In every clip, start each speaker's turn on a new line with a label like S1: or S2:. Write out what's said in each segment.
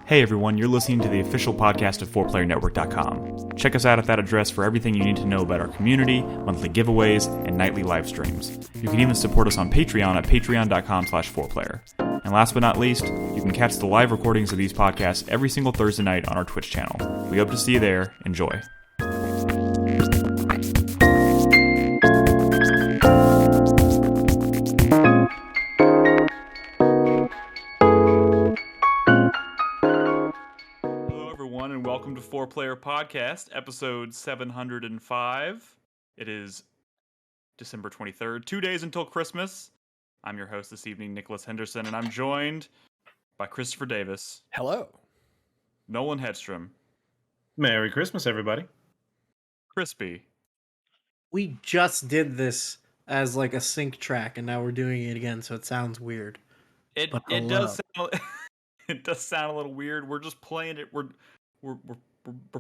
S1: Hey everyone, you're listening to the official podcast of 4playernetwork.com. Check us out at that address for everything you need to know about our community, monthly giveaways, and nightly live streams. You can even support us on Patreon at patreon.com/4player. And last but not least, you can catch the live recordings of these podcasts every single Thursday night on our Twitch channel. We hope to see you there. Enjoy. Welcome to 4Player Podcast, episode 705. It is December 23rd, 2 days until Christmas. I'm your host this evening, Nicholas Henderson, and I'm joined by Christopher Davis.
S2: Hello.
S1: Nolan Hedstrom.
S3: Merry Christmas, everybody.
S1: Crispy.
S2: We just did this as like a sync track, and now we're doing it again, so it sounds weird.
S1: It does sound it does sound a little weird. We're just playing it. We're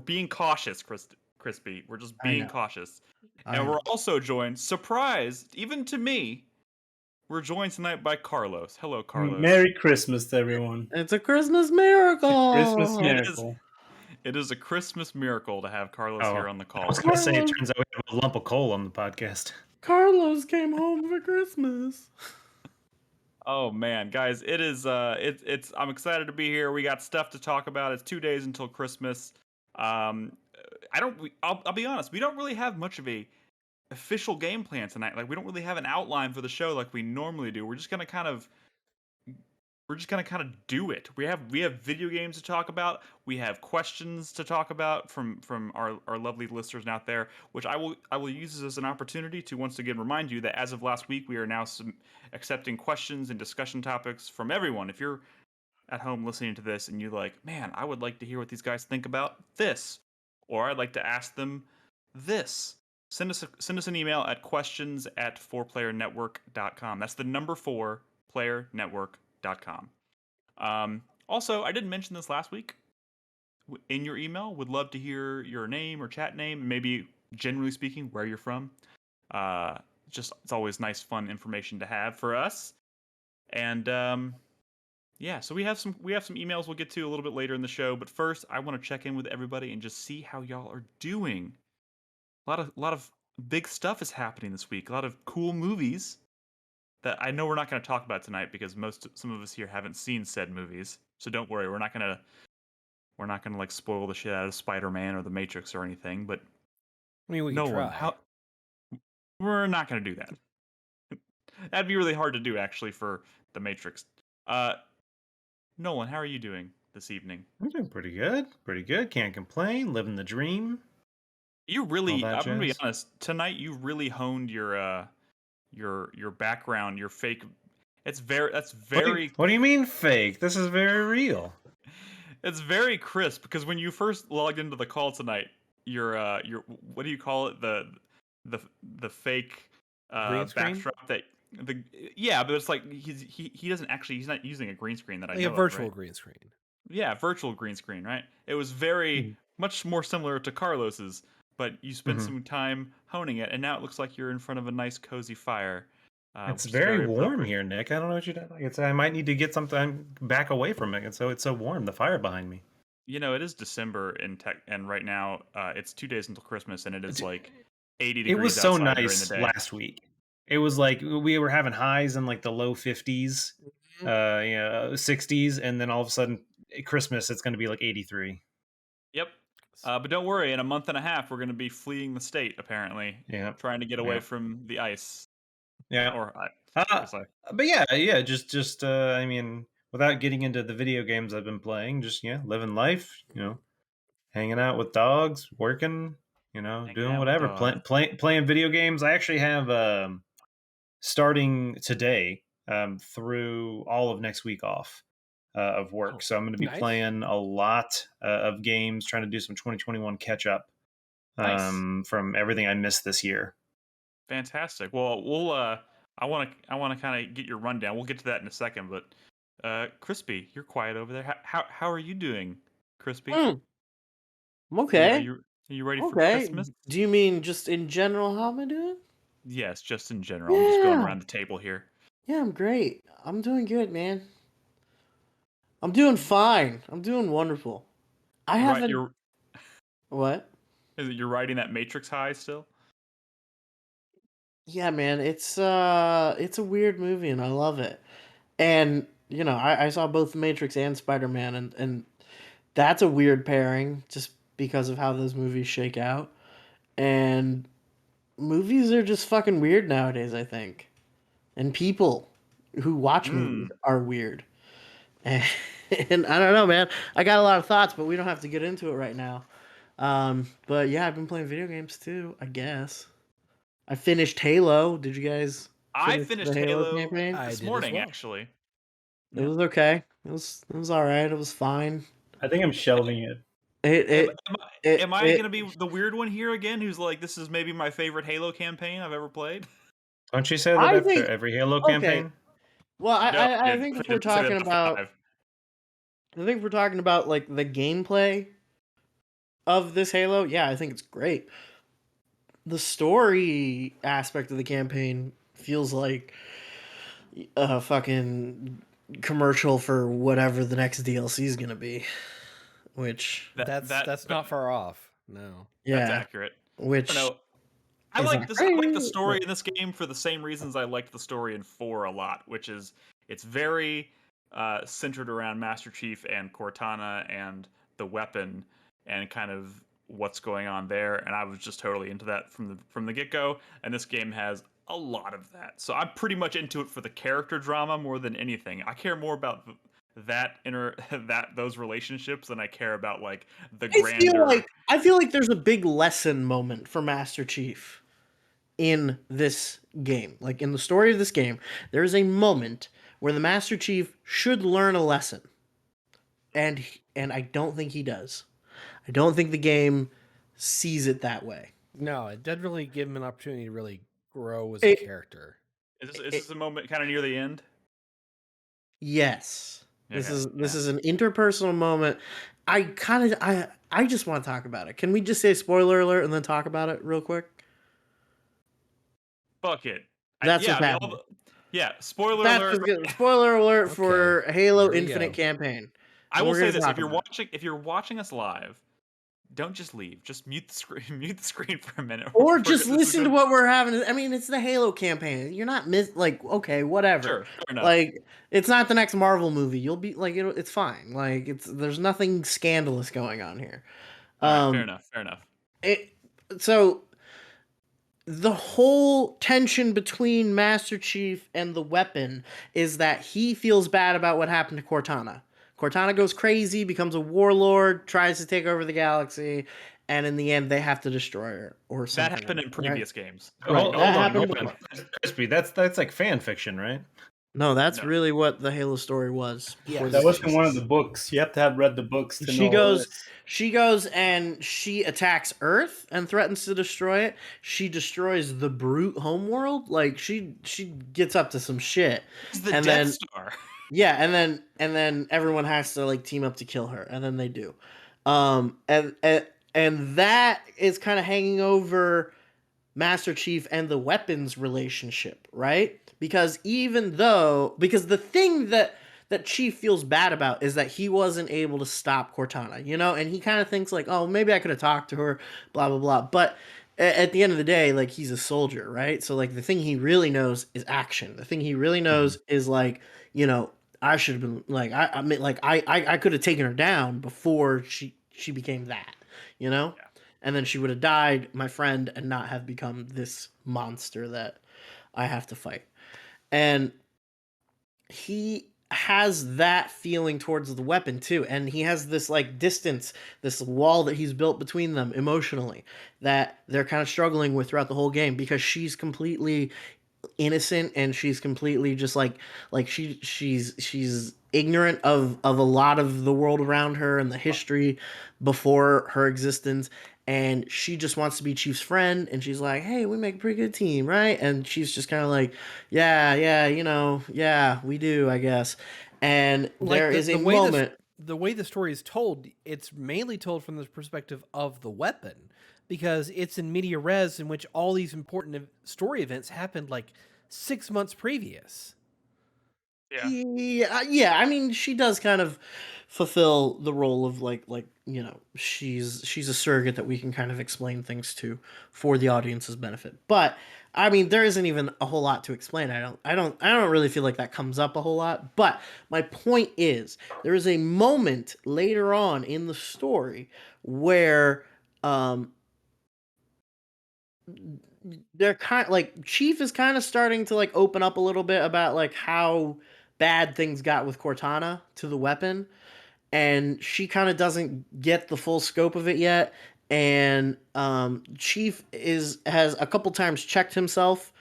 S1: being cautious, Crispy. We're just being cautious. And we're also joined, surprise, even to me, we're joined tonight by Carlos. Hello, Carlos.
S3: Merry Christmas to everyone.
S2: It's a Christmas miracle.
S3: Christmas miracle.
S1: It is a Christmas miracle to have Carlos here on the call.
S3: I was going to say, it turns out we have a lump of coal on the podcast.
S2: Carlos came home for Christmas.
S1: Oh man, guys, it is I'm excited to be here. We got stuff to talk about. It's 2 days until Christmas. I'll be honest, we don't really have much of a official game plan tonight. Like, we don't really have an outline for the show like we normally do. We're just gonna kind of do it. We have video games to talk about. We have questions to talk about from our lovely listeners out there, which I will use this as an opportunity to once again remind you that as of last week, we are now accepting questions and discussion topics from everyone. If you're at home listening to this and you're like, man, I would like to hear what these guys think about this, or I'd like to ask them this, send us an email at questions@4playernetwork.com. That's the number 4playernetwork.com. Also, I didn't mention this last week. In your email, would love to hear your name or chat name, maybe generally speaking, where you're from. It's always nice, fun information to have for us. And yeah, so we have some emails we'll get to a little bit later in the show. But first, I want to check in with everybody and just see how y'all are doing. A lot of big stuff is happening this week. A lot of cool movies that I know we're not going to talk about tonight because some of us here haven't seen said movies. So don't worry, we're not gonna like spoil the shit out of Spider-Man or The Matrix or anything. But
S2: I mean, we can try.
S1: We're not gonna do that. That'd be really hard to do, actually, for The Matrix. Nolan, how are you doing this evening?
S3: I'm doing pretty good. Can't complain. Living the dream.
S1: You really, I'm gonna be honest. Tonight, you really honed your background, your fake. That's very.
S3: What do you mean fake? This is very real.
S1: It's very crisp because when you first logged into the call tonight, your what do you call it, the fake backdrop that but it's like he's not using a green screen that I know
S2: a virtual
S1: of, right?
S2: green screen.
S1: Yeah, virtual green screen, right? It was very much more similar to Carlos's, but you spent some time honing it, and now it looks like you're in front of a nice cozy fire.
S3: It's very warm here, Nick. I don't know what you're doing. I might need to get something back away from it. And so it's so warm. The fire behind me.
S1: You know, it is December and right now it's 2 days until Christmas, and it is like 80 degrees.
S3: It was so
S1: nice
S3: during the day. Last week. It was like we were having highs in like the low 50s, 60s, and then all of a sudden Christmas it's going to be like 83.
S1: Yep. But don't worry, in a month and a half we're going to be fleeing the state apparently.
S3: Yeah.
S1: Trying to get away from the ice.
S3: Yeah. But yeah, just I mean, without getting into the video games I've been playing, just living life, hanging out with dogs, working, doing whatever, playing video games. I actually have starting today through all of next week off of work, so I'm going to be playing a lot of games, trying to do some 2021 catch up from everything I missed this year.
S1: Fantastic. Well, we'll I want to kind of get your rundown. We'll get to that in a second, but Crispy, you're quiet over there. How are you doing, Crispy?
S2: I'm okay.
S1: Are you ready for Christmas?
S2: Do you mean just in general how am I doing?
S1: Yes, just in general. I'm just going around the table here.
S2: Yeah, I'm great. I'm doing good, man. I'm doing fine. I'm doing wonderful. I
S1: You're right.
S2: haven't. What?
S1: You're riding that Matrix high still.
S2: Yeah, man. It's a weird movie, and I love it. And I saw both Matrix and Spider Man, and that's a weird pairing, just because of how those movies shake out. And movies are just fucking weird nowadays, I think. And people who watch movies
S1: Mm.
S2: are weird. And, and I don't know, man. I got a lot of thoughts, but we don't have to get into it right now. But yeah, I've been playing video games too, I guess. I finished Halo. Did you guys
S1: I
S2: finish the
S1: finished
S2: Halo
S1: Halo
S2: campaign?
S4: I
S1: this
S4: did as
S1: morning,
S4: well.
S1: actually.
S2: It
S1: Yeah.
S2: was okay. It was all right. It was fine.
S3: I think I'm shelving it.
S2: It
S1: Am,
S2: it
S1: am,
S2: it,
S1: am I
S2: it
S1: gonna be the weird one here again? Who's like, this is maybe my favorite Halo campaign I've ever played?
S3: Don't you say that
S2: I
S3: after
S2: think
S3: every Halo
S2: okay.
S3: campaign?
S2: Well,
S1: No, I
S2: I
S1: didn't.
S2: think if we're
S1: Definitely say that
S2: talking
S1: about
S2: about
S1: five.
S2: like the gameplay of this Halo, yeah, I think it's great. The story aspect of the campaign feels like a fucking commercial for whatever the next DLC is gonna be. Which,
S4: That's not far off. No.
S1: That's
S2: yeah,
S1: accurate. I don't
S2: which
S1: know. I
S2: is
S1: like
S2: not
S1: this. I like the
S2: great.
S1: story
S2: But
S1: in this game for the same reasons I liked the story in 4 a lot, which is it's very centered around Master Chief and Cortana and the weapon and kind of what's going on there. And I was just totally into that from the get go. And this game has a lot of that, so I'm pretty much into it for the character drama more than anything. I care more about that inner that those relationships than I care about like the grander.
S2: I feel like there's a big lesson moment for Master Chief in this game. Like in the story of this game, there is a moment where the Master Chief should learn a lesson, and I don't think he does. I don't think the game sees it that way.
S4: No, it doesn't really give him an opportunity to really grow as a
S2: It,
S4: character.
S1: Is this
S2: it
S1: a moment kind of near the end?
S2: yes.
S1: Okay,
S2: This
S1: yeah.
S2: is an interpersonal moment. I just want to talk about it. Can we just say spoiler alert and then talk about it real quick?
S1: Fuck it.
S2: That's
S1: Yeah,
S2: what's
S1: I mean,
S2: happening.
S1: spoiler
S2: That's
S1: alert.
S2: what's good. Spoiler alert
S4: Okay,
S2: for Halo
S4: here we
S2: Infinite
S4: go.
S2: campaign.
S1: I
S2: And
S1: will
S2: we're
S1: say
S2: going to
S1: this:
S2: talk about it.
S1: if you're watching us live, don't just leave. Just mute the screen. Mute the screen for a minute.
S2: Or
S1: We're
S2: just
S1: this is
S2: listen to
S1: gonna
S2: what we're having. I mean, it's the Halo campaign. You're not like okay, whatever.
S1: sure, fair enough.
S2: Like it's not the next Marvel movie. You'll be like it's fine. Like there's nothing scandalous going on here.
S1: All right, fair
S2: Um
S1: enough, fair enough.
S2: it so the whole tension between Master Chief and the weapon is that he feels bad about what happened to Cortana. Cortana goes crazy, becomes a warlord, tries to take over the galaxy, and in the end, they have to destroy her or
S1: That
S2: something
S1: happened
S2: like
S1: in
S2: that. Right?
S1: previous games.
S2: Right.
S1: Okay,
S2: That
S3: Hold
S2: happened
S3: on,
S2: before.
S3: Crispy. That's like fan fiction, right?
S2: No, that's
S1: no,
S2: really what the Halo story was before
S4: Yes.
S2: the
S5: That wasn't
S2: games.
S5: one of the books. You have to have read the books to
S2: She
S5: know all
S2: goes
S5: this.
S2: she goes and she attacks Earth and threatens to destroy it. She destroys the brute homeworld. Like she gets up to some shit.
S1: it's the
S2: And
S1: Death
S2: then
S1: Star.
S2: yeah, and then everyone has to like team up to kill her, and then they do. And that is kind of hanging over Master Chief and the weapons relationship, right? Because the thing that Chief feels bad about is that he wasn't able to stop Cortana, and he kind of thinks like, oh, maybe I could have talked to her, blah blah blah. But at the end of the day, like he's a soldier, right? So like the thing he really knows is action. The thing he really knows is like, you know, I should have been like, I mean, like I could have taken her down before she became that, you know
S1: Yeah.
S2: and then she would have died, my friend, and not have become this monster that I have to fight. And he has that feeling towards the weapon too, and he has this like distance, this wall that he's built between them emotionally that they're kind of struggling with throughout the whole game because she's completely innocent and she's completely just like she's ignorant of a lot of the world around her and the history before her existence, and she just wants to be Chief's friend, and she's like, hey, we make a pretty good team, right? And she's just kind of like, yeah, yeah, we do, I guess. And
S4: Like
S2: there is a
S4: the way
S2: moment.
S4: the way the story is told, it's mainly told from the perspective of the weapon because it's in media res in which all these important story events happened like 6 months previous.
S2: Yeah. I mean, she does kind of fulfill the role of like she's a surrogate that we can kind of explain things to for the audience's benefit. But I mean, there isn't even a whole lot to explain. I don't really feel like that comes up a whole lot. But my point is, there is a moment later on in the story where um they're kind like Chief is kind of starting to like open up a little bit about like how bad things got with Cortana to the weapon, and she kind of doesn't get the full scope of it yet. And Chief has a couple times checked himself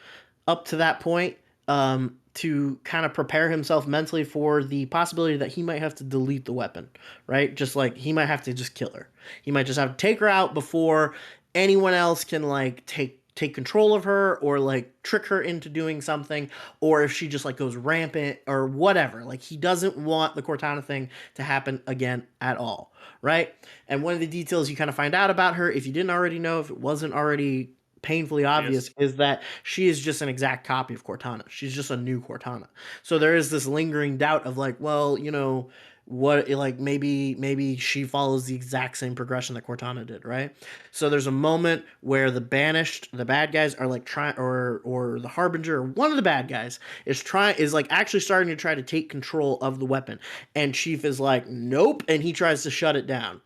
S2: up to that point, to kind of prepare himself mentally for the possibility that he might have to delete the weapon, right? Just like he might have to just kill her. He might just have to take her out before anyone else can like take control of her or like trick her into doing something, or if she just like goes rampant or whatever. Like he doesn't want the Cortana thing to happen again at all, right? And one of the details you kind of find out about her, if you didn't already know, if it wasn't already painfully obvious, is that she is just an exact copy of Cortana. She's just a new Cortana. So there is this lingering doubt of like, well, what, like maybe she follows the exact same progression that Cortana did, right? So there's a moment where the banished, the bad guys are like trying, or the harbinger, or one of the bad guys is like actually starting to try to take control of the weapon, and Chief is like, nope, and he tries to shut it down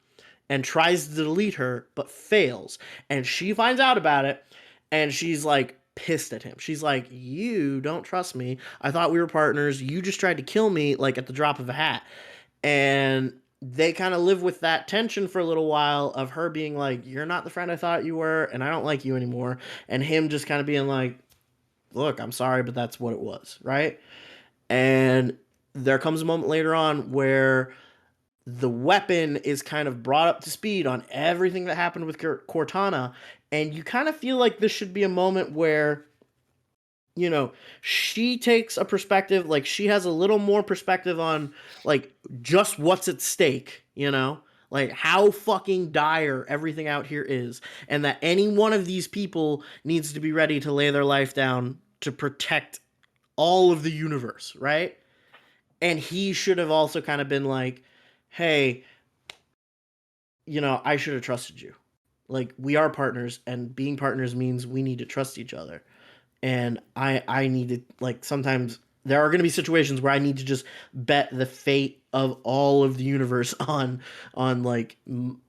S2: and tries to delete her but fails, and she finds out about it, and she's like pissed at him. She's like, you don't trust me. I thought we were partners. You just tried to kill me like at the drop of a hat. And they kind of live with that tension for a little while of her being like, you're not the friend I thought you were, and I don't like you anymore. And him just kind of being like, look, I'm sorry, but that's what it was, right? And there comes a moment later on where the weapon is kind of brought up to speed on everything that happened with Cortana, and you kind of feel like this should be a moment where she takes a perspective, like she has a little more perspective on like just what's at stake, like how fucking dire everything out here is, and that any one of these people needs to be ready to lay their life down to protect all of the universe, right? And he should have also kind of been like, hey, I should have trusted you. Like, we are partners, and being partners means we need to trust each other. And I need to, like, sometimes there are going to be situations where I need to just bet the fate of all of the universe on like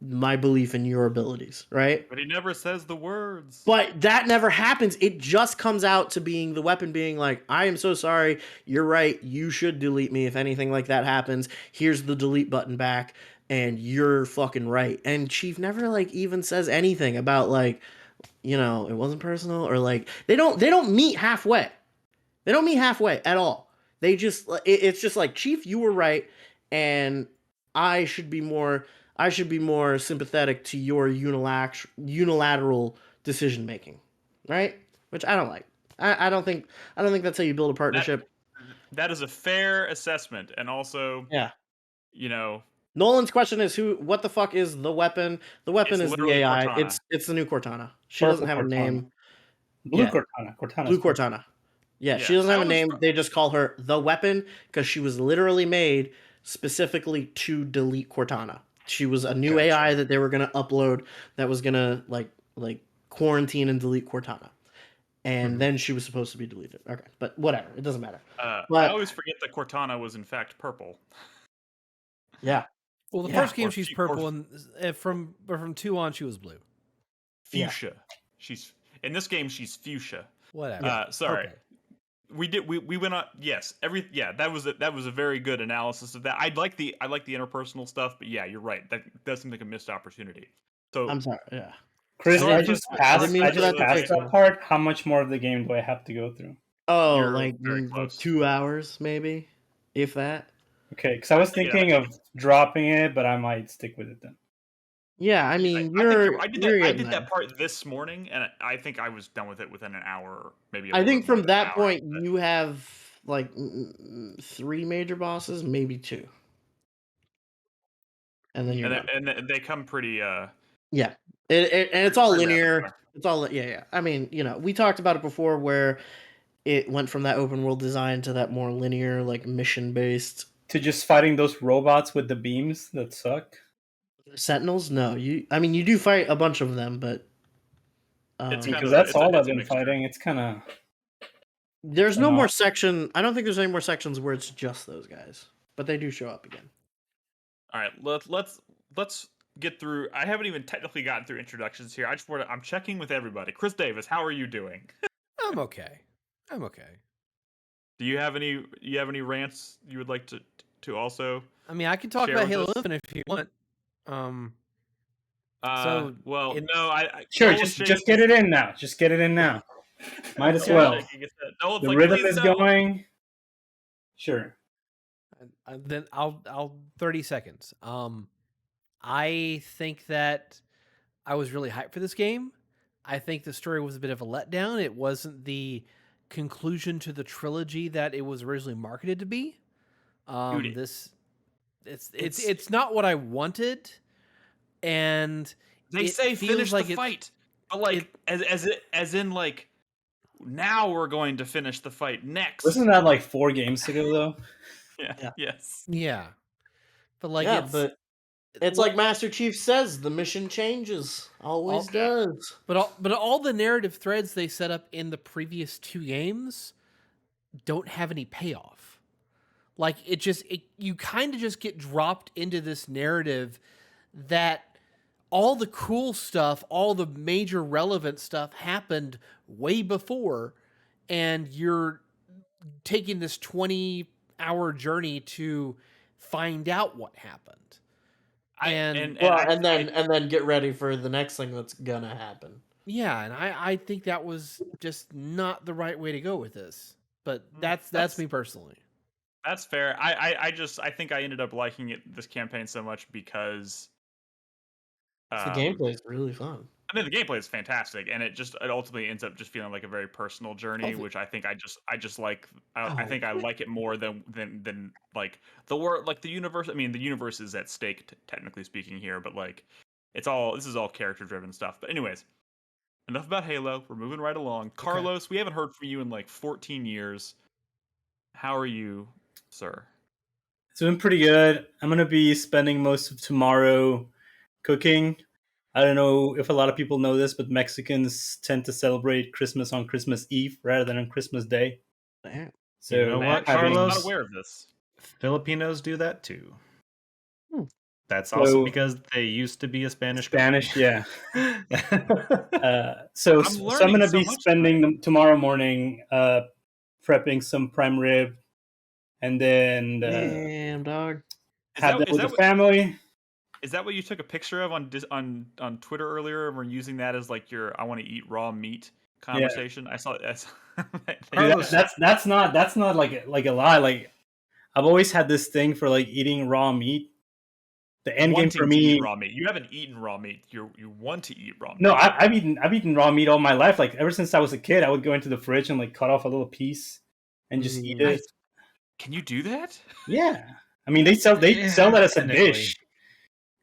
S2: my belief in your abilities, right?
S1: But he never says the words.
S2: But that never happens. It just comes out to being the weapon being like, I am so sorry. You're right. You should delete me if anything like that happens. Here's the delete button back, and you're fucking right. And Chief never like even says anything about like, it wasn't personal, or like they don't meet halfway. They don't meet halfway at all. They just it's just like, Chief, you were right, and I should be more sympathetic to your unilateral decision making, right? Which I don't like. I don't think that's how you build a partnership.
S1: That is a fair assessment, and also,
S2: Yeah.
S1: you know,
S2: Nolan's question is what the fuck is the weapon? The weapon
S1: It's
S2: is the
S1: literally
S2: AI.
S1: Cortana.
S2: It's the new Cortana. She doesn't have a name.
S5: Blue
S2: Yeah.
S5: Cortana. Cortana's
S2: Blue
S5: purple.
S2: Cortana. Yeah, she
S1: Yeah,
S2: doesn't have
S1: I
S2: a
S1: was
S2: name.
S1: fr-
S2: They just call her the weapon because she was literally made specifically to delete Cortana. She was a new
S1: Gotcha.
S2: AI that they were gonna upload that was gonna like quarantine and delete Cortana. And then she was supposed to be deleted. Okay, but whatever, it doesn't matter.
S1: I
S2: But
S1: always forget that Cortana was in fact purple.
S2: yeah,
S4: Well, the
S2: Yeah.
S4: first game
S1: Or
S4: she's
S1: fu- or
S4: purple, and from 2 on she was blue.
S1: Fuchsia. She's in this game. She's fuchsia.
S4: Whatever.
S1: Sorry.
S4: Okay.
S1: We went on. Yes, that was a very good analysis of that. I like the interpersonal stuff, but yeah, you're right. That does seem like a missed opportunity. So
S2: I'm sorry. Yeah,
S5: Chris,
S1: Sorry
S5: I
S1: for
S5: just
S1: the-
S5: passed.
S2: didn't mean
S5: I
S2: for
S5: just
S2: that to
S5: passed
S2: take
S5: that
S2: so-
S5: part. How much more of the game do I have to go through?
S2: oh,
S1: You're
S2: like
S1: very close.
S2: 2 hours maybe, if that.
S5: Okay, because I was
S1: Yeah,
S5: thinking of dropping it, but I might stick with it then.
S2: Yeah, I mean,
S1: I did that. I
S2: getting
S1: did
S2: there.
S1: that part this morning, and I think I was done with it within an hour, or maybe.
S2: I think from that
S1: hour.
S2: point you have like 3 major bosses, maybe 2, and then you're done.
S1: And they come pretty.
S2: Yeah, and it's all
S1: pretty rapid
S2: linear.
S1: fire.
S2: It's all, yeah. I mean, we talked about it before, where it went from that open world design to that more linear, like mission based.
S5: To just fighting those robots with the beams that suck.
S2: Sentinels? No, you do fight a bunch of them, but
S1: It's kind
S5: Because
S1: of a
S5: that's all I've
S1: it's a
S5: been
S1: mixture.
S5: fighting. It's kind of
S2: there's no
S5: Enough.
S2: more section. I don't think there's any more sections where it's just those guys, but they do show up again.
S1: All right, let's get through. I haven't even technically gotten through introductions here. I'm checking with everybody. Chris Davis, how are you doing?
S4: I'm okay.
S1: Do you have any rants you would like to also?
S4: I mean, I can talk
S1: Share
S4: about
S1: with
S4: Halo
S1: us?
S4: Infinite if you want.
S1: Well,
S4: in-
S1: no,
S5: sure.
S1: Nolan's
S5: Just get it in now. Just get it in now. Might as well.
S1: shaking his head. Nolan's
S5: The
S1: like,
S5: rhythm
S1: please
S5: is
S1: don't.
S5: going. Sure.
S4: Then I'll 30 seconds. I think that I was really hyped for this game. I think the story was a bit of a letdown. It wasn't the conclusion to the trilogy that it was originally marketed to be.
S1: Dude,
S4: It's not what I wanted, and
S1: They
S4: it
S1: say
S4: feels
S1: finish
S4: like
S1: the
S4: it's-
S1: fight, but like as in like now we're going to finish the fight next.
S5: Wasn't that like 4 games ago though?
S1: Yeah. Yes.
S4: yeah, but like
S2: Yeah, but it's like Master Chief says, the mission changes. Always does.
S4: But all the narrative threads they set up in the previous 2 games don't have any payoff. Like you kind of just get dropped into this narrative that all the cool stuff, all the major relevant stuff happened way before, and you're taking this 20-hour journey to find out what happened.
S2: And then get ready for the next thing that's gonna happen.
S4: Yeah, and I think that was just not the right way to go with this. But that's me personally.
S1: That's fair. I think I ended up liking this campaign so much because
S2: The gameplay is really fun.
S1: I mean, the gameplay is fantastic, and it ultimately ends up just feeling like a very personal journey, which I think I just like. I think I like it more than like the world, like the universe. I mean, the universe is at stake, technically speaking here, but like this is all character driven stuff. But anyways, enough about Halo. We're moving right along. Carlos, we haven't heard from you in like 14 years. How are you, sir?
S5: It's been pretty good. I'm gonna be spending most of tomorrow cooking. I don't know if a lot of people know this, but Mexicans tend to celebrate Christmas on Christmas Eve rather than on Christmas Day.
S2: Damn.
S5: So
S3: You know what,
S1: I'm
S3: Carlos?
S1: not aware of this.
S3: Filipinos do that too. That's
S5: So-
S3: also because they used to be a Spanish colony.
S5: yeah.
S3: Yeah.
S5: So
S1: I'm
S5: I'm
S1: learning
S5: gonna
S1: so
S5: be
S1: much
S5: spending tomorrow morning prepping some prime rib, and then
S2: Damn, dog.
S5: have that
S1: is
S5: with
S1: that
S5: the
S1: what-
S5: family.
S1: Is that what you took a picture of on Twitter earlier? And we're using that as like your "I want to eat raw meat" conversation. I saw that.
S5: Dude, that's not like a lie. Like I've always had this thing for like eating raw meat. The end game
S1: Wanting
S5: for
S1: to
S5: me.
S1: eat raw meat. You haven't eaten raw meat. You want to eat raw meat.
S5: No, I've eaten raw meat all my life. Like ever since I was a kid, I would go into the fridge and like cut off a little piece and just eat it.
S1: Can you do that?
S5: Yeah, I mean they sell that as a
S3: technically.
S5: dish.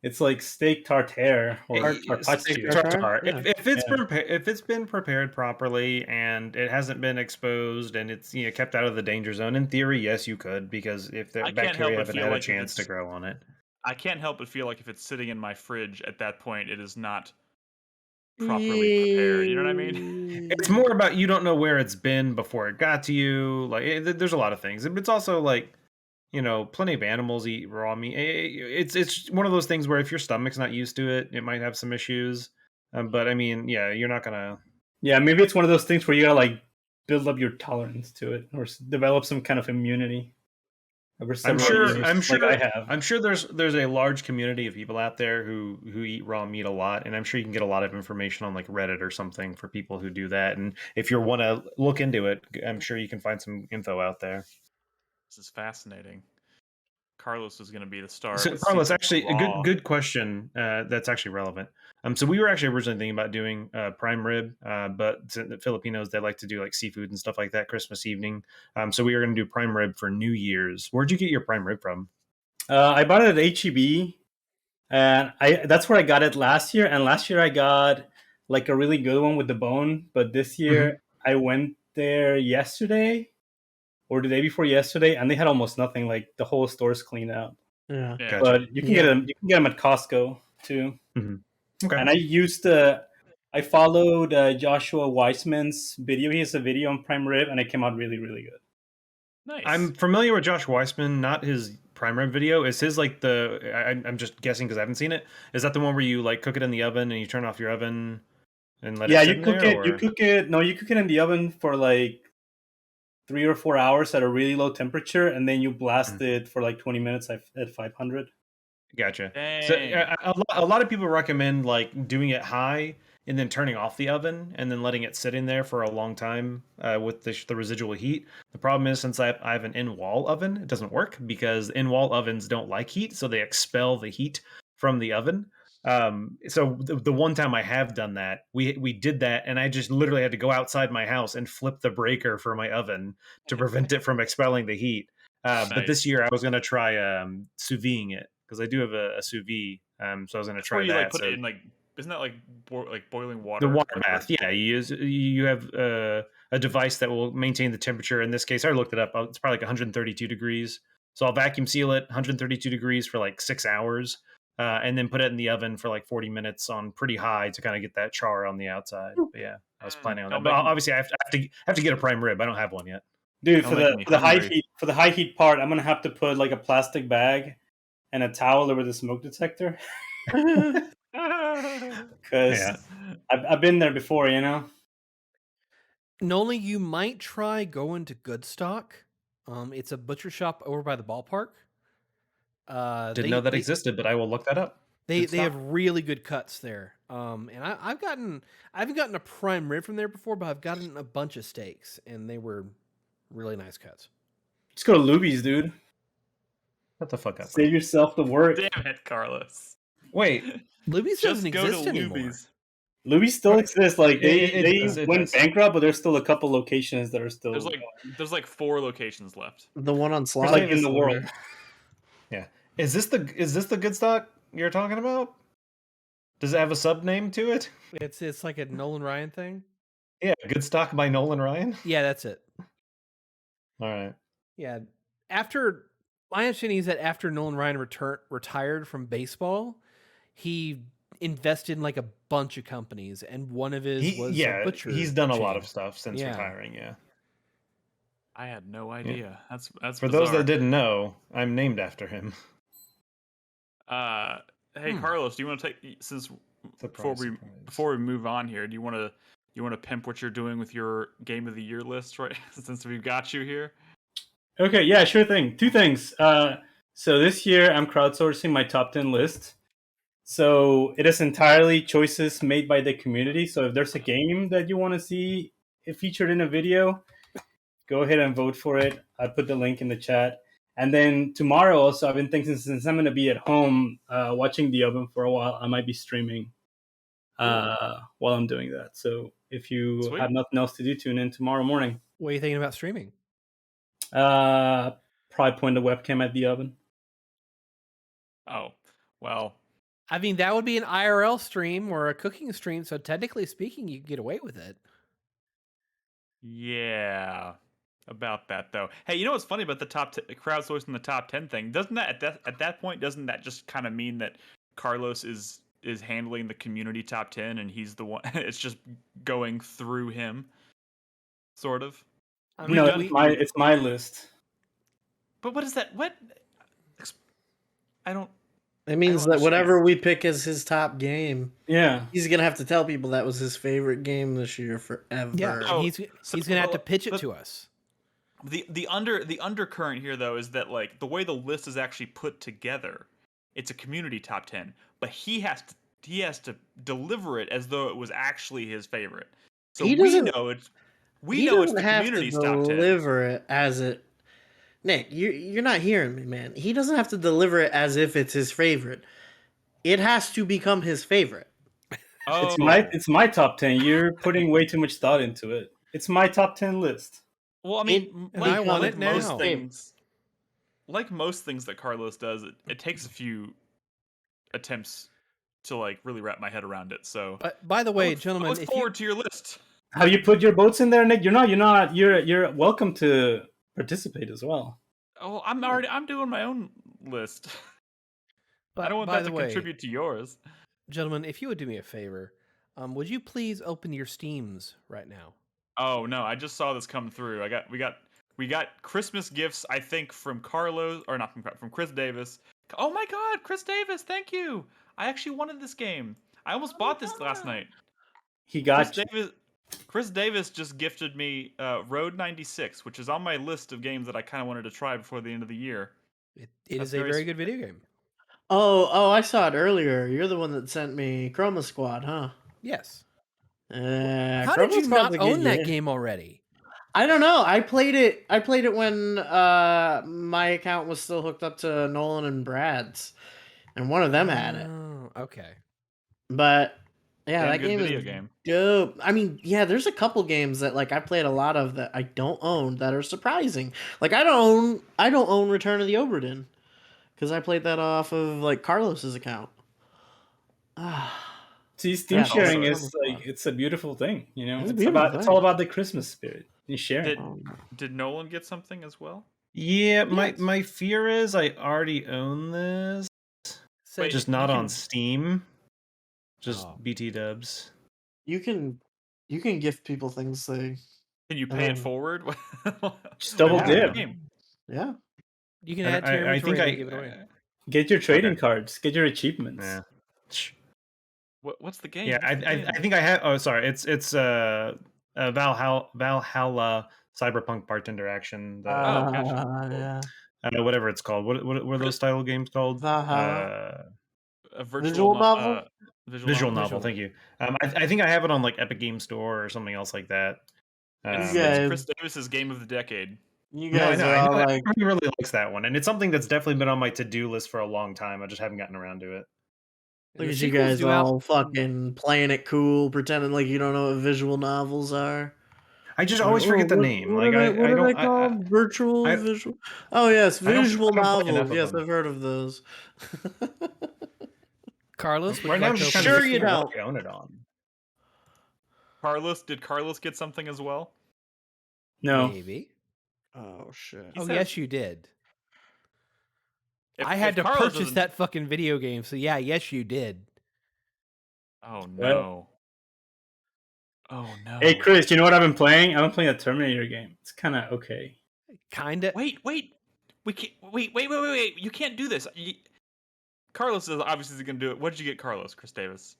S5: It's like steak tartare or carpaccio.
S3: Tartare.
S2: Yeah.
S3: If it's been prepared properly and it hasn't been exposed and it's kept out of the danger zone, in theory, yes, you could, because if the
S1: I can't help
S3: bacteria
S1: but
S3: haven't
S1: feel
S3: had a
S1: like if
S3: chance to
S1: it's-
S3: grow on it.
S1: I can't help but feel like if it's sitting in my fridge at that point, it is not properly prepared. You know what I mean?
S3: It's more about you don't know where it's been before it got to you. Like there's a lot of things, but it's also like plenty of animals eat raw meat. It's one of those things where if your stomach's not used to it, it might have some issues. But I mean, yeah, you're not gonna.
S5: Yeah, maybe it's one of those things where you gotta like build up your tolerance to it or develop some kind of immunity.
S3: I'm sure.
S5: Like I have.
S3: I'm sure there's a large community of people out there who eat raw meat a lot, and I'm sure you can get a lot of information on like Reddit or something for people who do that. And if you want to look into it, I'm sure you can find some info out there.
S1: This is fascinating. Carlos is going to be the star.
S3: So,
S1: of
S3: Carlos,
S1: Season
S3: actually,
S1: Raw.
S3: a good question. That's actually relevant. So we were actually originally thinking about doing prime rib, but the Filipinos, they like to do like seafood and stuff like that Christmas evening. So we were going to do prime rib for New Year's. Where'd you get your prime rib from?
S5: I bought it at HEB, and that's where I got it last year. And last year I got like a really good one with the bone, but this year I went there yesterday or the day before yesterday, and they had almost nothing. Like the whole store's cleaned out.
S2: Yeah.
S1: Yeah.
S5: But you can get them. You can get them at Costco too.
S3: Okay.
S5: And I followed Joshua Weissman's video. He has a video on prime rib, and it came out really, really good.
S1: Nice.
S3: I'm familiar with Josh Weissman, not his prime rib video. Is his like I'm just guessing because I haven't seen it. Is that the one where you like cook it in the oven and you turn off your oven and let it sit
S5: you
S3: in
S5: cook
S3: there?
S5: it.
S3: Or?
S5: You cook it. No, you cook it in the oven for like 3 or 4 hours at a really low temperature, and then you blast it for like 20 minutes at 500.
S3: Gotcha.
S1: Dang.
S3: So a lot of people recommend like doing it high and then turning off the oven and then letting it sit in there for a long time with the residual heat. The problem is since I have an in-wall oven, it doesn't work because in-wall ovens don't like heat, so they expel the heat from the oven. So the one time I have done that, we did that, and I just literally had to go outside my house and flip the breaker for my oven to prevent it from expelling the heat. But this year I was going to try sous videing it because I do have a sous vide. So I was going to
S1: That's
S3: try
S1: where you
S3: that.
S1: like put it in like, isn't that like boiling water?
S3: The water bath, yeah. You have a device that will maintain the temperature. In this case, I looked it up. It's probably like 132 degrees. So I'll vacuum seal it 132 degrees for like 6 hours, and then put it in the oven for like 40 minutes on pretty high to kind of get that char on the outside. But yeah, I was planning on that. But obviously, I have to get a prime rib. I don't have one yet.
S5: Dude, for the high heat part, I'm gonna have to put like a plastic bag and a towel over the smoke detector. Because I've been there before, you know.
S4: Nolan, you might try going to Goodstock. It's a butcher shop over by the ballpark.
S3: Didn't know that existed, but I will look that up.
S4: They have really good cuts there. And I haven't gotten a prime rib from there before, but I've gotten a bunch of steaks, and they were really nice cuts.
S5: Just go to Luby's, dude.
S3: What the fuck up?
S5: Save yourself the work.
S1: Damn it, Carlos.
S3: Wait,
S4: Luby's doesn't exist anymore.
S5: Luby's still exists. Like they went
S3: does.
S5: bankrupt, but there's still a couple locations that are still.
S1: There's like 4 locations left.
S2: The one on Slaughter,
S5: like in the world.
S3: Yeah, is this the good stock you're talking about? Does it have a sub name to it?
S4: It's like a Nolan Ryan thing.
S3: Yeah, Good Stock by Nolan Ryan.
S4: Yeah, that's it.
S3: All right.
S4: Yeah, my understanding is that after Nolan Ryan retired from baseball, he invested in like a bunch of companies, and one of his was a butcher.
S3: He's done
S4: chain.
S3: a lot of stuff since retiring. Yeah,
S1: I had no idea. Yeah. That's
S3: for
S1: bizarre.
S3: those that didn't know, I'm named after him.
S1: Hey Carlos, do you want to take before we move on here? Do you want to pimp what you're doing with your game of the year list, right? Since we've got you here.
S5: Okay, yeah, sure thing. 2 things. So this year I'm crowdsourcing my top 10 list. So it is entirely choices made by the community. So if there's a game that you want to see it featured in a video, go ahead and vote for it. I put the link in the chat. And then tomorrow also, I've been thinking since I'm going to be at home watching The Oven for a while, I might be streaming while I'm doing that. So if you have nothing else to do, tune in tomorrow morning.
S4: What are you thinking about streaming?
S5: Probably point the webcam at The Oven.
S1: Oh, well.
S4: I mean, that would be an IRL stream or a cooking stream, so technically speaking, you can get away with it.
S1: Yeah, about that though. Hey, you know what's funny about the crowdsourcing the top 10 thing? Doesn't that at that point doesn't that just kind of mean that Carlos is handling the community top 10 and he's the one? It's just going through him, sort of.
S4: I mean,
S5: it's my list.
S1: But what is that? What? I don't.
S2: It means that whatever we pick as his top game, he's gonna have to tell people that was his favorite game this year forever.
S4: Yeah, he's gonna have to pitch it to us.
S1: The undercurrent here though is that like the way the list is actually put together, it's a community top 10, but he has to deliver it as though it was actually his favorite. So we know it's the community's top 10.
S2: Deliver it as it. Nick, you're not hearing me, man. He doesn't have to deliver it as if it's his favorite. It has to become his favorite.
S5: Oh. It's my top 10. You're putting way too much thought into it. It's my top 10 list.
S1: Well, I mean,
S4: I want it now.
S1: Like most things that Carlos does, it takes a few attempts to like really wrap my head around it. So,
S4: by the way, gentlemen,
S1: I look forward to your list.
S5: Have you put your votes in there, Nick? You're not. You're welcome to participate as well.
S1: Oh, I'm doing my own list.
S4: But
S1: I don't want
S4: by
S1: that
S4: the
S1: to
S4: way,
S1: contribute to yours.
S4: gentlemen, if you would do me a favor, would you please open your Steams right now?
S1: Oh no, I just saw this come through. We got Christmas gifts, I think, from Carlos, or not from Chris Davis. Oh my God, Chris Davis, thank you. I actually wanted this game. I almost bought this last night.
S5: He got you.
S1: Chris Davis just gifted me Road 96, which is on my list of games that I kind of wanted to try before the end of the year.
S4: It
S1: That's
S4: is a
S1: very
S4: very good video game.
S2: Oh, I saw it earlier. You're the one that sent me Chroma Squad, huh?
S4: Yes. How
S2: Chroma
S4: did you
S2: Squad's
S4: not
S2: a good
S4: own that game already?
S2: I don't know. I played it when my account was still hooked up to Nolan and Brad's, and one of them had it.
S4: Oh, okay.
S2: But yeah,
S1: Damn
S2: that
S1: good
S2: game
S1: video
S2: is
S1: game.
S2: dope. I mean, yeah, there's a couple games that like I played a lot of that I don't own that are surprising. Like I don't own Return of the Obra Dinn because I played that off of like Carlos's account.
S5: See, Steam
S2: Yeah,
S5: sharing
S1: also-
S5: is like it's a beautiful thing. You know,
S2: It's a
S5: it's
S2: beautiful
S5: it's
S2: thing.
S5: all about the Christmas spirit. You share.
S1: Did Nolan get something as well?
S3: Yeah,
S4: Yes.
S3: my fear is I already own this,
S1: Wait,
S3: just
S1: you
S3: not
S1: can-
S3: on Steam. Just
S4: Oh.
S3: BT dubs.
S2: You can gift people things they
S1: Can you pay it forward?
S5: Just double
S1: What's
S5: dip.
S1: the game?
S2: yeah.
S4: You can
S3: And
S4: add to your
S3: I
S4: inventory
S3: think
S4: and give it away.
S5: Get your trading
S3: Okay.
S5: cards. Get your achievements.
S3: Yeah.
S1: What's the game?
S3: Yeah,
S1: What's the game?
S3: I think I have. Oh, sorry. It's Valhalla Cyberpunk Bartender Action.
S1: Oh, gotcha.
S2: Yeah.
S3: Whatever it's called. What were those style games called?
S2: Valhalla.
S1: A
S2: Visual novel?
S3: Visual novel.
S4: Visual.
S3: Thank you. I think I have it on like Epic Game Store or something else like that.
S1: It's
S2: guys-
S1: Chris Davis's game of the decade.
S2: You
S3: No, I
S2: guys
S3: know.
S2: are
S3: I
S2: all
S3: know.
S2: like,
S3: Everybody really likes that one, and it's something that's definitely been on my to-do list for a long time. I just haven't gotten around to it.
S4: And
S2: look
S4: the
S2: at you
S4: sequel's
S2: guys
S4: due out-
S2: all fucking playing it cool, pretending like you don't know what visual novels are.
S3: I just always forget the name. Like I
S2: What are
S3: don't.
S2: they called? Virtual
S3: I-
S2: visual. Oh yes,
S3: I don't
S2: visual
S3: play enough
S2: novels.
S3: of
S2: Yes,
S3: them.
S2: I've heard of those.
S4: Carlos, would
S3: Right
S4: you
S3: now,
S4: like
S3: I'm
S4: to
S3: just
S4: open
S2: Sure
S4: your
S2: you
S4: Steam?
S2: don't.
S3: I own it on.
S1: Did Carlos get something as well?
S5: No.
S4: Maybe.
S2: Oh shit.
S1: He
S4: Oh,
S1: says-
S4: yes, you did.
S1: If-
S4: I had
S1: if
S4: to
S1: Carlos
S4: purchase
S1: doesn't-
S4: that fucking video game, so yeah, yes, you did.
S1: Oh
S5: Well-
S1: no. Oh no.
S5: Hey, Chris, you know what I've been playing? I've been playing a Terminator game. It's kind of okay.
S4: Kinda.
S1: Wait. We can't. Wait. You can't do this. Carlos is obviously going to do it. What did you get, Carlos? Chris Davis.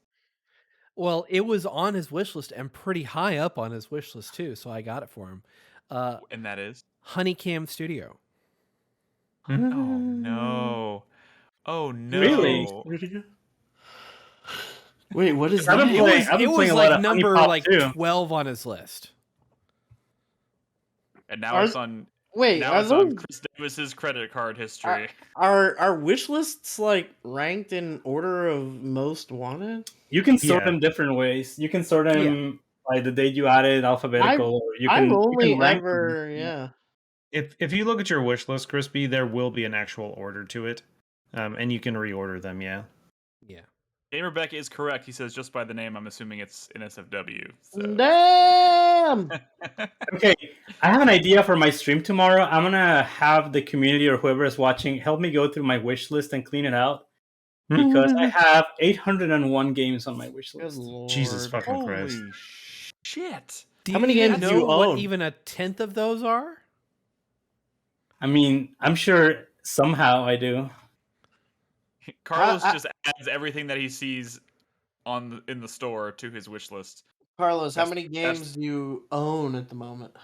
S4: Well, it was on his wish list and pretty high up on his wish list too, so I got it for him.
S1: And that is.
S4: Honeycam Studio.
S1: Oh no. Oh no.
S5: Really?
S2: Wait, what is
S5: I've
S2: that?
S5: been playing- I've
S4: It was
S5: a lot
S4: like
S5: of Honey
S4: number
S5: Pop,
S4: like
S5: too.
S4: 12 on his list.
S1: And now
S2: Are-
S1: it's on.
S2: Wait,
S1: Now
S2: are
S1: it's on
S2: those
S1: Chris Davis's credit card history.
S2: are wish lists like ranked in order of most wanted?
S5: You can sort
S3: Yeah.
S5: them different ways. You can sort them by the date you added, alphabetical, or you can.
S2: I've only
S5: you can rank
S2: ever
S5: them.
S3: If you look at your wish list, Crispy, there will be an actual order to it, and you can reorder them. Yeah.
S4: Yeah.
S1: Gamerbeck is correct. He says just by the name, I'm assuming it's NSFW. So.
S2: Damn!
S5: Okay, I have an idea for my stream tomorrow. I'm gonna have the community or whoever is watching help me go through my wish list and clean it out because I have 801 games on my wish
S2: Good
S5: list.
S2: lord.
S3: Jesus fucking Christ.
S1: Holy shit!
S2: How many games do
S4: know
S2: you
S4: what
S2: own?
S4: even a tenth of those are?
S5: I mean, I'm sure somehow I do.
S1: Carlos
S2: I-
S1: just adds everything that he sees in the store to his wish list.
S2: Carlos, how
S1: That's-
S2: many games do you own at the moment?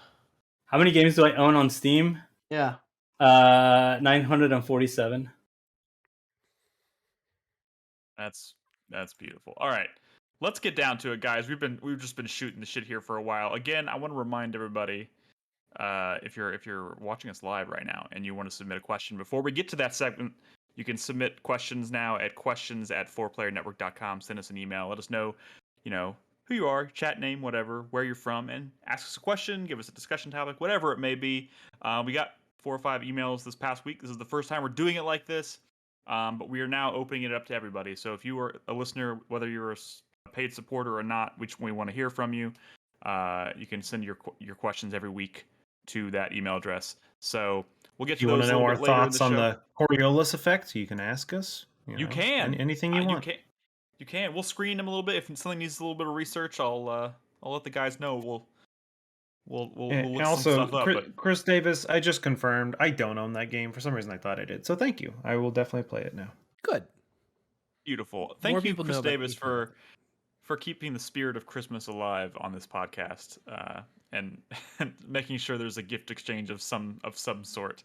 S5: How many games do I own on Steam?
S2: Yeah.
S5: 947.
S1: That's beautiful. All right, let's get down to it, guys. We've just been shooting the shit here for a while. Again, I want to remind everybody, if you're watching us live right now and you want to submit a question before we get to that segment, you can submit questions now at questions@4playernetwork.com. Send us an email. Let us know, who you are, chat name, whatever, where you're from, and ask us a question, give us a discussion topic, whatever it may be. We got 4 or 5 emails this past week. This is the first time we're doing it like this, but we are now opening it up to everybody. So if you are a listener, whether you're a paid supporter or not, we want to hear from you. You can send your questions every week to that email address. So we'll get
S3: If
S1: to
S3: you want
S1: those
S3: to
S1: a
S3: know
S1: little
S3: our
S1: bit later in
S3: thoughts
S1: the
S3: on
S1: show.
S3: the Coriolis effect, you can ask us.
S1: You can
S3: anything you want.
S1: You can. We'll screen them a little bit. If something needs a little bit of research, I'll let the guys know. We'll
S3: And
S1: look some
S3: also,
S1: stuff up. But
S3: Chris Davis, I just confirmed I don't own that game. For some reason, I thought I did. So thank you. I will definitely play it now.
S4: Good.
S1: Beautiful.
S4: More
S1: Thank you,
S4: people know
S1: Chris
S4: about
S1: Davis,
S4: these things.
S1: for keeping the spirit of Christmas alive on this podcast, and making sure there's a gift exchange of some sort.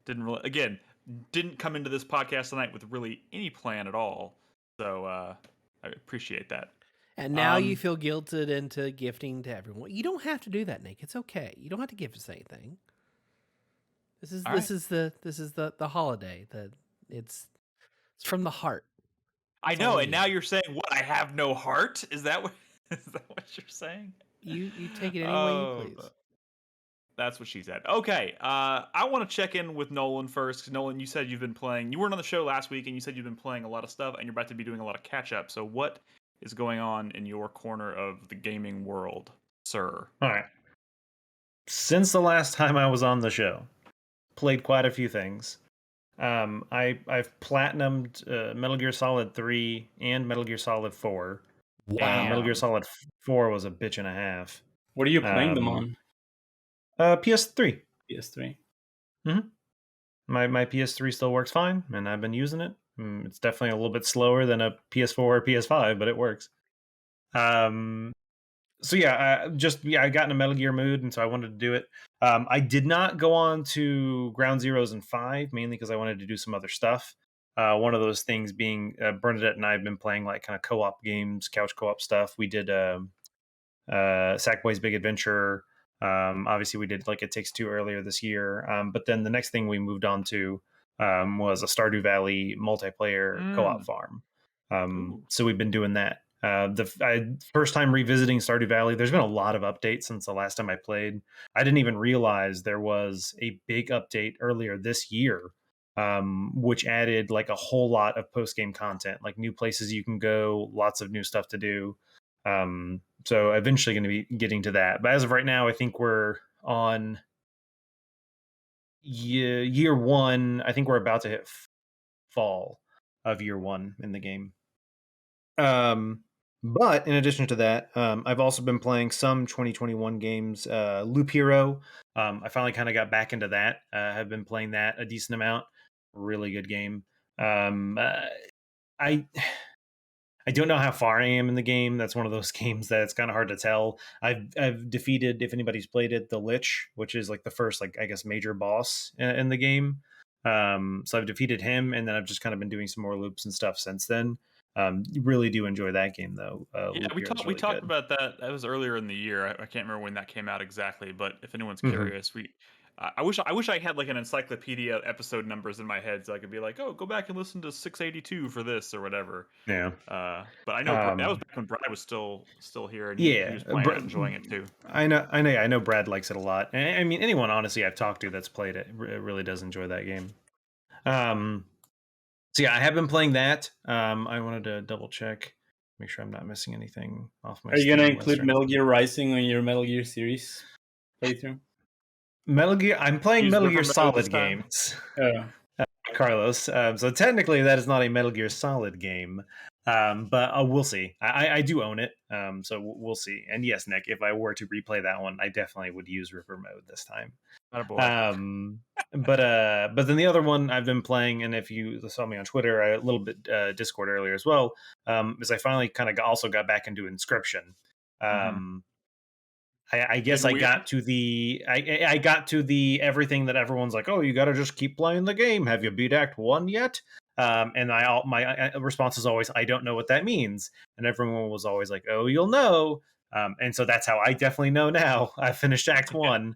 S1: Didn't come into this podcast tonight with really any plan at all. So I appreciate that.
S4: And now you feel guilted into gifting to everyone. You don't have to do that, Nick. It's okay. You don't have to give us anything. This is the holiday. It's from the heart.
S1: I
S4: That's all
S1: know,
S4: we
S1: and now
S4: need.
S1: you're saying what? I have no heart? Is that what you're saying?
S4: You take it any way you please.
S1: That's what she said. Okay, I want to check in with Nolan first. 'Cause Nolan, you said you've been playing. You weren't on the show last week, and you said you've been playing a lot of stuff, and you're about to be doing a lot of catch up. So, what is going on in your corner of the gaming world, sir?
S3: All right. Since the last time I was on the show, played quite a few things. I've platinumed Metal Gear Solid 3 and Metal Gear Solid 4.
S4: Wow.
S3: Metal Gear Solid 4 was a bitch and a half.
S5: What are you playing them on?
S3: PS3.
S5: PS3.
S3: My PS3 still works fine, and I've been using it. It's definitely a little bit slower than a PS4 or PS5, but it works. So yeah, I got in a Metal Gear mood, and so I wanted to do it. I did not go on to Ground Zeroes and 5, mainly because I wanted to do some other stuff. One of those things being Bernadette and I have been playing like kind of co-op games, couch co-op stuff. We did Sackboy's Big Adventure. Obviously, we did like It Takes Two earlier this year. But then the next thing we moved on to was a Stardew Valley multiplayer co-op farm. So we've been doing that. First time revisiting Stardew Valley. There's been a lot of updates since the last time I played. I didn't even realize there was a big update earlier this year, which added like a whole lot of post game content, like new places you can go, lots of new stuff to do. So eventually going to be getting to that. But as of right now, I think we're on year one. I think we're about to hit fall of year one in the game. But in addition to that, I've also been playing some 2021 games. Loop Hero. I finally kind of got back into that. I've been playing that a decent amount. Really good game. I don't know how far I am in the game. That's one of those games that it's kind of hard to tell. I've defeated, if anybody's played it, the Lich, which is like the first, like I guess, major boss in the game. So I've defeated him, and then I've just kind of been doing some more loops and stuff since then. Really do enjoy that game though.
S1: Yeah, we talked about that. That was earlier in the year. I can't remember when that came out exactly, but if anyone's curious, I wish I had like an encyclopedia episode numbers in my head so I could be like, oh, go back and listen to 682 for this or whatever.
S3: Yeah.
S1: But I know that was back when Brad was still here, and he was playing it, enjoying it too.
S3: I know I Brad likes it a lot. And I mean, anyone honestly I've talked to that's played it really does enjoy that game. So yeah, I have been playing that. I wanted to double check, make sure I'm not missing anything off my.
S5: Are you gonna include Metal Gear Rising on your Metal Gear series playthrough?
S3: Metal Gear. I'm playing Metal Gear Solid games. Carlos. So technically, that is not a Metal Gear Solid game. But we'll see. I do own it. So we'll see. And yes, Nick, if I were to replay that one, I definitely would use River Mode this time. But then the other one I've been playing, and if you saw me on Twitter, a little bit Discord earlier as well, is I finally kind of also got back into Inscription. I guess I got to the I got to the everything that everyone's like, oh, you got to just keep playing the game. Have you beat Act 1 yet? And my response is always, I don't know what that means. And everyone was always like, oh, you'll know. And so that's how I definitely know now. I finished Act 1.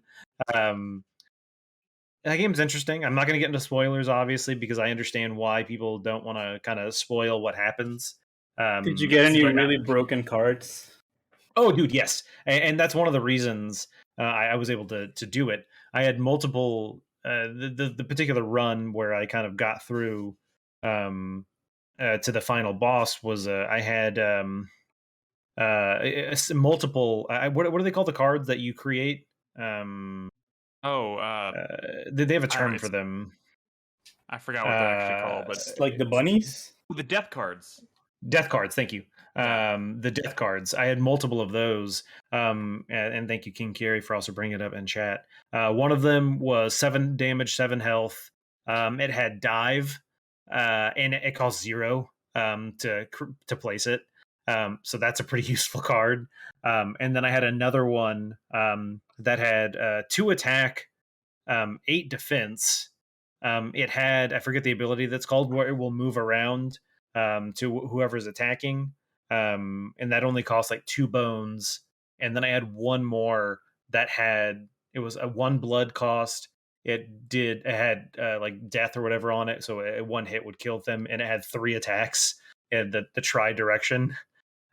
S3: That game's interesting. I'm not going to get into spoilers, obviously, because I understand why people don't want to kind of spoil what happens.
S5: Did you get any really broken cards?
S3: Oh, dude, yes. And that's one of the reasons I was able to do it. I had multiple, the particular run where I kind of got through to the final boss was I had multiple. What do they call the cards that you create?
S1: Oh,
S3: They have a
S1: I don't know.
S3: term for them.
S1: I forgot what they're actually called, but
S5: It's like the bunnies.
S1: the death cards.
S3: Death cards, thank you.
S1: Yeah.
S3: The death cards. I had multiple of those. And thank you, King Carey, for also bringing it up in chat. One of them was 7 damage, 7 health. It had dive, and it cost 0 to place it. So that's a pretty useful card. And then I had another one that had 2 attack, 8 defense. It had, I forget the ability that's called, where it will move around to whoever's attacking. And that only costs like 2 bones. And then I had one more that had, it was a 1 blood cost. It had like death or whatever on it. So one hit would kill them. And it had 3 attacks and the tri direction.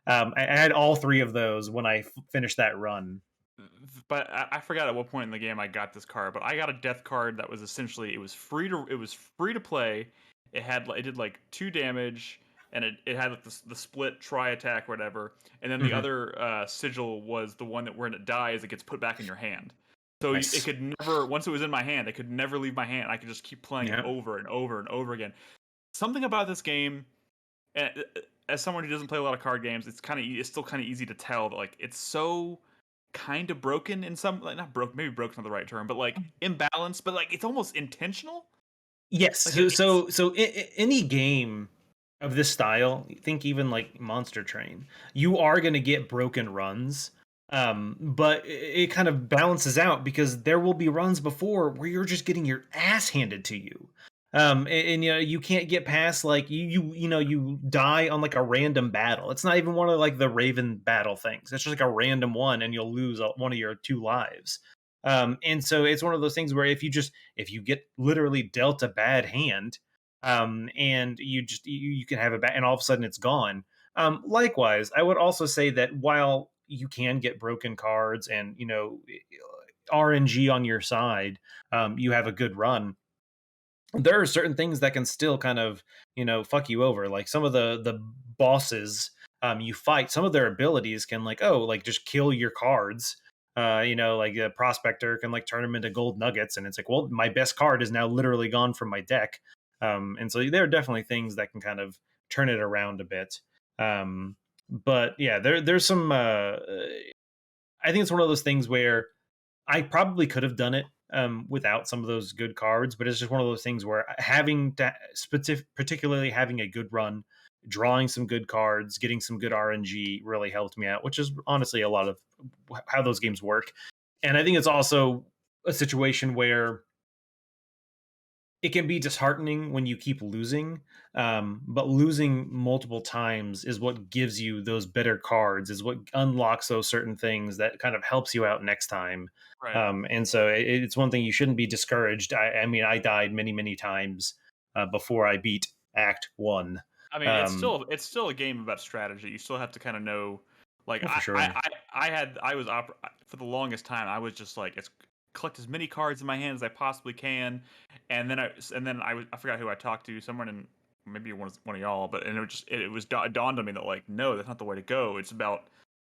S3: I had all 3 of those when I finished that run.
S1: But I forgot at what point in the game I got this card. But I got a death card that was essentially it was free to play. It did like 2 damage, and it had like the split tri attack or whatever. And then the other sigil was the one that when it dies, it gets put back in your hand. So
S3: Nice.
S1: it could never, once it was in my hand, it could never leave my hand. I could just keep playing it over and over and over again. Something about this game, and as someone who doesn't play a lot of card games, it's still kind of easy to tell that like it's so kind of broken in some, like not broken, maybe broken's not the right term, but like imbalanced, but like it's almost intentional.
S3: Yes.
S1: Like
S3: So any game of this style, think even like Monster Train, you are going to get broken runs. But it kind of balances out because there will be runs before where you're just getting your ass handed to you. And you know, you can't get past like you die on like a random battle. It's not even one of like the Raven battle things. It's just like a random one, and you'll lose one of your 2 lives. And so it's one of those things where if you get literally dealt a bad hand, and you can have a bad, and all of a sudden it's gone. Likewise, I would also say that while you can get broken cards and RNG on your side, you have a good run. There are certain things that can still kind of fuck you over. Like some of the bosses you fight, some of their abilities can like just kill your cards. Like a prospector can like turn them into gold nuggets, and it's like, well, my best card is now literally gone from my deck. And so there are definitely things that can kind of turn it around a bit. But yeah, there's some. I think it's one of those things where I probably could have done it without some of those good cards, but it's just one of those things where having to, particularly having a good run, drawing some good cards, getting some good RNG really helped me out, which is honestly a lot of how those games work. And I think it's also a situation where it can be disheartening when you keep losing, but losing multiple times is what gives you those better cards, is what unlocks those certain things that kind of helps you out next time.
S1: Right.
S3: And so it's one thing you shouldn't be discouraged. I mean, I died many times before I beat Act 1.
S1: I mean, it's still a game about strategy. You still have to kind of know, like
S3: for sure.
S1: for the longest time I was just like, it's collect as many cards in my hand as I possibly can, and then I forgot who I talked to, someone in maybe one of y'all, but and it dawned on me that like, no, that's not the way to go. It's about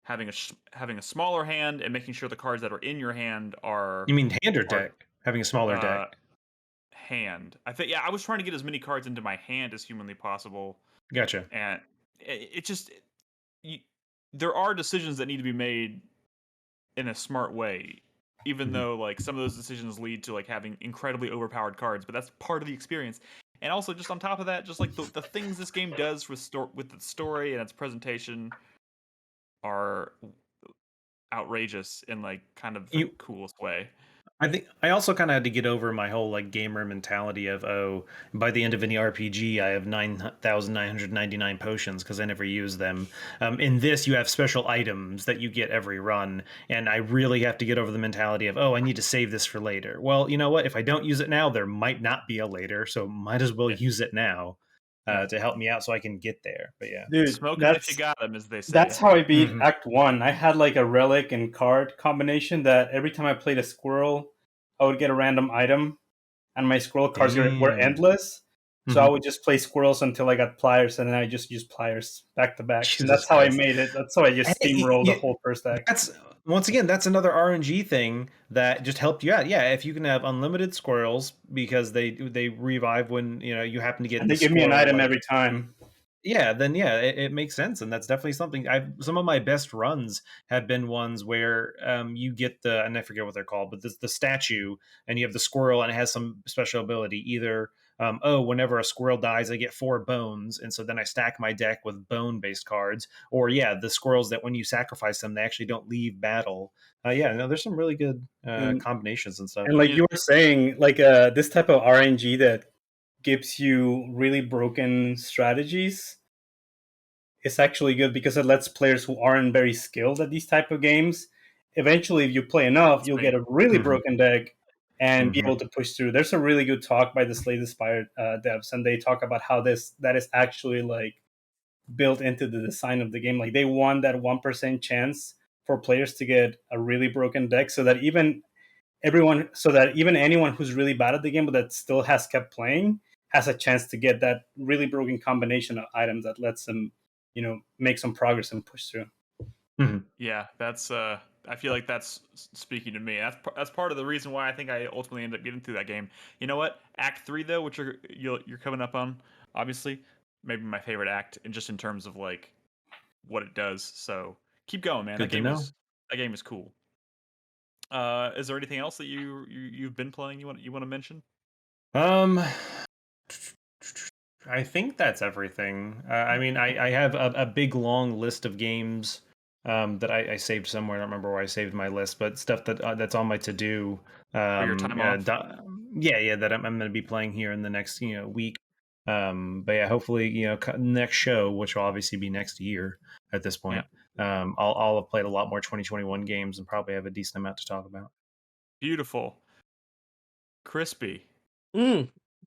S1: having a smaller hand and making sure the cards that are in your hand are.
S3: You mean hand or deck? Having a smaller deck.
S1: Hand. I think, yeah, I was trying to get as many cards into my hand as humanly possible.
S3: Gotcha.
S1: And there are decisions that need to be made in a smart way, even though like some of those decisions lead to like having incredibly overpowered cards, but that's part of the experience. And also, just on top of that, just like the things this game does with the story and its presentation are outrageous in like kind of the coolest way.
S3: I think I also kind of had to get over my whole like gamer mentality of, oh, by the end of any RPG, I have 9,999 potions because I never use them. In this, you have special items that you get every run, and I really have to get over the mentality of, oh, I need to save this for later. Well, you know what? If I don't use it now, there might not be a later, so might as well use it now to help me out so I can get there. But yeah,
S5: dude,
S1: smoke them if you got them, as they say.
S5: That's how I beat Act 1. I had like a relic and card combination that every time I played a squirrel, I would get a random item, and my squirrel cards were endless. So I would just play squirrels until I got pliers, and then I just use pliers back to back. And
S3: Jesus
S5: that's how I
S3: Christ.
S5: made it. That's how I just
S3: Hey,
S5: steamrolled the whole first deck.
S3: That's once again, that's another RNG thing that just helped you out. Yeah, if you can have unlimited squirrels because they revive when you happen to get.
S5: And they
S3: the
S5: give me an
S3: squirrel,
S5: item
S3: like,
S5: every time.
S3: yeah, then yeah, it makes sense, and that's definitely something. Some of my best runs have been ones where you get the, and I forget what they're called, but the statue, and you have the squirrel, and it has some special ability. Either whenever a squirrel dies, I get 4 bones, and so then I stack my deck with bone based cards. Or yeah, the squirrels that when you sacrifice them, they actually don't leave battle. Yeah, no, there's some really good combinations and stuff.
S5: And like you were saying, like this type of RNG that gives you really broken strategies, it's actually good because it lets players who aren't very skilled at these type of games, eventually if you play enough, you'll get a really broken deck and be able to push through. There's a really good talk by the Slate Inspired devs, and they talk about how that is actually like built into the design of the game. Like they want that 1% chance for players to get a really broken deck, so that even anyone who's really bad at the game but that still has kept playing has a chance to get that really broken combination of items that lets them, make some progress and push through.
S1: Yeah, that's I feel like that's speaking to me. That's part of the reason why I think I ultimately ended up getting through that game. You know what? Act 3 though, which you're coming up on, obviously, maybe my favorite act, and just in terms of like what it does. So keep going, man.
S3: Good to know.
S1: That game is cool. Is there anything else that you've been playing you want to mention?
S3: I think that's everything. I mean, I have a big long list of games that I saved somewhere. I don't remember where I saved my list, but stuff that's on my to do.
S1: For your time off?
S3: Yeah, that I'm going to be playing here in the next week. But yeah, hopefully next show, which will obviously be next year at this point. Yeah. I'll have played a lot more 2021 games and probably have a decent amount to talk about.
S1: Beautiful. Crispy.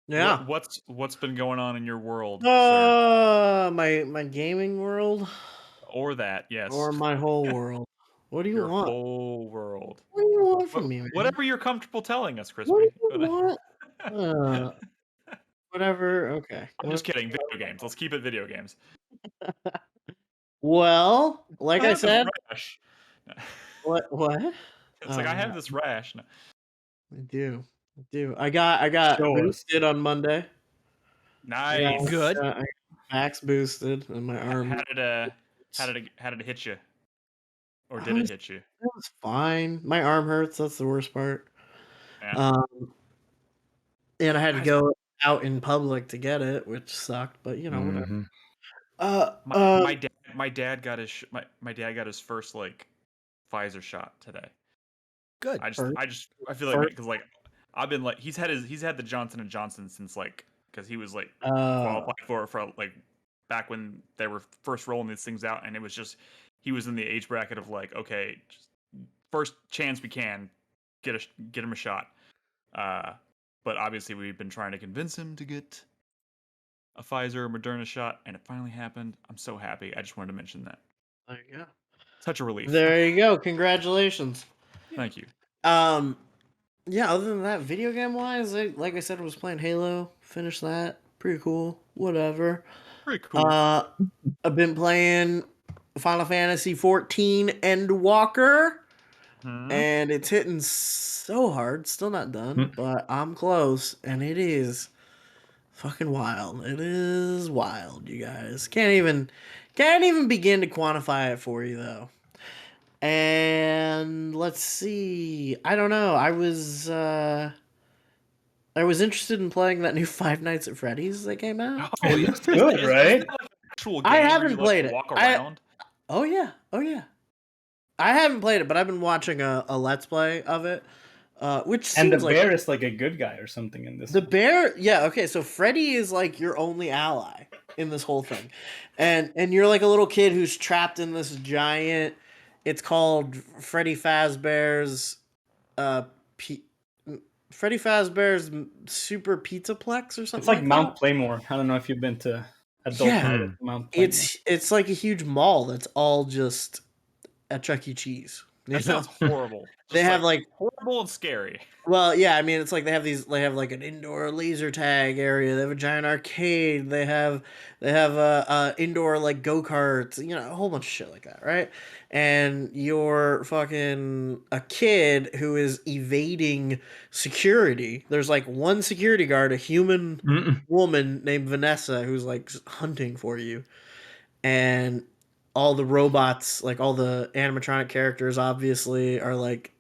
S2: Yeah.
S1: What's been going on in your world,
S2: sir? My gaming world,
S1: or that, yes,
S2: or my whole world. What do you want?
S1: Your whole world.
S2: What do you want from me, man?
S1: Whatever you're comfortable telling us, Crispy.
S2: What do you want? Whatever. Okay.
S1: I'm just kidding. Video games. Let's keep it video games.
S2: Well, like I said.
S1: Rash.
S2: What?
S1: It's like I have this rash. No.
S2: I do. I got boosted on Monday.
S1: Nice.
S4: Good.
S2: I got max boosted, and my arm.
S1: How did it hit you? Or did it hit you?
S2: It was fine. My arm hurts. That's the worst part.
S1: Yeah.
S2: And I had to go out in public to get it, which sucked. But whatever.
S1: My dad got his first like Pfizer shot today.
S4: Good.
S1: I feel like because like I've been like he's had the Johnson & Johnson since like because he was like qualified for like back when they were first rolling these things out, and it was just he was in the age bracket of like, okay, just first chance we can get him a shot. But obviously we've been trying to convince him to get a Pfizer or Moderna shot, and it finally happened. I'm so happy. I just wanted to mention that.
S2: There you go.
S1: Such a relief.
S2: There you go. Congratulations.
S1: Thank you.
S2: Yeah, other than that, video game wise, like I said, I was playing Halo. Finished that. Pretty cool. Whatever.
S1: Pretty cool.
S2: I've been playing Final Fantasy 14 Endwalker. And it's hitting so hard. Still not done, but I'm close. And it is fucking wild. It is wild, you guys. Can't even begin to quantify it for you, though. And let's see. I don't know. I was interested in playing that new Five Nights at Freddy's that came out.
S5: Oh, it's good, right?
S2: I haven't played it.
S1: Walk around.
S2: Oh yeah. I haven't played it, but I've been watching a Let's Play of it. Which seems
S5: and the bear is like a good guy or something in this.
S2: The bear, yeah, okay. So Freddy is like your only ally in this whole thing, and you're like a little kid who's trapped in this giant. It's called Freddy Fazbear's, Freddy Fazbear's Super Pizzaplex or something.
S5: It's like Mount Playmore. I don't know if you've been to adult Mount Playmore.
S2: It's like a huge mall that's all just at Chuck E. Cheese.
S1: That sounds horrible.
S2: They have like
S1: horrible and scary.
S2: Well, yeah, I mean, it's like they have like an indoor laser tag area. They have a giant arcade. They have indoor like go-karts, a whole bunch of shit like that, right? And you're fucking a kid who is evading security. There's like one security guard, a human woman named Vanessa, who's like hunting for you. And all the robots, like all the animatronic characters obviously are like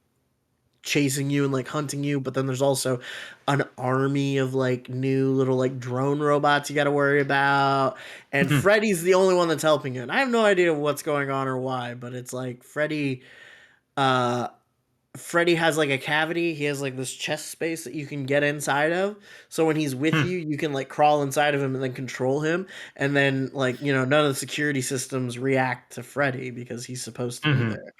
S2: chasing you and like hunting you, but then there's also an army of like new little like drone robots you got to worry about, and Freddy's the only one that's helping you. And I have no idea what's going on or why, but it's like uh Freddy has like a cavity. He has like this chest space that you can get inside of. So when he's with you, you can like crawl inside of him and then control him. And then like, none of the security systems react to Freddy because he's supposed to be there.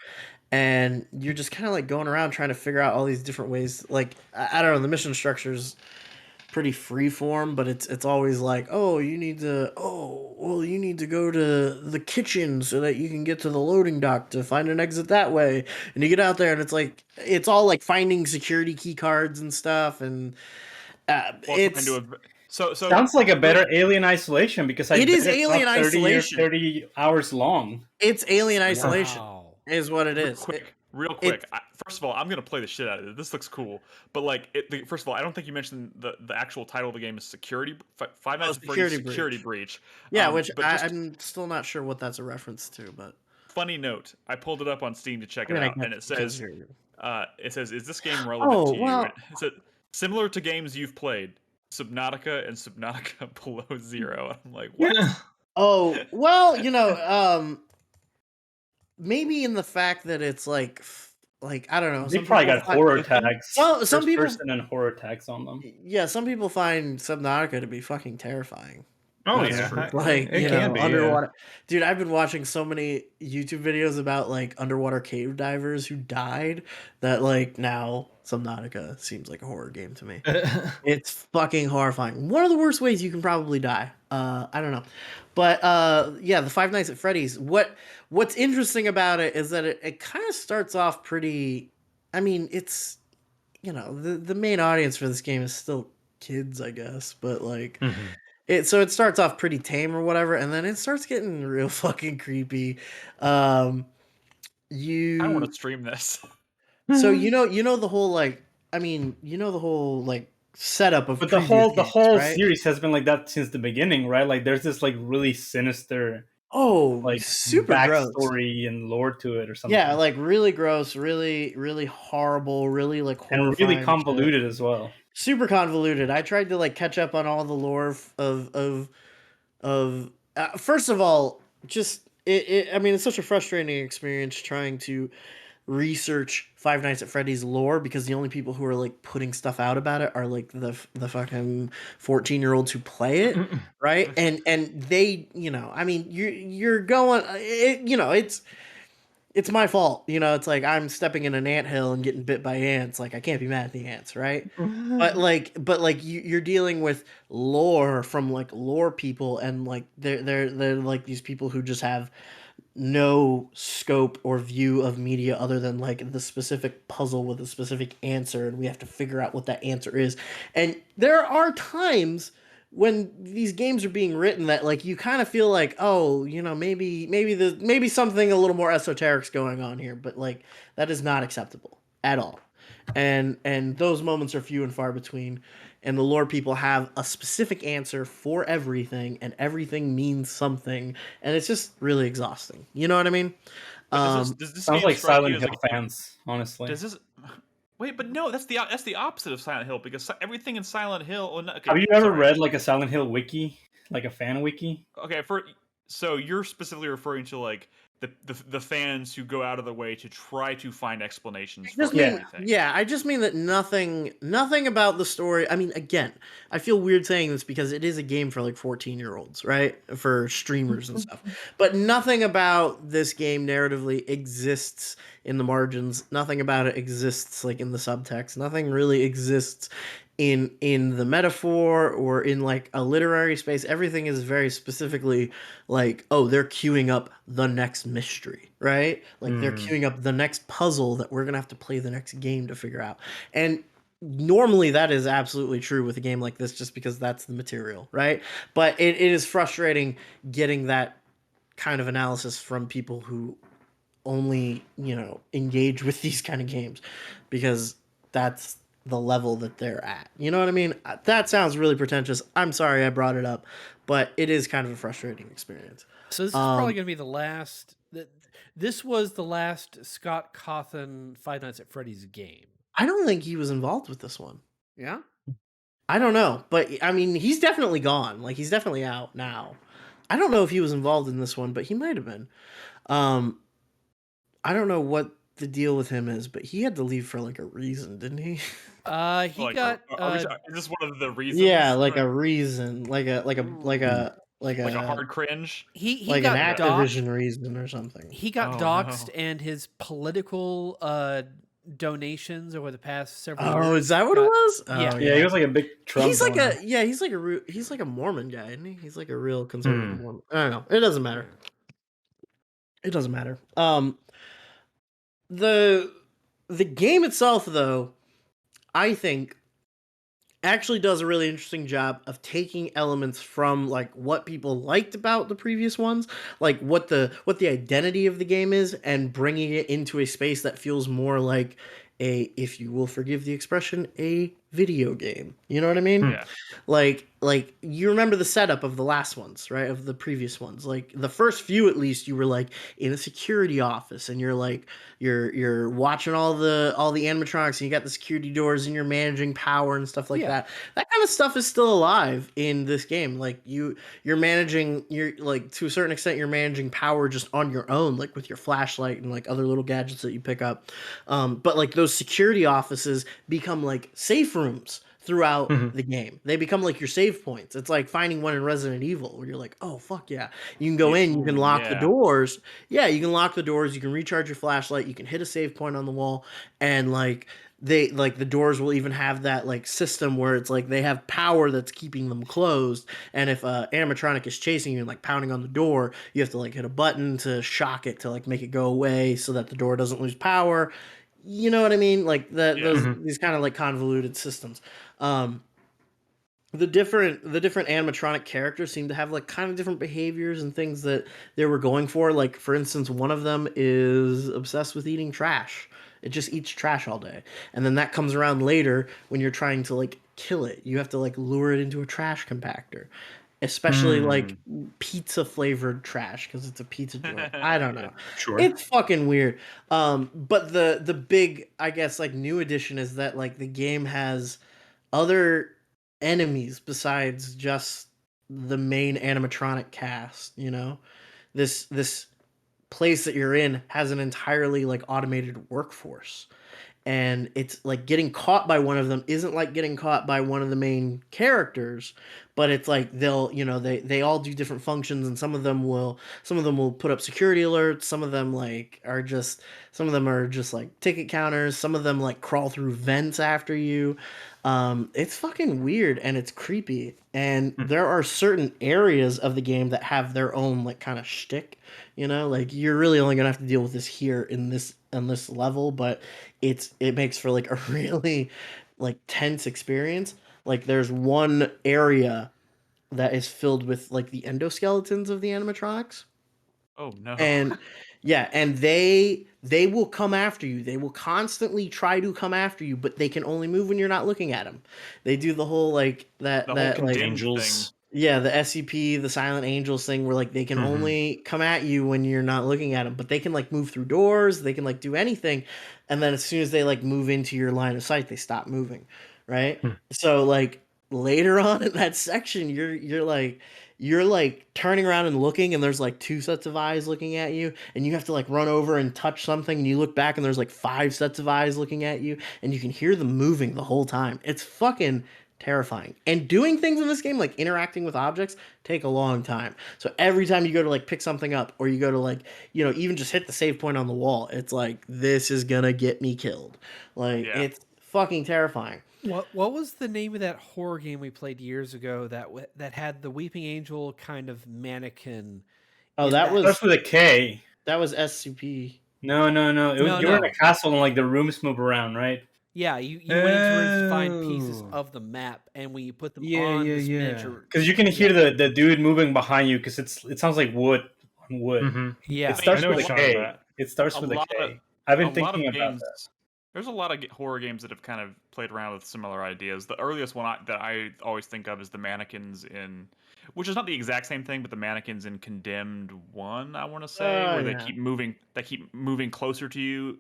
S2: And you're just kind of like going around trying to figure out all these different ways. Like I don't know, the mission structure's pretty free form, but it's always like, you need to go to the kitchen so that you can get to the loading dock to find an exit that way. And you get out there and it's all like finding security key cards and stuff, and it's
S5: sounds like a better Alien Isolation, because
S2: it is Alien Isolation.
S5: 30 hours long.
S2: It's Alien Isolation. Is what it is.
S1: Real quick. First of all, I'm gonna play the shit out of it. This looks cool, but like, first of all, I don't think you mentioned the actual title of the game is Five Nights at Freddy's Security Breach.
S2: Yeah, which I'm still not sure what that's a reference to, but
S1: funny note, I pulled it up on Steam to check it out, and it says, "Is this game relevant to you?" It said, similar to games you've played, Subnautica and Subnautica Below Zero. I'm like, what?
S2: Oh well, maybe in the fact that it's like I don't know.
S5: They probably got horror tags.
S2: Well, some people
S5: person and horror tags on them.
S2: Yeah, some people find Subnautica to be fucking terrifying.
S3: Oh yeah,
S2: like
S3: it can be,
S2: underwater. Yeah. Dude, I've been watching so many YouTube videos about like underwater cave divers who died that like now Subnautica seems like a horror game to me. It's fucking horrifying. One of the worst ways you can probably die. I don't know. But yeah, the Five Nights at Freddy's. What's interesting about it is that it kind of starts off pretty. I mean, it's the main audience for this game is still kids, I guess, but like it starts off pretty tame or whatever, and then it starts getting real fucking creepy.
S1: I want to stream this.
S2: So the whole like the whole like setup of,
S5: but the whole
S2: right?
S5: series has been like that since the beginning, right? Like there's this like really sinister like
S2: super
S5: backstory and lore to it or something.
S2: Yeah, like really gross, really really horrible, really like horrifying,
S5: and really convoluted as well.
S2: Super convoluted. I tried to like catch up on all the lore of first of all, just I mean, it's such a frustrating experience trying to research Five Nights at Freddy's lore, because the only people who are like putting stuff out about it are like the fucking 14-year-olds who play it, right? And they, I mean, you're going, it's my fault, it's like I'm stepping in an anthill and getting bit by ants. Like I can't be mad at the ants, right? but you're dealing with lore from like lore people, and like they're like these people who just have no scope or view of media other than like the specific puzzle with a specific answer, and we have to figure out what that answer is. And there are times when these games are being written that like you kind of feel like, maybe something a little more esoteric's going on here, but like that is not acceptable at all. And those moments are few and far between. And the lore people have a specific answer for everything, and everything means something, and it's just really exhausting. You know what I mean?
S1: Does this
S5: sounds like Silent Hill fans, honestly.
S1: Does this? Wait, but no, that's the opposite of Silent Hill, because everything in Silent Hill. Okay,
S5: have you ever read like a Silent Hill wiki, like a fan wiki?
S1: Okay, so you're specifically referring to like the fans who go out of the way to try to find explanations for everything.
S2: Yeah, I just mean that nothing about the story. I mean, again, I feel weird saying this because it is a game for like 14-year-olds, right? For streamers and stuff. But nothing about this game narratively exists in the margins. Nothing about it exists like in the subtext. Nothing really exists in the metaphor or in like a literary space, everything is very specifically like, oh, they're queuing up the next mystery, right? Like they're queuing up the next puzzle that we're gonna have to play the next game to figure out. And normally that is absolutely true with a game like this, just because that's the material, right? But it is frustrating getting that kind of analysis from people who only engage with these kind of games, because that's the level that they're at. You know what I mean? That sounds really pretentious. I'm sorry I brought it up, but it is kind of a frustrating experience.
S4: So this is probably going to be the last. This was the last Scott Cawthon Five Nights at Freddy's game.
S2: I don't think he was involved with this one.
S4: Yeah,
S2: I don't know, but I mean, he's definitely gone. Like, he's definitely out now. I don't know if he was involved in this one, but he might have been. I don't know what the deal with him is, but he had to leave for like a reason, didn't he?
S4: he
S1: Like,
S4: got.
S1: is this one of the reasons?
S2: Yeah, like a reason, like a
S1: hard cringe.
S4: He
S2: like
S4: got
S2: an
S4: doxxed.
S2: Activision reason or something.
S4: He got
S1: Oh,
S4: doxxed,
S1: no.
S4: and his political donations over the past several years.
S2: Oh, is that what it was? Oh,
S4: Yeah.
S5: Yeah, he was like a big Trump.
S2: He's like
S5: donor.
S2: he's like a Mormon guy, isn't he? He's like a real conservative Mormon. I don't know. It doesn't matter. It doesn't matter. The game itself, though, I think actually does a really interesting job of taking elements from like what people liked about the previous ones, like what the identity of the game is, and bringing it into a space that feels more like a, if you will forgive the expression, a video game. You know what I mean?
S1: Yeah.
S2: Like you remember the setup of the last ones, right? Of the previous ones. Like the first few, at least, you were like in a security office, and you're like you're watching all the animatronics, and you got the security doors, and you're managing power and stuff like
S4: Yeah.
S2: that. That kind of stuff is still alive in this game. Like you're managing, you're like, to a certain extent, you're managing power just on your own, like with your flashlight and like other little gadgets that you pick up. But like those security offices become like safe rooms throughout the game. They become like your save points. It's like finding one in Resident Evil where you're like, oh fuck yeah. You can go in, you can lock the doors. Yeah, you can lock the doors, you can recharge your flashlight, you can hit a save point on the wall, and like the doors will even have that like system where it's like they have power that's keeping them closed, and if animatronic is chasing you and like pounding on the door, you have to like hit a button to shock it to like make it go away so that the door doesn't lose power. You know what I mean? Like these kind of like convoluted systems. The different animatronic characters seem to have like kind of different behaviors and things that they were going for. Like, for instance, one of them is obsessed with eating trash. It just eats trash all day. And then that comes around later when you're trying to like kill it. You have to like lure it into a trash compactor. Especially like pizza flavored trash, because it's a pizza joint. I don't know.
S3: Sure.
S2: It's fucking weird. But the big, I guess, like new addition is that like the game has other enemies besides just the main animatronic cast. You know, this place that you're in has an entirely like automated workforce, and it's like getting caught by one of them isn't like getting caught by one of the main characters, but it's like they all do different functions, and some of them will put up security alerts, some of them are just like ticket counters, some of them like crawl through vents after you. It's fucking weird, and it's creepy, and there are certain areas of the game that have their own like kind of shtick. Like you're really only gonna have to deal with this here in this level, but it makes for like a really like tense experience. Like there's one area that is filled with like the endoskeletons of the animatronics.
S1: Oh no.
S2: And yeah, and they will come after you. They will constantly try to come after you, but they can only move when you're not looking at them. They do the whole like that
S1: The whole
S2: like
S1: condemned
S3: Angels.
S1: thing.
S2: yeah, the SCP, the Silent Angels thing, where like they can only come at you when you're not looking at them, but they can like move through doors, they can like do anything, and then as soon as they like move into your line of sight, they stop moving, right? So like later on in that section, you're like turning around and looking, and there's like two sets of eyes looking at you, and you have to like run over and touch something, and you look back, and there's like five sets of eyes looking at you, and you can hear them moving the whole time. It's fucking terrifying. And doing things in this game, like interacting with objects, take a long time. So every time you go to like pick something up, or you go to like, even just hit the save point on the wall, it's like, this is gonna get me killed. Like,
S1: Yeah.
S2: it's fucking terrifying.
S4: What was the name of that horror game we played years ago that had the weeping angel kind of mannequin?
S2: Oh,
S4: in
S2: that
S5: Starts
S2: was
S5: with a K.
S2: SCP.
S5: No.
S4: No,
S5: You were in
S4: no.
S5: a castle and like the rooms move around, right?
S4: Yeah, you went into rooms to find pieces
S3: Oh.
S4: of the map, and when you put them
S3: Yeah,
S4: on
S3: yeah,
S4: this
S3: yeah.
S4: miniature,
S5: Because you can hear the dude moving behind you because it sounds like wood on wood.
S3: Mm-hmm.
S4: yeah,
S5: It starts
S3: I know
S5: with
S3: what
S5: a
S3: you're talking
S5: K.
S3: about.
S5: It starts
S1: A
S5: with a
S1: lot of
S5: K. I've
S1: a
S5: been
S1: lot
S5: thinking
S1: of
S5: about
S1: games.
S5: that.
S1: There's a lot of horror games that have kind of played around with similar ideas. The earliest one that I always think of is the mannequins in, which is not the exact same thing, but the mannequins in Condemned 1, I want to say,
S2: Oh
S1: where
S2: yeah.
S1: they keep moving closer to you.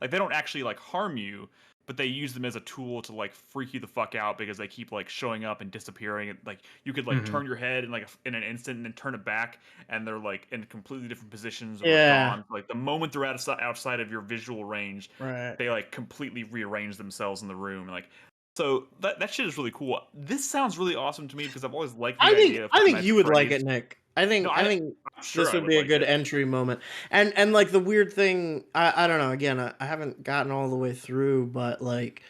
S1: Like they don't actually like harm you, but they use them as a tool to like freak you the fuck out because they keep like showing up and disappearing. And like you could like
S3: Mhm.
S1: turn your head in like in an instant and then turn it back, and they're like in completely different positions or
S2: Yeah.
S1: gone. Like the moment they're outside of your visual range,
S2: Right.
S1: they like completely rearrange themselves in the room. Like so that shit is really cool. This sounds really awesome to me because I've always liked the idea of
S2: I
S1: Five
S2: think
S1: Nights
S2: you
S1: at
S2: would like
S1: Freddy's.
S2: it, Nick.
S1: No,
S2: I think
S1: I'm sure
S2: this
S1: I
S2: would
S1: would
S2: be a
S1: like
S2: good
S1: it.
S2: entry moment. And like the weird thing, I don't know. Again, I haven't gotten all the way through, but like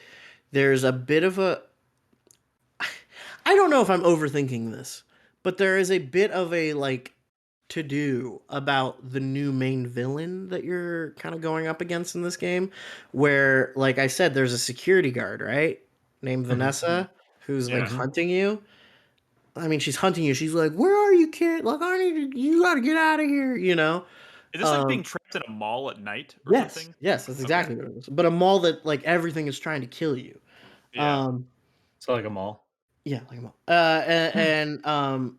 S2: there's a bit of a. I don't know if I'm overthinking this, but there is a bit of a like to do about the new main villain that you're kind of going up against in this game, where like I said, there's a security guard, right, named Vanessa, who's like
S1: Yeah.
S2: hunting you. I mean, she's hunting you. She's like, "Where are you, kid? Like, I need to. You got to get out of here." You know.
S1: Is this like being trapped in a mall at night or
S2: Yes,
S1: something?
S2: yes, that's
S1: Okay.
S2: exactly what it is. But a mall that like everything is trying to kill you.
S1: Yeah.
S3: So like a mall.
S2: Yeah, like a mall. And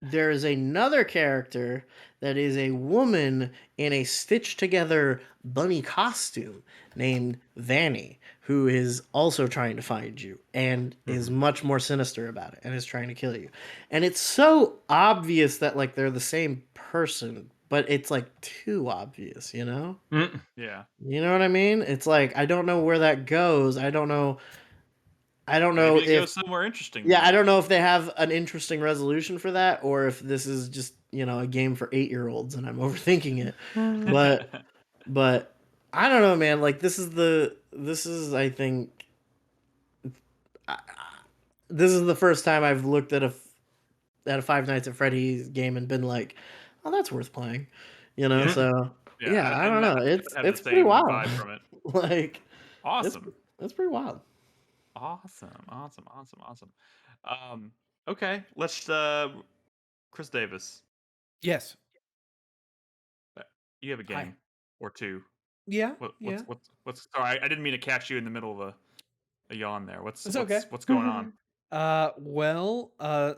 S2: there is another character that is a woman in a stitched together bunny costume named Vanny, who is also trying to find you and is much more sinister about it and is trying to kill you. And it's so obvious that like they're the same person, but it's like too obvious, you know?
S3: Mm.
S1: Yeah.
S2: You know what I mean? It's like I don't know where that goes. I don't know
S1: Maybe it
S2: if
S1: goes somewhere interesting.
S2: yeah, I
S1: Then.
S2: don't know if they have an interesting resolution for that or if this is just, you know, a game for 8-year-olds and I'm overthinking it. But I don't know, man. Like this is I think I- this is the first time I've looked at a Five Nights at Freddy's game and been like, "Oh, that's worth playing." You know,
S1: Yeah.
S2: so yeah, I don't know.
S1: I had the
S2: It's pretty
S1: same
S2: wild.
S1: vibe from it.
S2: Like
S1: Awesome.
S2: it's pretty wild.
S1: Awesome. Okay, let's Chris Davis.
S4: yes,
S1: You have a
S4: Hi.
S1: game or two.
S4: yeah,
S1: What's sorry, I didn't mean to catch you in the middle of a yawn there.
S4: It's okay.
S1: What's going on?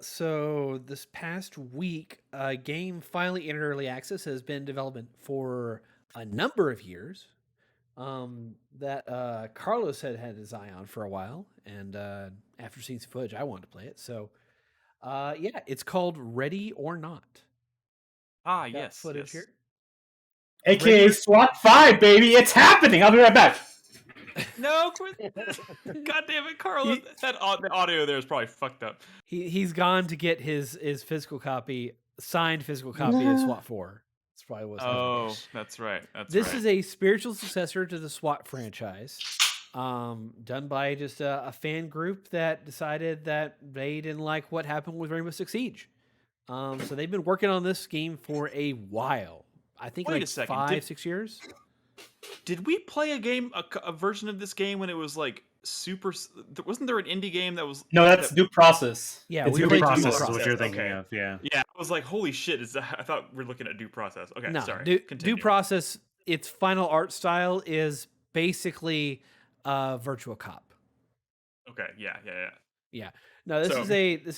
S4: So this past week, a game finally entered early access has been in development for a number of years. That Carlos had his eye on for a while, and after seeing some footage, I wanted to play it. So, yeah, it's called Ready or Not.
S1: Ah,
S4: Got
S1: yes,
S4: footage
S1: yes.
S4: here.
S5: AKA SWAT 5, baby. It's happening. I'll be right back.
S1: No, quit. God damn it, Carlos. The audio there is probably fucked up.
S4: He's gone to get his physical copy, signed physical copy of SWAT 4. That's probably what's happening.
S1: Oh, that's right.
S4: This is a spiritual successor to the SWAT franchise, done by just a fan group that decided that they didn't like what happened with Rainbow Six Siege. So they've been working on this game for a while. I think
S1: Wait
S4: like
S1: a second.
S4: 5-6 years.
S1: Did we play a version of this game when it was like super? Wasn't there an indie game that was?
S5: No, that's due process.
S4: Yeah,
S5: it's
S4: we
S5: due
S4: played Due
S3: Process is
S4: Process.
S3: what you're thinking
S1: Okay.
S3: of. Yeah.
S1: Yeah, I was like, holy shit! I thought we were looking at Due Process. Okay,
S4: No,
S1: sorry.
S4: Due
S1: Continue.
S4: Process. Its final art style is basically Virtual Cop.
S1: Okay, yeah.
S4: Yeah. No, this
S1: So,
S4: is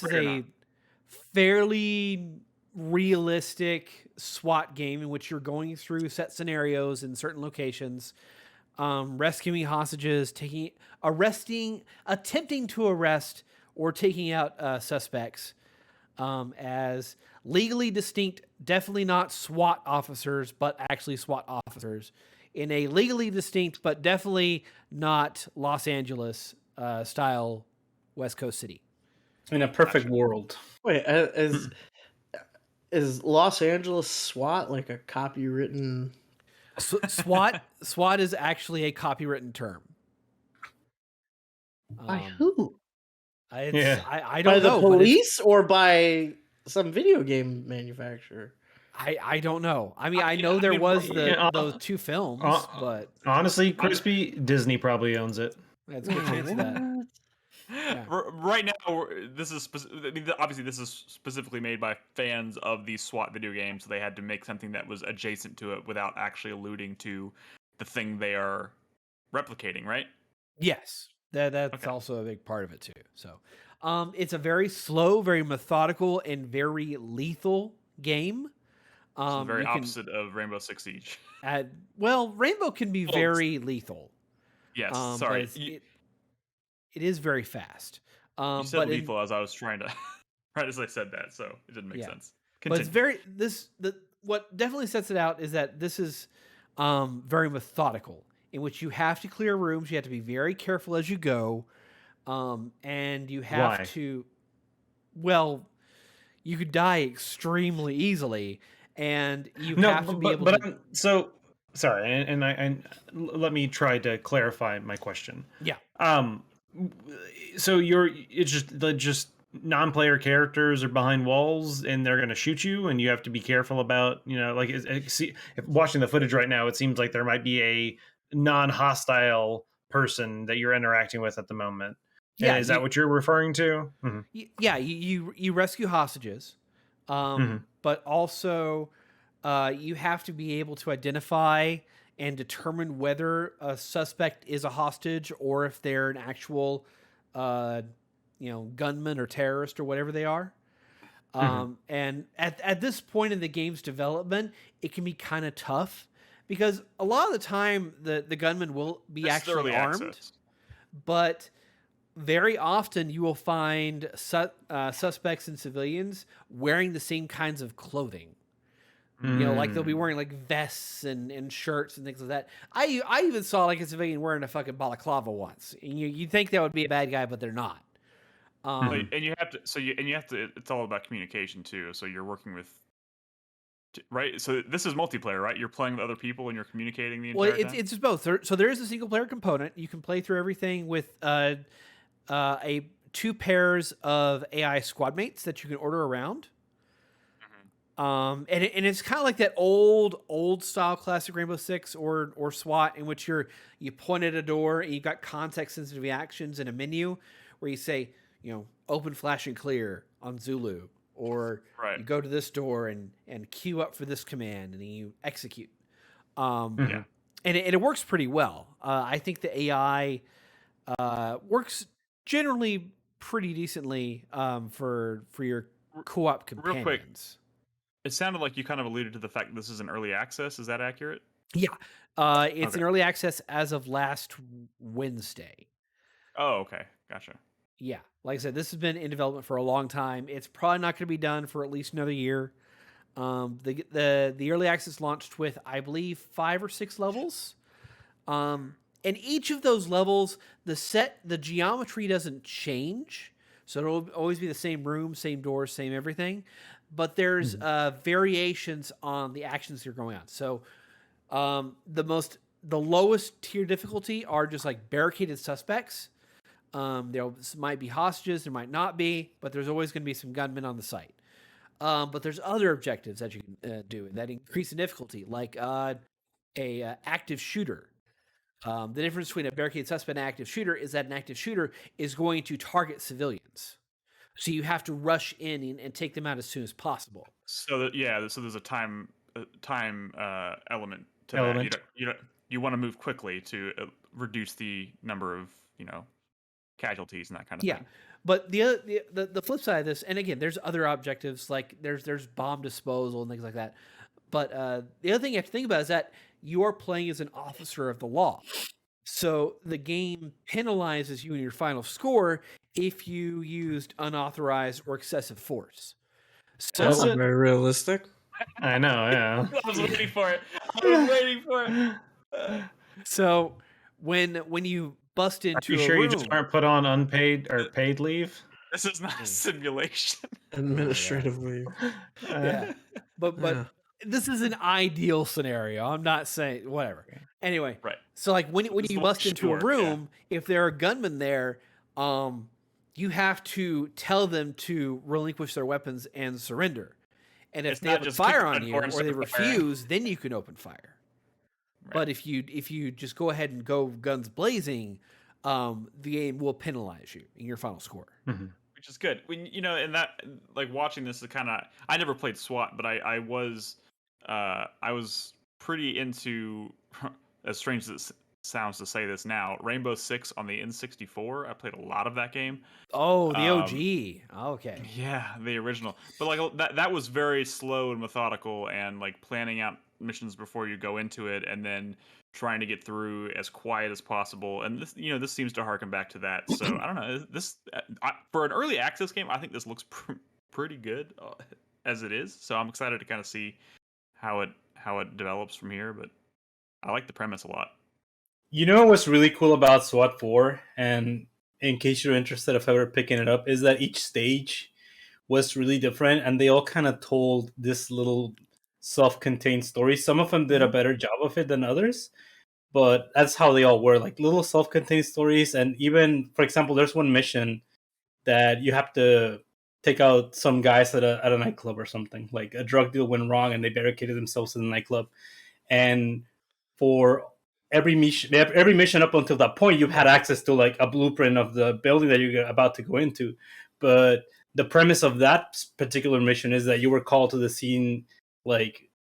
S1: Ready or
S4: a
S1: Not.
S4: fairly realistic SWAT game in which you're going through set scenarios in certain locations, rescuing hostages, attempting to arrest or taking out suspects as legally distinct, definitely not SWAT officers, but actually SWAT officers in a legally distinct, but definitely not Los Angeles style West Coast city.
S5: In a perfect world.
S2: Wait, is Los Angeles SWAT like a copywritten?
S4: SWAT is actually a copywritten term.
S2: By who?
S4: I
S2: By
S4: don't
S2: the
S4: know. But
S2: police or by some video game manufacturer?
S4: I don't know. I mean, I
S1: Yeah,
S4: know
S1: I
S4: there
S1: mean,
S4: was
S3: yeah,
S4: those two films, but
S3: honestly, Crispy, Disney probably owns it.
S4: that's a good chance of that.
S2: What?
S4: Yeah.
S1: Right now, this is I mean, obviously this is specifically made by fans of these SWAT video games, so they had to make something that was adjacent to it without actually alluding to the thing they are replicating, right?
S4: Yes, that's
S1: Okay.
S4: also a big part of it too. So, it's a very slow, very methodical, and very lethal game.
S1: So the very
S4: You can
S1: opposite of Rainbow Six Siege.
S4: well, Rainbow can be
S1: Well,
S4: very lethal.
S1: Yes,
S4: But
S1: sorry.
S4: it is very fast.
S1: You said
S4: But
S1: lethal as I was trying to right as I said that, so it didn't make
S4: Yeah.
S1: sense.
S4: but it's
S1: Continue.
S4: what definitely sets it out is that this is very methodical, in which you have to clear rooms. You have to be very careful as you go, and you have
S3: Why?
S4: to. Well, you could die extremely easily, and you have to be able
S3: but
S4: to.
S3: so sorry, and let me try to clarify my question.
S4: Yeah.
S3: So it's just non-player characters are behind walls and they're going to shoot you, and you have to be careful about, like, see, if watching the footage right now, it seems like there might be a non-hostile person that you're interacting with at the moment.
S4: Yeah,
S3: Is that what you're referring to? Mm-hmm.
S4: Yeah, you rescue hostages, but also you have to be able to identify and determine whether a suspect is a hostage or if they're an actual, gunman or terrorist or whatever they are. And at this point in the game's development, it can be kind of tough because a lot of the time the gunman will be
S1: This is
S4: actually
S1: early
S4: armed,
S1: access.
S4: but very often you will find suspects and civilians wearing the same kinds of clothing. Like they'll be wearing like vests and shirts and things like that. I even saw like a civilian wearing a fucking balaclava once. And you think that would be a bad guy, but they're not.
S1: And you have to. It's all about communication too. So you're working with, right? So this is multiplayer, right? You're playing with other people and you're communicating the entire
S4: Well,
S1: time.
S4: it's just both. So there is a single player component. You can play through everything with a two pairs of AI squad mates that you can order around. And it's kind of like that old style classic Rainbow Six or SWAT, in which you point at a door and you've got context sensitive reactions in a menu where you say, open, flash, and clear on Zulu, or
S1: Right.
S4: you go to this door and queue up for this command and you execute.
S1: Yeah.
S4: And it works pretty well. I think the AI works generally pretty decently for your co-op companions.
S1: Real quick, it sounded like you kind of alluded to the fact that this is an early access. Is that accurate?
S4: Yeah. It's an early access as of last Wednesday.
S1: Oh, okay. Gotcha.
S4: Yeah. Like I said, this has been in development for a long time. It's probably not going to be done for at least another year. The early access launched with, I believe, 5 or 6 levels. And each of those levels, the geometry doesn't change. So it'll always be the same room, same doors, same everything. But there's variations on the actions that are going on. So the lowest tier difficulty are just like barricaded suspects. There might be hostages, there might not be, but there's always going to be some gunmen on the site. But there's other objectives that you can do that increase in difficulty, like a active shooter. The difference between a barricaded suspect and an active shooter is that an active shooter is going to target civilians. So you have to rush in and take them out as soon as possible.
S1: So there's a time element to that. You want to move quickly to reduce the number of casualties and that kind of thing.
S4: But the flip side of this, and again, there's other objectives like there's bomb disposal and things like that. But the other thing you have to think about is that you are playing as an officer of the law. So the game penalizes you in your final score if you used unauthorized or excessive force. So
S2: That's not very realistic.
S3: I know, yeah.
S1: I was waiting for it.
S4: So when you bust into
S3: Are you sure
S4: room,
S3: you just aren't put on unpaid or paid leave?
S1: This is not a simulation.
S2: Administrative leave.
S4: Yeah. But
S2: Yeah.
S4: this is an ideal scenario. I'm not saying whatever. Anyway,
S1: Right.
S4: so like when
S1: It's
S4: you
S1: a
S4: bust
S1: little
S4: into a
S1: short, yeah.
S4: room, if there are gunmen there, you have to tell them to relinquish their weapons and surrender. And if
S1: It's
S4: they
S1: not
S4: open
S1: just kick
S4: fire
S1: the
S4: on
S1: gun
S4: you
S1: door and
S4: or they
S1: start firing.
S4: refuse, then you can open fire.
S1: Right.
S4: But if you just go ahead and go guns blazing, the game will penalize you in your final score.
S3: Mm-hmm.
S1: Which is good. When and that like watching this is kind of I never played SWAT, but I was pretty into as strange as it sounds to say this now, Rainbow Six on the N64. I played a lot of that game.
S4: Oh, the OG. Okay.
S1: Yeah, the original. But like that was very slow and methodical and like planning out missions before you go into it and then trying to get through as quiet as possible. And this seems to harken back to that. So I don't know. This for an early access game, I think this looks pretty good as it is. So I'm excited to kind of see how it develops from here, but I like the premise a lot.
S5: You know what's really cool about SWAT 4, and in case you're interested of ever picking it up, is that each stage was really different, and they all kind of told this little self-contained story. Some of them did a better job of it than others, but that's how they all were, like little self-contained stories. And even, for example, there's one mission that you have to take out some guys at a nightclub or something. Like a drug deal went wrong, and they barricaded themselves in the nightclub. And for every mission up until that point, you've had access to like a blueprint of the building that you're about to go into. But the premise of that particular mission is that you were called to the scene like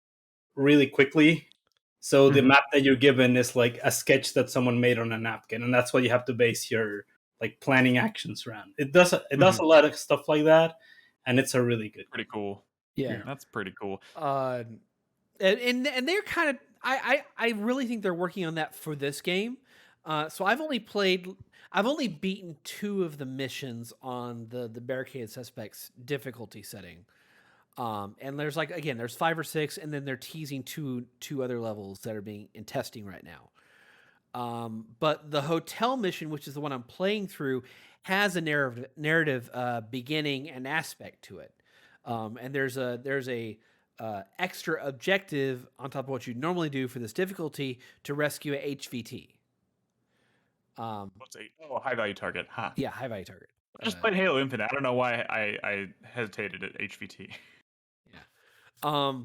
S5: really quickly. So the map that you're given is like a sketch that someone made on a napkin, and that's what you have to base your like planning actions around. It does a lot of stuff like that, and it's a really good.
S1: Pretty cool.
S4: Yeah.
S1: That's pretty cool.
S4: And they're kind of I really think they're working on that for this game. So I've only beaten 2 of the missions on the barricaded suspects difficulty setting. And there's there's 5 or 6, and then they're teasing two other levels that are being in testing right now. But the hotel mission, which is the one I'm playing through, has a narrative beginning and aspect to it. And there's a extra objective on top of what you normally do for this difficulty to rescue a HVT.
S1: What's a high value target? Huh.
S4: Yeah, high value target.
S1: I just played Halo Infinite. I don't know why I hesitated at HVT.
S4: Yeah.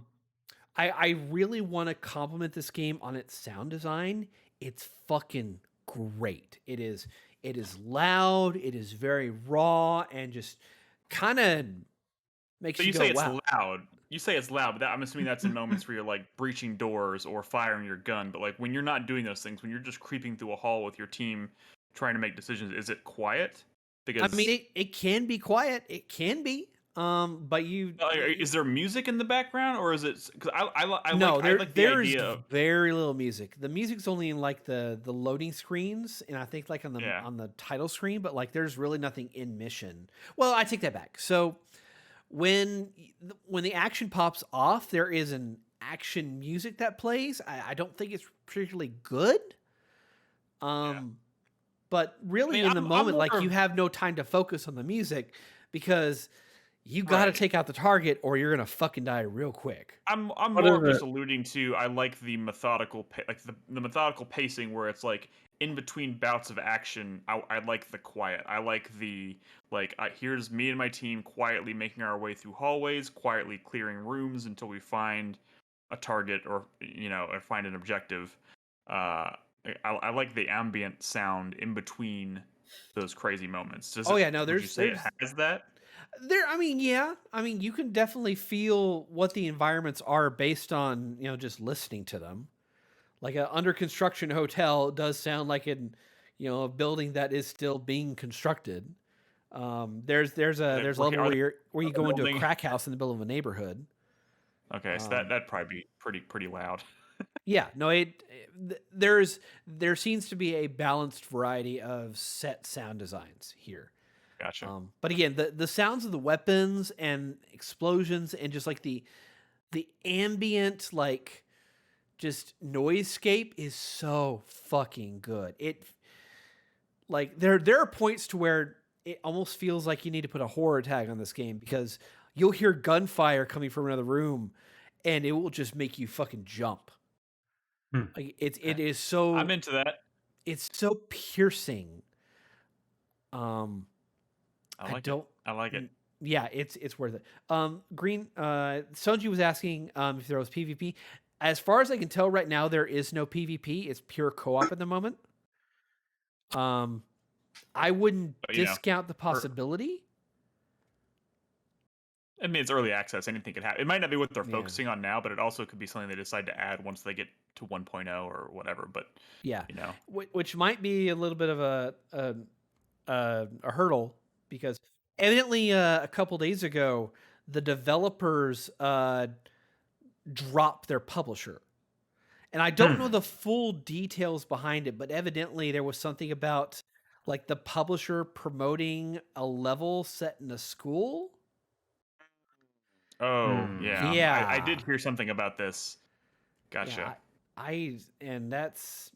S4: I really want to compliment this game on its sound design. It's fucking great. It is loud. It is very raw and just kind of makes
S1: So
S4: you
S1: you
S4: go,
S1: say it's
S4: wow.
S1: loud. You say it's loud, but I'm assuming that's in moments where you're like breaching doors or firing your gun. But like when you're not doing those things, when you're just creeping through a hall with your team trying to make decisions, is it quiet? Because
S4: I mean, it can be quiet. It can be. But
S1: is there music in the background, or is it? Because I
S4: no,
S1: like the
S4: there's
S1: idea of
S4: very little music. The music's only in like the loading screens, and I think like on
S1: Yeah.
S4: the title screen. But like, there's really nothing in mission. Well, I take that back. So when the action pops off, there is an action music that plays. I don't think it's particularly good. But really, in the moment, like you have no time to focus on the music because you got to take out the target or you're gonna fucking die real quick.
S1: I'm more just alluding to I like the methodical the methodical pacing where it's like in between bouts of action. I like the quiet. I like the here's me and my team quietly making our way through hallways, quietly clearing rooms until we find a target or or find an objective. I like the ambient sound in between those crazy moments. Would you say it has that?
S4: You can definitely feel what the environments are based on, just listening to them. Like a under construction hotel does sound like a building that is still being constructed. There's a level where you go into a crack house in the middle of a neighborhood.
S1: Okay, so that'd probably be pretty loud.
S4: Yeah, no, there seems to be a balanced variety of set sound designs here.
S1: Gotcha.
S4: But again, the sounds of the weapons and explosions and just like the ambient like just noisescape is so fucking good. It like there are points to where it almost feels like you need to put a horror tag on this game because you'll hear gunfire coming from another room and it will just make you fucking jump. Like it is so
S1: I'm into that.
S4: It's so piercing.
S1: I like it. I like it.
S4: Yeah, it's worth it. Green Sonji was asking if there was PvP. As far as I can tell right now, there is no PvP. It's pure co-op at the moment. I wouldn't discount the possibility.
S1: I mean, it's early access. Anything could happen. It might not be what they're focusing on now, but it also could be something they decide to add once they get to 1.0 or whatever. But
S4: which might be a little bit of a hurdle, because evidently a couple days ago the developers dropped their publisher, and I don't know the full details behind it, but evidently there was something about like the publisher promoting a level set in a school.
S1: Oh, yeah. I did hear something about this. Gotcha.
S4: Yeah, and that's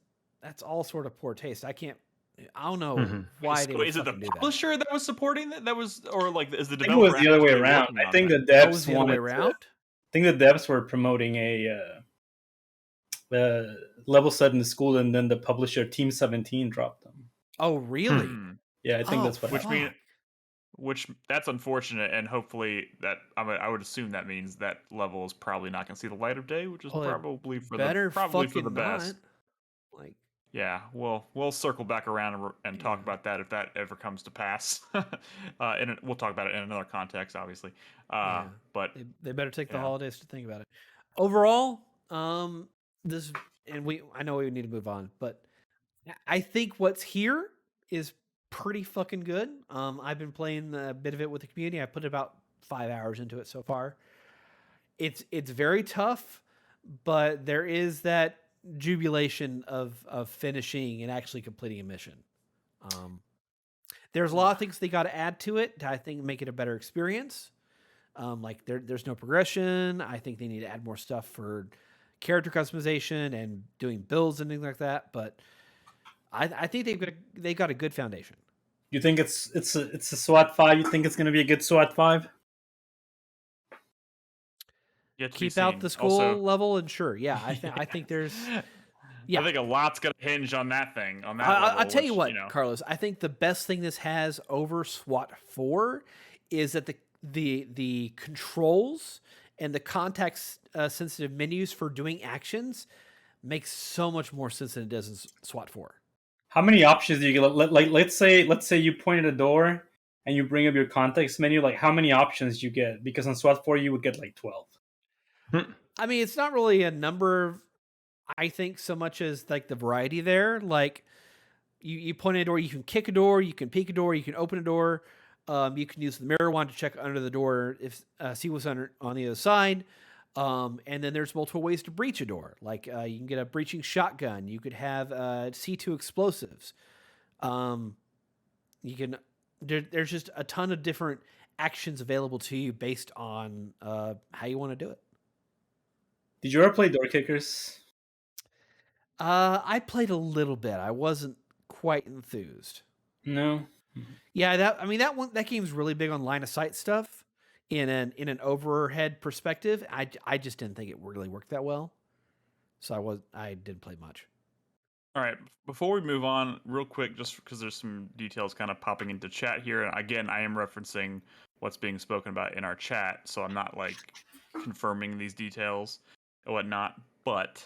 S4: all sort of poor taste. I don't know why they would
S1: is it the publisher that was supporting that? That was, or like, is the developer?
S5: I think it was the other way around. I think the devs wanted
S4: around.
S5: I think the devs were promoting a level set in the school, and then the publisher Team 17 dropped them.
S4: Oh, really?
S5: Yeah, I think that's what happened.
S1: Which that's unfortunate, and hopefully that I would assume that means that level is probably not going to see the light of day, which is probably for the best.
S4: Like,
S1: yeah, we'll circle back around and talk about that if that ever comes to pass. And we'll talk about it in another context, obviously. But
S4: they better take the holidays to think about it. Overall, I know we need to move on, but I think what's here is pretty fucking good. I've been playing a bit of it with the community. I put about 5 hours into it so far. It's very tough, but there is that jubilation of finishing and actually completing a mission. There's a lot of things they got to add to it to, I think, make it a better experience. Like there's no progression. I think they need to add more stuff for character customization and doing builds and things like that. But I think they got a good foundation.
S5: You think it's a SWAT 5? You think it's going to be a good SWAT 5?
S4: Keep out the school level, and sure, yeah, I think there's.
S1: Yeah. I think a lot's going to hinge on that thing. On that,
S4: I'll tell you what, Carlos. I think the best thing this has over SWAT 4 is that the controls and the context sensitive menus for doing actions makes so much more sense than it does in SWAT 4.
S5: How many options do you get? Like, let's say you point at a door and you bring up your context menu. Like, how many options do you get? Because on SWAT 4 you would get like 12.
S4: I mean, it's not really a number, I think, so much as like the variety there. Like, you point at a door, you can kick a door, you can peek a door, you can open a door. You can use the mirror wand to check under the door if see what's on the other side. And then there's multiple ways to breach a door. Like you can get a breaching shotgun. You could have C2 explosives. You can. There's just a ton of different actions available to you based on how you want to do it.
S5: Did you ever play Door Kickers?
S4: I played a little bit. I wasn't quite enthused.
S5: No.
S4: Yeah, that game's really big on line of sight stuff. In an overhead perspective, I just didn't think it really worked that well, so I didn't play much.
S1: All right, before we move on, real quick, just because there's some details kind of popping into chat here, and again, I am referencing what's being spoken about in our chat, so I'm not like confirming these details and whatnot. But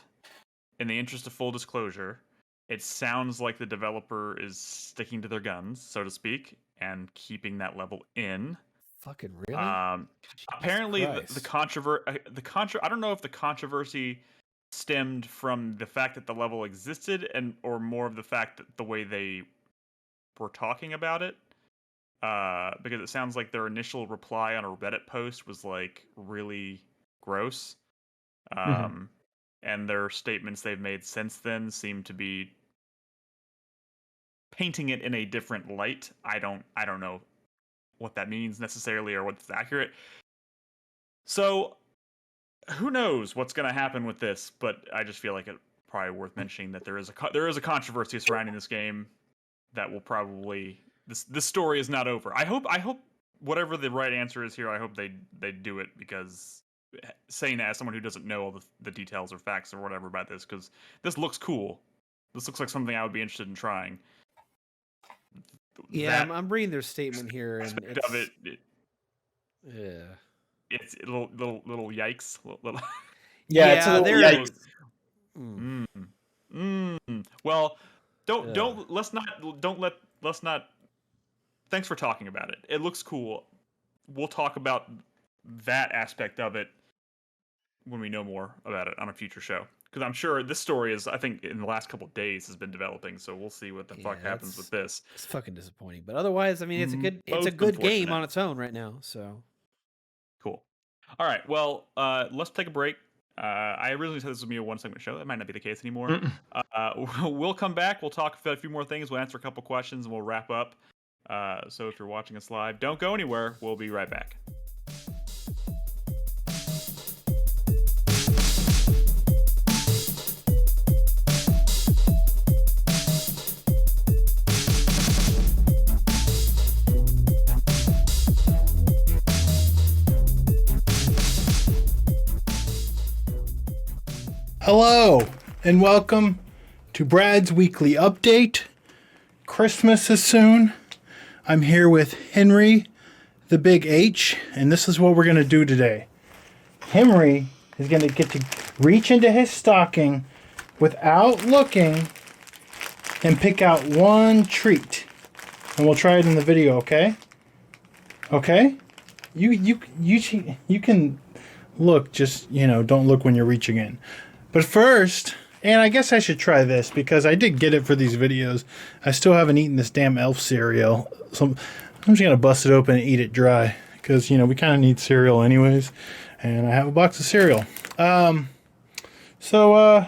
S1: in the interest of full disclosure, it sounds like the developer is sticking to their guns, so to speak, and keeping that level in.
S4: Fucking really?
S1: Apparently, the controversy. I don't know if the controversy stemmed from the fact that the level existed, or more of the fact that the way they were talking about it. Because it sounds like their initial reply on a Reddit post was like really gross. And their statements they've made since then seem to be painting it in a different light. I don't know what that means necessarily or what's accurate. So who knows what's going to happen with this, but I just feel like it's probably worth mentioning that there is a controversy surrounding this game that will probably this story is not over. I hope whatever the right answer is here, I hope they do it, because saying that as someone who doesn't know all the details or facts or whatever about this, because this looks cool. This looks like something I would be interested in trying.
S4: Yeah, I'm reading their statement here, and
S1: aspect
S4: it's,
S1: of it,
S4: yeah.
S1: it's little yikes. Little
S5: Yeah, it's a little
S4: they're.
S5: yikes.
S4: Mm.
S1: Well,
S4: Yeah.
S1: let's not. Thanks for talking about it. It looks cool. We'll talk about that aspect of it when we know more about it on a future show. Because I'm sure this story is, I think, in the last couple of days has been developing. So we'll see what the fuck happens with this.
S4: It's fucking disappointing, but otherwise, I mean, it's a good
S1: Most
S4: game
S1: unfortunate.
S4: on its own right now. So
S1: Cool. All right. Well, let's take a break. I originally said this would be a one-segment show. That might not be the case anymore. We'll come back. We'll talk about a few more things. We'll answer a couple questions, and we'll wrap up. So if you're watching us live, don't go anywhere. We'll be right back.
S6: Hello, and welcome to Brad's Weekly Update. Christmas is soon. I'm here with Henry, the Big H, and this is what we're going to do today. Henry is going to get to reach into his stocking without looking and pick out one treat. And we'll try it in the video, okay? Okay? You can look, just, don't look when you're reaching in. But first, and I guess I should try this because I did get it for these videos. I still haven't eaten this damn Elf cereal. So I'm just going to bust it open and eat it dry because, we kind of need cereal anyways. And I have a box of cereal. So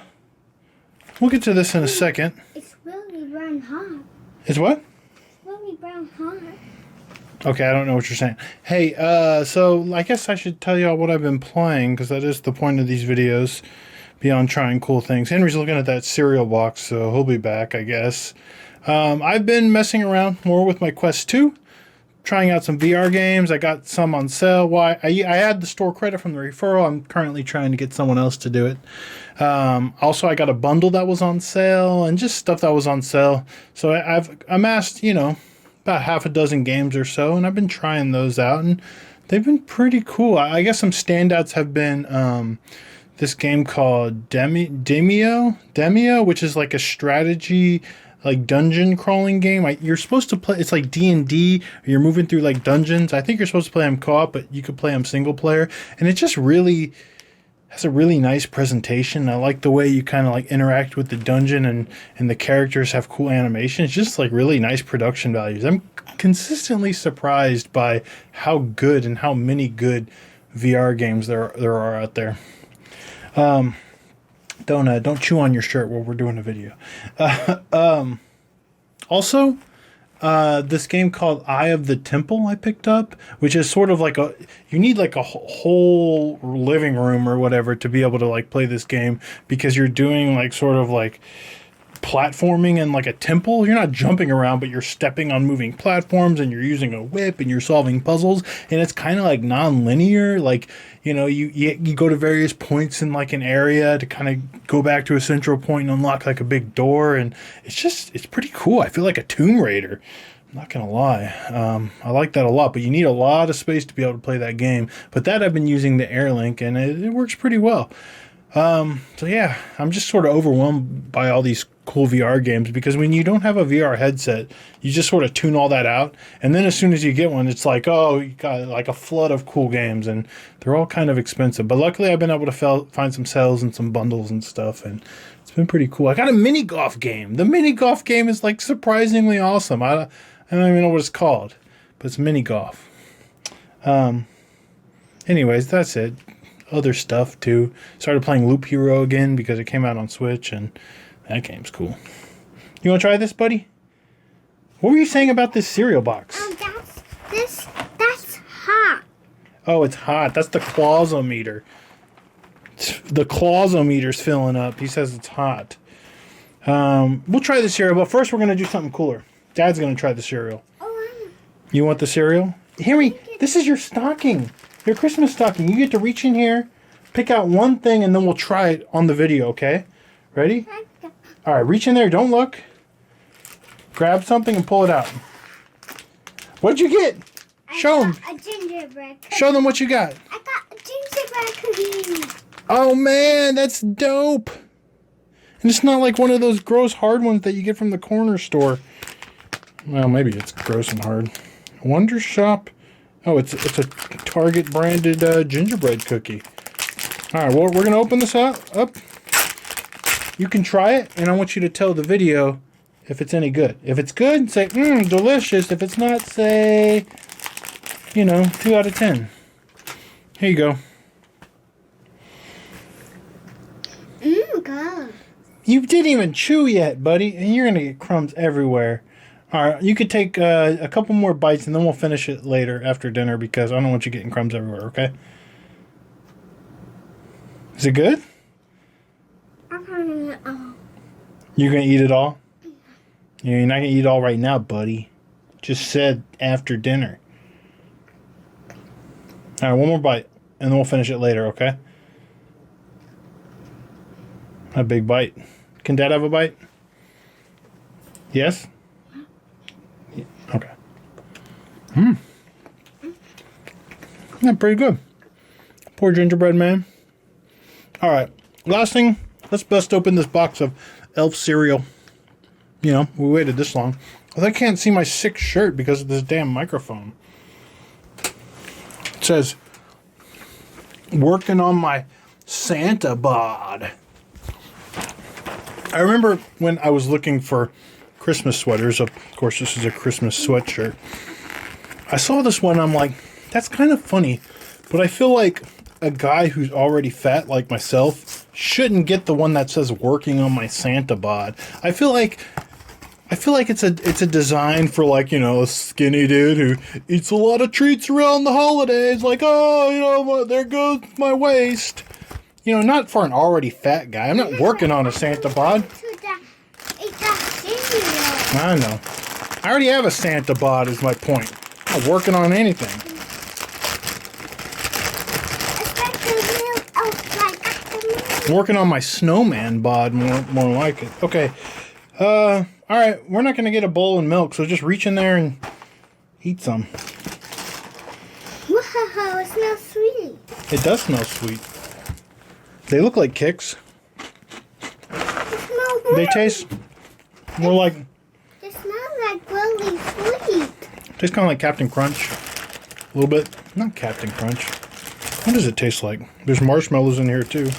S6: we'll get to this in a second.
S7: It's really brown hot.
S6: It's what?
S7: It's really brown hot.
S6: Okay, I don't know what you're saying. Hey, so I guess I should tell y'all what I've been playing because that is the point of these videos. Beyond trying cool things. Henry's looking at that cereal box, so he'll be back, I guess. I've been messing around more with my Quest 2, trying out some VR games. I got some on sale. I had the store credit from the referral. I'm currently trying to get someone else to do it. Also, I got a bundle that was on sale and just stuff that was on sale. So I've amassed, about half a dozen games or so, and I've been trying those out, and they've been pretty cool. I guess some standouts have been this game called Demio, which is like a strategy, like dungeon crawling game. You're supposed to play. It's like D&D. You're moving through like dungeons. I think you're supposed to play them co-op, but you could play them single player. And it just really has a really nice presentation. I like the way you kind of like interact with the dungeon, and the characters have cool animation. It's just like really nice production values. I'm consistently surprised by how good and how many good VR games there are out there. Don't chew on your shirt while we're doing a video. Also, this game called Eye of the Temple I picked up, which is sort of like you need like a whole living room or whatever to be able to like play this game because you're doing like sort of like platforming in like a temple. You're not jumping around, but you're stepping on moving platforms and you're using a whip and you're solving puzzles, and it's kind of like non-linear. Like, you go to various points in like an area to kind of go back to a central point and unlock like a big door, and it's pretty cool. I feel like a Tomb Raider. I'm not gonna lie. I like that a lot, but you need a lot of space to be able to play that game. But that I've been using the AirLink, and it works pretty well. So yeah, I'm just sort of overwhelmed by all these cool VR games because when you don't have a VR headset, you just sort of tune all that out. And then as soon as you get one, it's like, oh, you got like a flood of cool games, and they're all kind of expensive. But luckily I've been able to find some sales and some bundles and stuff, and it's been pretty cool. I got a mini golf game. The mini golf game is like surprisingly awesome. I don't even know what it's called, but it's mini golf. Anyways, that's it. Other stuff too. Started playing Loop Hero again because it came out on Switch, and that game's cool. You want to try this, buddy? What were you saying about this cereal box?
S7: That's hot.
S6: Oh, it's hot. That's the clausometer. The clausometer's filling up. He says it's hot. We'll try the cereal, but first we're going to do something cooler. Dad's going to try the cereal.
S7: Oh,
S6: You want the cereal? Henry, this is your stocking. Your Christmas stocking. You get to reach in here, pick out one thing, and then we'll try it on the video, okay? Ready? All right, reach in there. Don't look. Grab something and pull it out. What'd you get? Show them.
S7: A gingerbread cookie.
S6: Show them what you got.
S7: I got a gingerbread cookie.
S6: Oh man, that's dope. And it's not like one of those gross hard ones that you get from the corner store. Well, maybe it's gross and hard. Wonder Shop. Oh, it's a Target branded gingerbread cookie. All right, well, we're gonna open this up. You can try it, and I want you to tell the video if it's any good. If it's good, say delicious. If it's not, say 2 out of 10. Here you go.
S7: Good.
S6: You didn't even chew yet, buddy, and you're gonna get crumbs everywhere. All right, you could take a couple more bites, and then we'll finish it later after dinner because I don't want you getting crumbs everywhere. Okay? Is it good?
S7: I'm gonna eat it all.
S6: You're gonna eat it all? You're not gonna eat it all right now, buddy. Just said after dinner. All right, one more bite, and then we'll finish it later. Okay? A big bite. Can Dad have a bite? Yes? Yeah. Okay. Yeah, pretty good. Poor gingerbread man. All right. Last thing, let's bust open this box of Elf cereal. We waited this long. Well, I can't see my sick shirt because of this damn microphone. It says, working on my Santa bod. I remember when I was looking for Christmas sweaters. Of course, this is a Christmas sweatshirt. I saw this one. I'm like, that's kind of funny. But I feel like a guy who's already fat like myself shouldn't get the one that says working on my Santa bod. I feel like it's a design for like, a skinny dude who eats a lot of treats around the holidays. Like, there goes my waist. Not for an already fat guy. I'm not working on a Santa bod. I know. I already have a Santa bod is my point. I'm not working on anything. I'm working on my snowman bod more like it. Okay. All right. We're not going to get a bowl and milk, so just reach in there and eat some.
S7: Whoa, it smells sweet.
S6: It does smell sweet. They look like Kicks. They taste more like...
S7: They smell like really sweet.
S6: Tastes kind of like Captain Crunch. A little bit. Not Captain Crunch. What does it taste like? There's marshmallows in here too.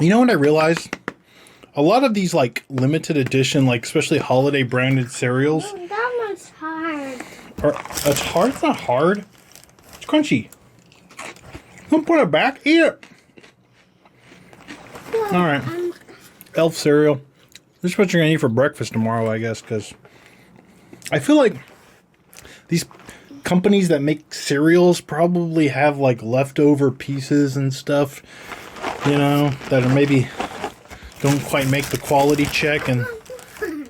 S6: You know what I realized? A lot of these like limited edition, like especially holiday branded cereals.
S7: Oh, that one's hard.
S6: It's hard? It's not hard. It's crunchy. Don't put it back. Eat it.
S7: Well,
S6: All right. Elf cereal. This is what you're going to eat for breakfast tomorrow, I guess, because I feel like these companies that make cereals probably have like leftover pieces and stuff, that are maybe don't quite make the quality check, and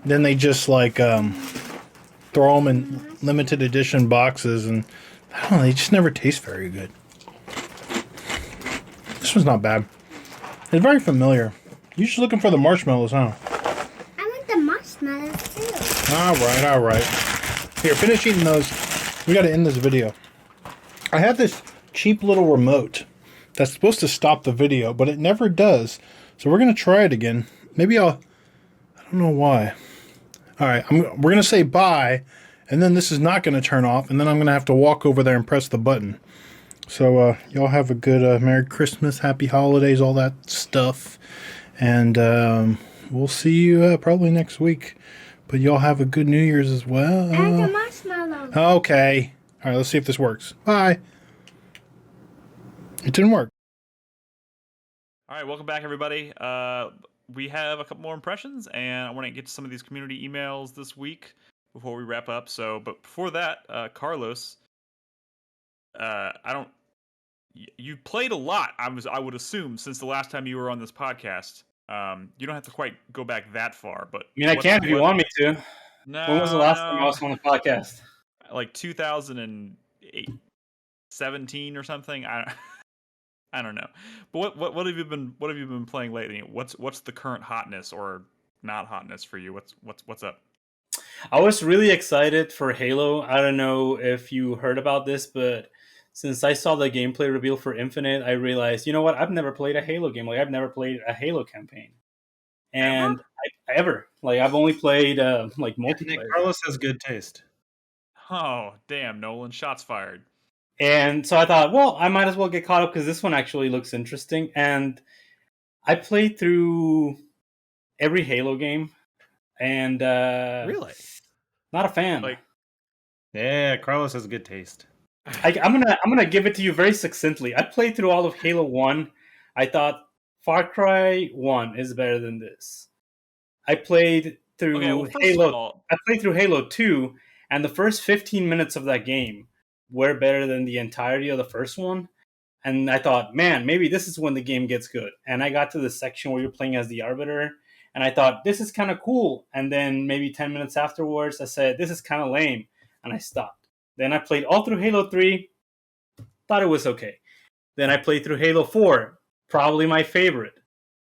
S6: then they just like throw them in limited edition boxes, and I don't know, they just never taste very good. This one's not bad. It's very familiar. You're just looking for the marshmallows, huh?
S7: I want the marshmallows too.
S6: All right. Here, finish eating those. We got to end this video. I have this cheap little remote that's supposed to stop the video, but it never does. So we're going to try it again. Maybe I don't know why. All right, we're going to say bye, and then this is not going to turn off, and then I'm going to have to walk over there and press the button. So y'all have a good Merry Christmas, Happy Holidays, all that stuff. And we'll see you probably next week. But y'all have a good New Year's as well.
S7: And the marshmallows.
S6: Okay. All right, let's see if this works. Bye. It didn't work.
S1: All right, welcome back, everybody. We have a couple more impressions, and I want to get to some of these community emails this week before we wrap up. But before that, Carlos, you played a lot. I would assume since the last time you were on this podcast. You don't have to quite go back that far, but
S5: I can if you want me to.
S1: No.
S5: When was the last time I was on the podcast?
S1: Like 2008, 17 or something. I don't know. But what have you been playing lately? What's the current hotness or not hotness for you? What's up?
S5: I was really excited for Halo. I don't know if you heard about this, but since I saw the gameplay reveal for Infinite, I realized, you know what? I've never played a Halo game. Like I've never played a Halo campaign, and
S1: Ever?
S5: ever like I've only played like
S3: Yeah, Nick
S5: multiplayer.
S3: Carlos has good taste.
S1: Oh, damn, Nolan, shots fired.
S5: And so I thought, well, I might as well get caught up because this one actually looks interesting. And I played through every Halo game, and
S4: Really?
S5: not a fan.
S1: Like,
S3: Yeah, Carlos has good taste.
S5: I'm gonna give it to you very succinctly. I played through all of Halo 1. I thought Far Cry 1 is better than this. I played through
S1: okay, well, first
S5: Halo.
S1: of all,
S5: I played through Halo 2, and the first 15 minutes of that game were better than the entirety of the first one. And I thought, man, maybe this is when the game gets good. And I got to the section where you're playing as the Arbiter, and I thought, this is kind of cool. And then maybe 10 minutes afterwards, I said, this is kind of lame. And I stopped. Then I played all through Halo 3, thought it was okay. Then I played through Halo 4, probably my favorite.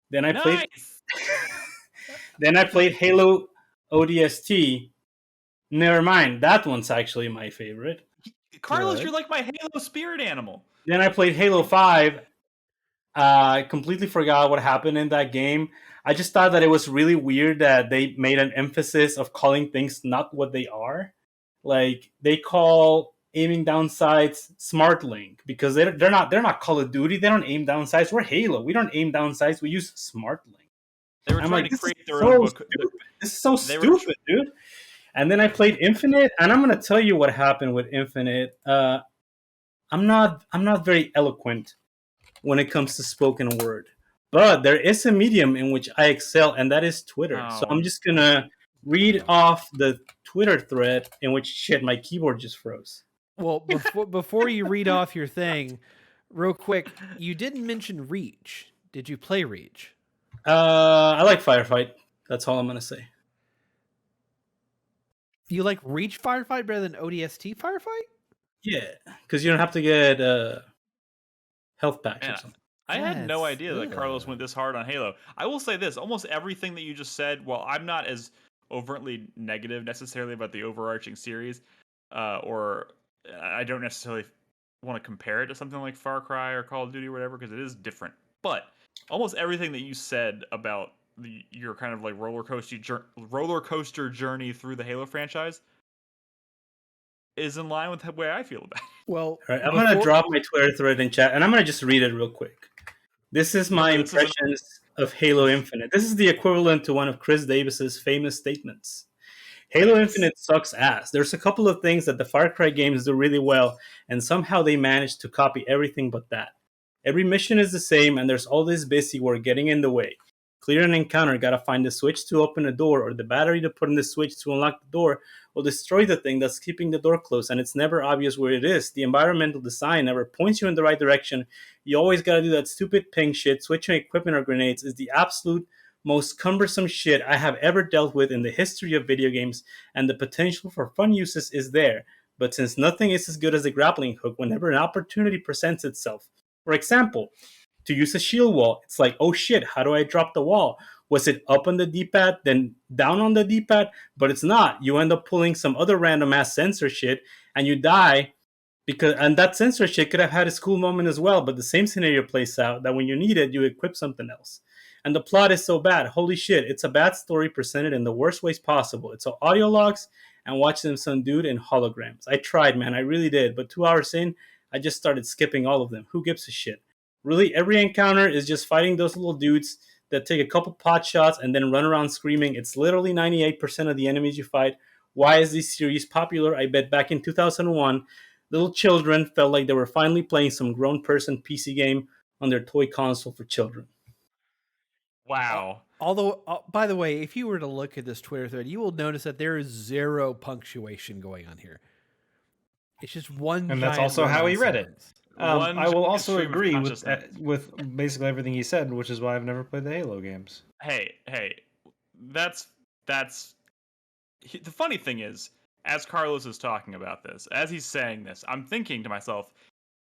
S5: Then I played
S1: nice.
S5: then I played Halo ODST. Never mind, that one's actually my favorite.
S1: Carlos,
S5: Good.
S1: you're like my Halo spirit animal.
S5: Then I played Halo 5. I completely forgot what happened in that game. I just thought that it was really weird that they made an emphasis of calling things not what they are. Like they call aiming down sights Smart Link because they're not Call of Duty. They don't aim down sights. We're Halo. We don't aim down sights. We use Smart Link.
S1: They were
S5: I'm
S1: trying
S5: like,
S1: to
S5: this
S1: create
S5: is
S1: their
S5: so
S1: own book.
S5: stupid. This is so
S1: They were
S5: stupid, dude. And then I played Infinite, and I'm gonna tell you what happened with Infinite. I'm not very eloquent when it comes to spoken word, but there is a medium in which I excel, and that is Twitter. So
S1: Oh.
S5: I'm just gonna read off the Twitter thread in which shit my keyboard just froze.
S4: Well, before you read off your thing, real quick, you didn't mention Reach. Did you play Reach?
S5: I like Firefight. That's all I'm gonna say.
S4: You like Reach Firefight better than ODST Firefight?
S5: Yeah, because you don't have to get health packs or
S1: Man,
S5: something.
S1: I had no
S4: That's-
S1: idea that Carlos went this hard on Halo. I will say this: almost everything that you just said. While I'm not as overtly negative necessarily about the overarching series, or I don't necessarily want to compare it to something like Far Cry or Call of Duty or whatever, because it is different. But almost everything that you said about your kind of like roller coaster journey through the Halo franchise is in line with the way I feel about it.
S4: Well,
S5: All right, I'm gonna drop my Twitter thread in chat, and I'm gonna just read it real quick. This is my
S1: Remember, this is
S5: impressions of Halo Infinite. This is the equivalent to one of Chris Davis's famous statements. Halo
S1: Yes.
S5: Infinite sucks ass. There's a couple of things that the Far Cry games do really well, and somehow they manage to copy everything but that. Every mission is the same, and there's all this busy work getting in the way. Clear an encounter, gotta find the switch to open a door, or the battery to put in the switch to unlock the door, or destroy the thing that's keeping the door closed, and it's never obvious where it is. The environmental design never points you in the right direction. You always gotta do that stupid ping shit. Switching equipment or grenades is the absolute most cumbersome shit I have ever dealt with in the history of video games, and the potential for fun uses is there. But since nothing is as good as a grappling hook whenever an opportunity presents itself. For example, to use a shield wall, it's like, oh shit, how do I drop the wall? Was it up on the D-pad, then down on the D-pad? But it's not. You end up pulling some other random ass sensor shit, and you die and that sensor shit could have had a cool moment as well. But the same scenario plays out that when you need it, you equip something else. And the plot is so bad. Holy shit, it's a bad story presented in the worst ways possible. It's all audio logs and watching some dude in holograms. I tried, man, I really did. But 2 hours in, I just started skipping all of them. Who gives a shit? Really, every encounter is just fighting those little dudes that take a couple pot shots and then run around screaming. It's literally 98% of the enemies you fight. Why is this series popular? I bet back in 2001, little children felt like they were finally playing some grown person PC game on their toy console for children.
S1: Wow.
S4: Although, by the way, if you were to look at this Twitter thread, you will notice that there is zero punctuation going on here. It's just one.
S3: And that's
S4: giant
S3: also how he read it.
S4: sentence.
S3: I will
S1: giant
S3: also
S1: stream of
S3: agree
S1: consciousness.
S3: with basically everything he said, which is why I've never played the Halo games.
S1: Hey, that's the funny thing is, as Carlos is talking about this, as he's saying this, I'm thinking to myself,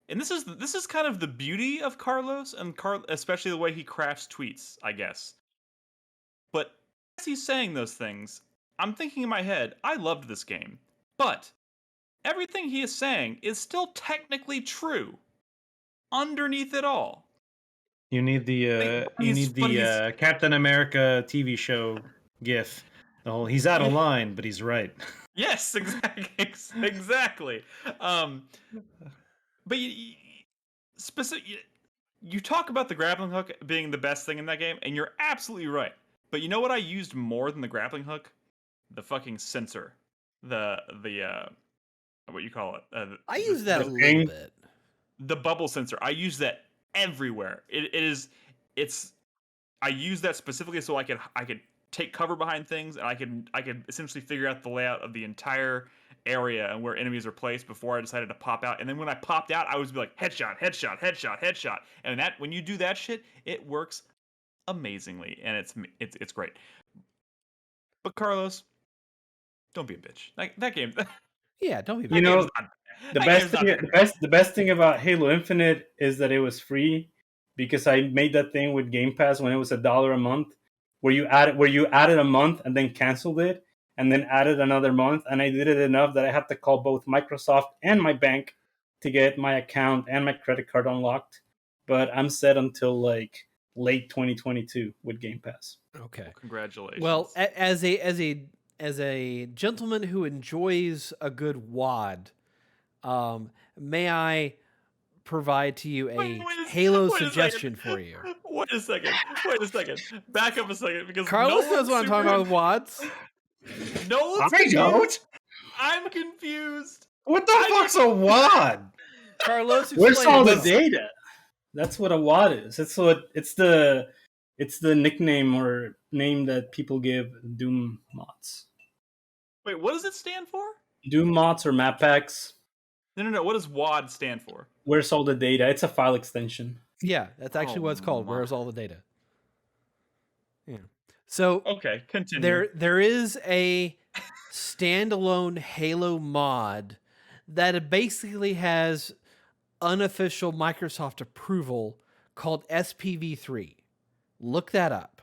S1: and this is kind of the beauty of Carlos and especially the way he crafts tweets, I guess. But as he's saying those things, I'm thinking in my head, I loved this game, but everything he is saying is still technically true underneath it all.
S3: You need the Captain America TV show gif. The whole he's out of line, but he's right.
S1: Yes, exactly. But you talk about the grappling hook being the best thing in that game, and you're absolutely right. But you know what I used more than the grappling hook? The fucking sensor. The what you call it?
S4: I use that a little
S5: thing?
S4: bit.
S1: The bubble sensor. I use that everywhere. I use that specifically so I could take cover behind things, and I could essentially figure out the layout of the entire area and where enemies are placed before I decided to pop out. And then when I popped out, I was like headshot, headshot, headshot, headshot. And that when you do that shit, it works amazingly, and it's great. But Carlos, don't be a bitch. Like that game.
S4: Yeah, don't be.
S5: You know,
S1: the
S5: best thing about Halo Infinite is that it was free, because I made that thing with Game Pass when it was $1 a month, where you added a month and then canceled it, and then added another month, and I did it enough that I had to call both Microsoft and my bank to get my account and my credit card unlocked. But I'm set until like late 2022 with Game Pass.
S4: Okay.
S1: Well, congratulations.
S4: Well, as a gentleman who enjoys a good wad, may I provide to you a Halo suggestion for you?
S1: Wait a second. Back up a second, because
S4: Carlos knows what I'm talking about with wads.
S1: No one's
S3: I don't.
S1: I'm confused.
S3: What the fuck's a wad?
S4: Carlos,
S5: Where's
S4: explain
S5: all the
S4: this.
S5: data? That's what a wad is. It's the nickname or name that people give Doom mods.
S1: Wait, what does it stand for?
S5: Doom mods or map packs.
S1: No. What does WAD stand for?
S5: Where's all the data? It's a file extension.
S4: Yeah, that's actually what it's called.
S1: my.
S4: Where's all the data? Yeah. So
S1: Okay, continue.
S4: there is a standalone Halo mod that basically has unofficial Microsoft approval called SPV3. Look that up.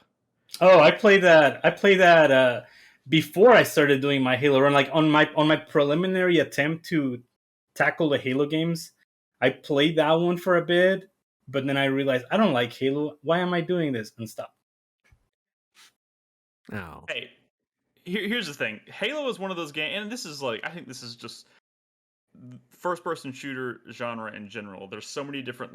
S5: Oh, I played that before I started doing my Halo run. Like on my preliminary attempt to tackle the Halo games, I played that one for a bit, but then I realized I don't like Halo. Why am I doing this? And stopped.
S4: Oh.
S1: Hey, here's the thing. Halo is one of those games, and this is I think this is just first-person shooter genre in general. There's so many different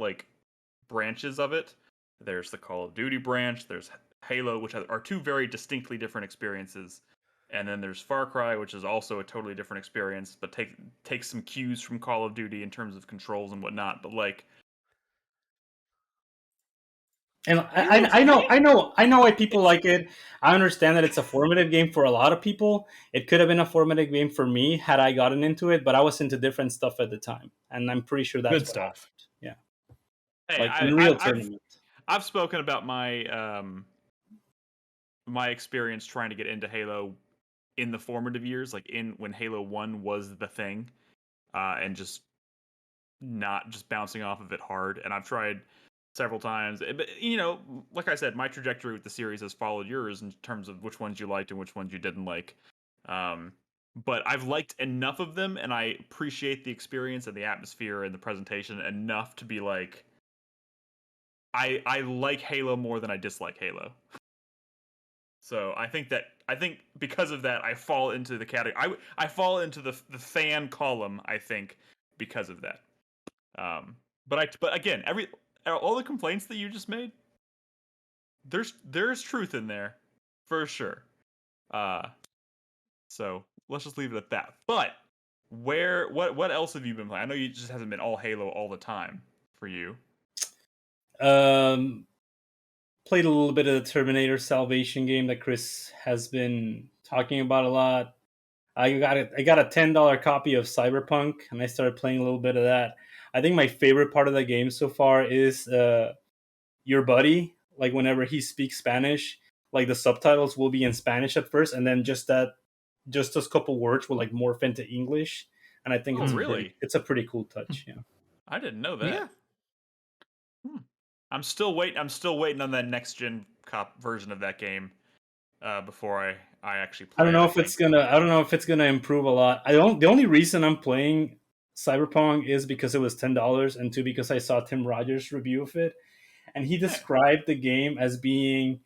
S1: branches of it. There's the Call of Duty branch. There's Halo, which are two very distinctly different experiences. And then there's Far Cry, which is also a totally different experience, but takes some cues from Call of Duty in terms of controls and whatnot. But
S5: and I know why people like it. I understand that it's a formative game for a lot of people. It could have been a formative game for me had I gotten into it, but I was into different stuff at the time, and I'm pretty sure that's
S3: Good
S5: what
S3: stuff.
S5: happened. Yeah,
S1: hey,
S5: in real tournament.
S1: I've spoken about my my experience trying to get into Halo in the formative years, when Halo 1 was the thing, and just not just bouncing off of it hard. And I've tried several times, but like I said, my trajectory with the series has followed yours in terms of which ones you liked and which ones you didn't like. But I've liked enough of them, and I appreciate the experience and the atmosphere and the presentation enough to be like, I like Halo more than I dislike Halo. So I think because of that, I fall into the category. I fall into the fan column, I think, because of that. But again, all the complaints that you just made, there's truth in there, for sure. So let's just leave it at that. But what else have you been playing? I know you just hasn't been all Halo all the time for you.
S5: Played a little bit of the Terminator Salvation game that Chris has been talking about a lot. I got a $10 copy of Cyberpunk, and I started playing a little bit of that. I think my favorite part of the game so far is your buddy. Like whenever he speaks Spanish, the subtitles will be in Spanish at first, and then just those couple words will morph into English. And I think it's a pretty cool touch. Yeah,
S1: I didn't know that.
S4: Yeah.
S1: I'm still waiting on that next gen version of that game before I actually play.
S5: I don't know
S1: it,
S5: if it's gonna. I don't know if it's gonna improve a lot. The only reason I'm playing Cyberpunk is because it was $10, and two, because I saw Tim Rogers' review of it, and he described the game as being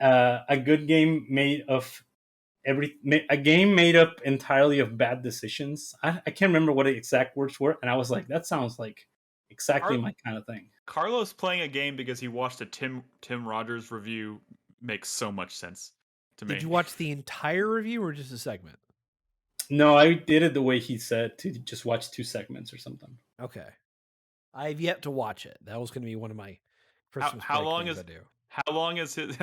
S5: a good game made of a game made up entirely of bad decisions. I can't remember what the exact words were, and I was like, that sounds like exactly my kind of thing.
S1: Carlos playing a game because he watched a Tim Rogers review makes so much sense to me.
S4: Did you watch the entire review or just a segment?
S5: No, I did it the way he said, to just watch 2 segments or something.
S4: Okay. I've yet to watch it. That was going to be one of my Christmas
S1: how
S4: break
S1: long
S4: things
S1: is
S4: I do.
S1: How long is it?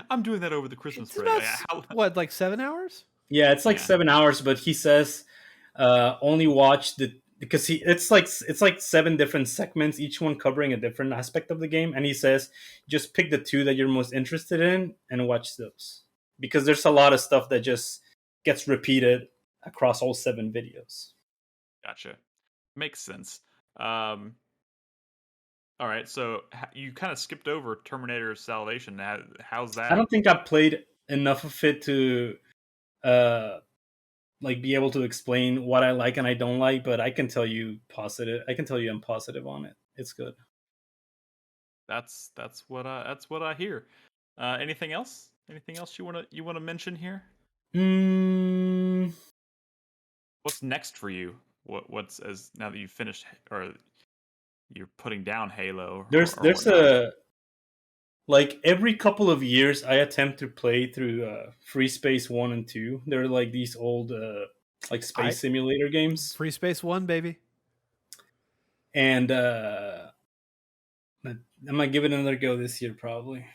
S1: I'm doing that over the Christmas
S4: It's
S1: break.
S4: about, what, like 7 hours?
S5: Yeah, it's like 7 hours, but he says only watch because it's like 7 different segments, each one covering a different aspect of the game, and he says just pick the 2 that you're most interested in and watch those, because there's a lot of stuff that just gets repeated across all 7 videos.
S1: Gotcha. Makes sense. All right, so you kind of skipped over Terminator Salvation. How's that?
S5: I don't think I played enough of it to like be able to explain what I like and I don't like, but I can tell you positive. I can tell you I'm positive on it. It's good.
S1: That's what I hear. Anything else? Anything else you wanna mention here? What's next for you? What's as now that you've finished or you're putting down Halo?
S5: There's a like every couple of years I attempt to play through Free Space 1 and 2. They're like these old like space simulator games.
S4: Free Space 1, baby.
S5: And I might give it another go this year probably.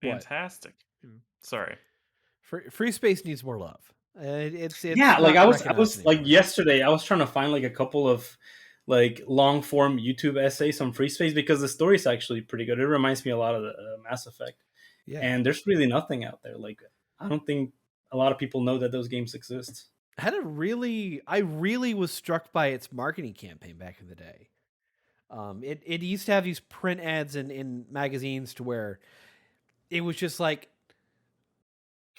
S1: Fantastic. Sorry.
S4: Free Space needs more love. It's
S5: yeah, like I was
S4: anymore.
S5: like yesterday I was trying to find like a couple of like long form YouTube essays on Free Space because the story is actually pretty good. It reminds me a lot of the Mass Effect. Yeah. And there's really nothing out there. Like I don't think a lot of people know that those games exist.
S4: I really was struck by its marketing campaign back in the day. It used to have these print ads in magazines to where it was just like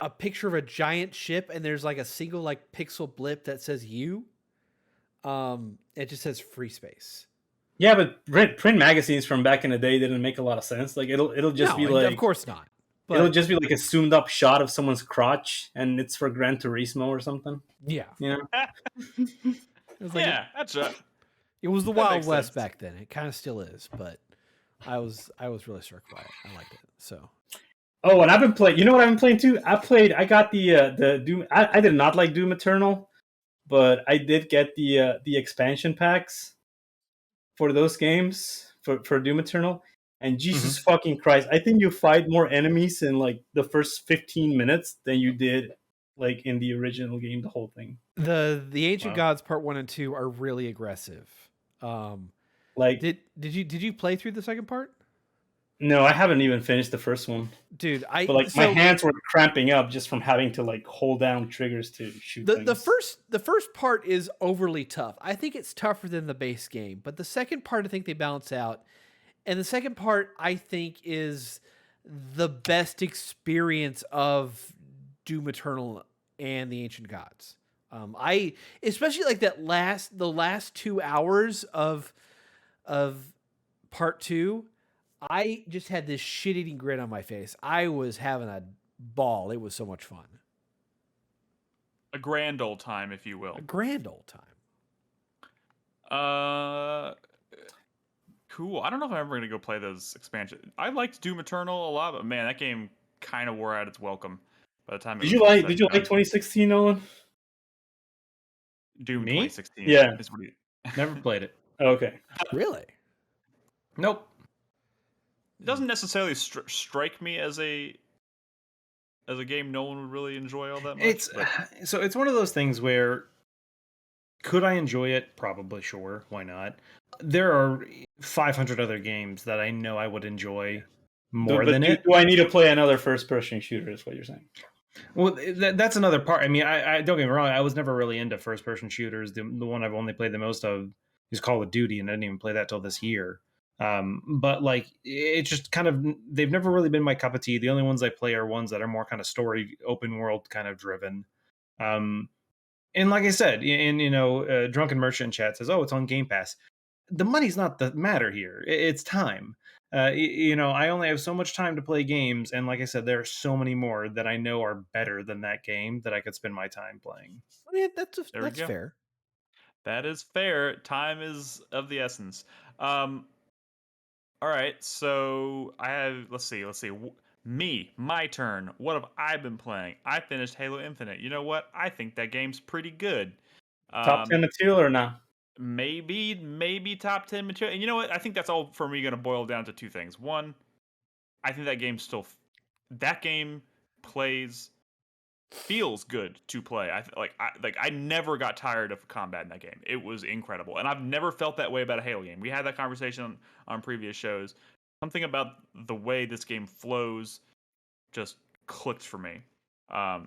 S4: a picture of a giant ship and there's like a single like pixel blip that says you. It just says Free Space.
S5: Yeah, but print magazines from back in the day didn't make a lot of sense. Like it'll just be like,
S4: of course not.
S5: But it'll just be like a zoomed up shot of someone's crotch, and it's for Gran Turismo or something.
S4: Yeah,
S5: yeah.
S4: It was like
S1: that's right.
S4: It was the Wild West back then. It kind of still is, but I was really struck by it. I liked it. So.
S5: Oh, and I've been playing. You know what I've been playing too? I got the Doom. I did not like Doom Eternal, but I did get the expansion packs for those games for Doom Eternal. And Jesus fucking Christ, I think you fight more enemies in like the first 15 minutes than you did like in the original game. The whole thing.
S4: The Ancient Gods Part 1 and 2 are really aggressive.
S5: Like
S4: did you play through the second part?
S5: No, I haven't even finished the first one.
S4: Dude,
S5: my hands were cramping up just from having to like hold down triggers to shoot things.
S4: The first part is overly tough. I think it's tougher than the base game, but the second part I think they balance out. And the second part I think is the best experience of Doom Eternal and the Ancient Gods. I especially like the last 2 hours of part 2. I just had this shit-eating grin on my face. I was having a ball. It was so much fun.
S1: A grand old time, if you will.
S4: A grand old time.
S1: Cool. I don't know if I'm ever going to go play those expansions. I liked Doom Eternal a lot, but man, that game kind of wore out its welcome by the time it
S5: Did you like 2016, Nolan?
S1: Doom 2016.
S5: Yeah. Never played it. Oh, okay.
S4: Really?
S3: Nope.
S1: It doesn't necessarily strike me as a game no one would really enjoy all that much.
S3: So it's one of those things where could I enjoy it? Probably, sure. Why not? There are 500 other games that I know I would enjoy more than it.
S5: Do I need to play another first-person shooter? Is what you're saying?
S3: Well, that's another part. I mean, I don't get me wrong. I was never really into first-person shooters. The one I've only played the most of is Call of Duty, and I didn't even play that till this year. But like it's just kind of, they've never really been my cup of tea. The only ones I play are ones that are more kind of story, open world kind of driven. And like I said, Drunken Merchant chat says, "Oh, it's on Game Pass." The money's not the matter here. It's time. I only have so much time to play games, and like I said, there are so many more that I know are better than that game that I could spend my time playing.
S4: I mean,
S1: There we
S4: that's
S1: go.
S4: fair.
S1: That is fair. Time is of the essence. All right, so I have. Let's see. My turn. What have I been playing? I finished Halo Infinite. You know what? I think that game's pretty good.
S5: Top 10 material or not?
S1: Maybe top 10 material. And you know what? I think that's all for me going to boil down to two things. One, I think that game feels good to play. I never got tired of combat in that game. It was incredible, and I've never felt that way about a Halo game. We had that conversation on previous shows. Something about the way this game flows just clicked for me.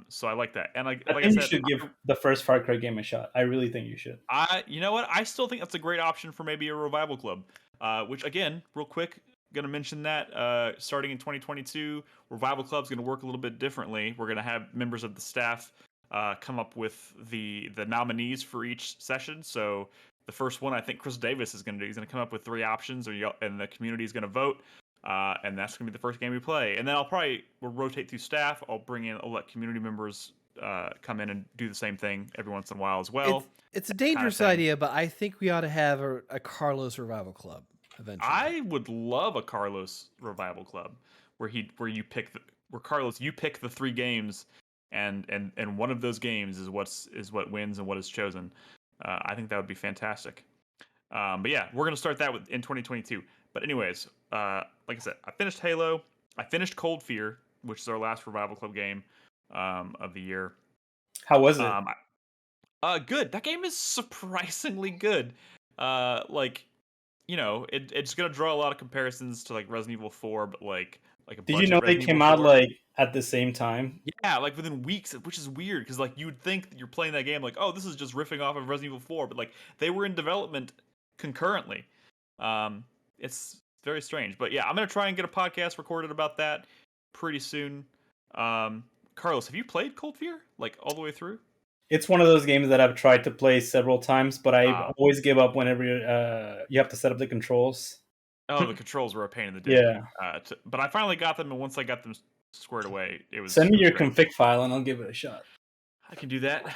S1: So I like that, and
S5: I think you should give the first Far Cry game a shot. I really think you should.
S1: You know what? I still think that's a great option for maybe a revival club. Which again, real quick, gonna mention that starting in 2022, revival club's gonna work a little bit differently. We're gonna have members of the staff come up with the nominees for each session. So the first one, I think Chris Davis is gonna do. He's gonna come up with 3 options, and the community is gonna vote. And that's gonna be the first game we play. And then we'll rotate through staff. I'll let community members come in and do the same thing every once in a while as well.
S4: It's a dangerous idea, but I think we ought to have a Carlos revival club eventually.
S1: I would love a Carlos revival club where Carlos, you pick the 3 games, and one of those games is what wins and what is chosen. I think that would be fantastic. But yeah, we're gonna start that in 2022. But anyways, like I said, I finished Halo. I finished Cold Fear, which is our last revival club game of the year.
S5: How was it?
S1: Good. That game is surprisingly good. It's gonna draw a lot of comparisons to like Resident Evil 4, but like a
S5: Did you know they came out like at the same time?
S1: Yeah, like within weeks, which is weird because like you would think that you're playing that game like, oh, this is just riffing off of Resident Evil 4, but like they were in development concurrently. It's very strange, but yeah, I'm gonna try and get a podcast recorded about that pretty soon. Carlos, have you played Cold Fear like all the way through?
S5: It's one of those games that I've tried to play several times, but I always give up whenever you have to set up the controls.
S1: Oh, the controls were a pain in the dick.
S5: Yeah.
S1: But I finally got them, and once I got them squared away, it was.
S5: Send me your config file, and I'll give it a shot.
S1: I can do that.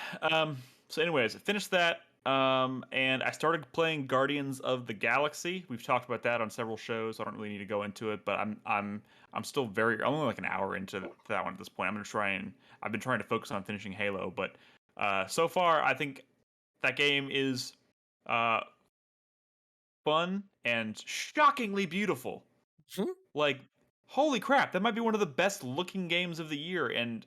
S1: So, anyways, I finished that, and I started playing Guardians of the Galaxy. We've talked about that on several shows. So I don't really need to go into it, but I'm still I'm only like an hour into that one at this point. I've been trying to focus on finishing Halo, but so far I think that game is fun and shockingly beautiful. Like, holy crap, that might be one of the best looking games of the year, and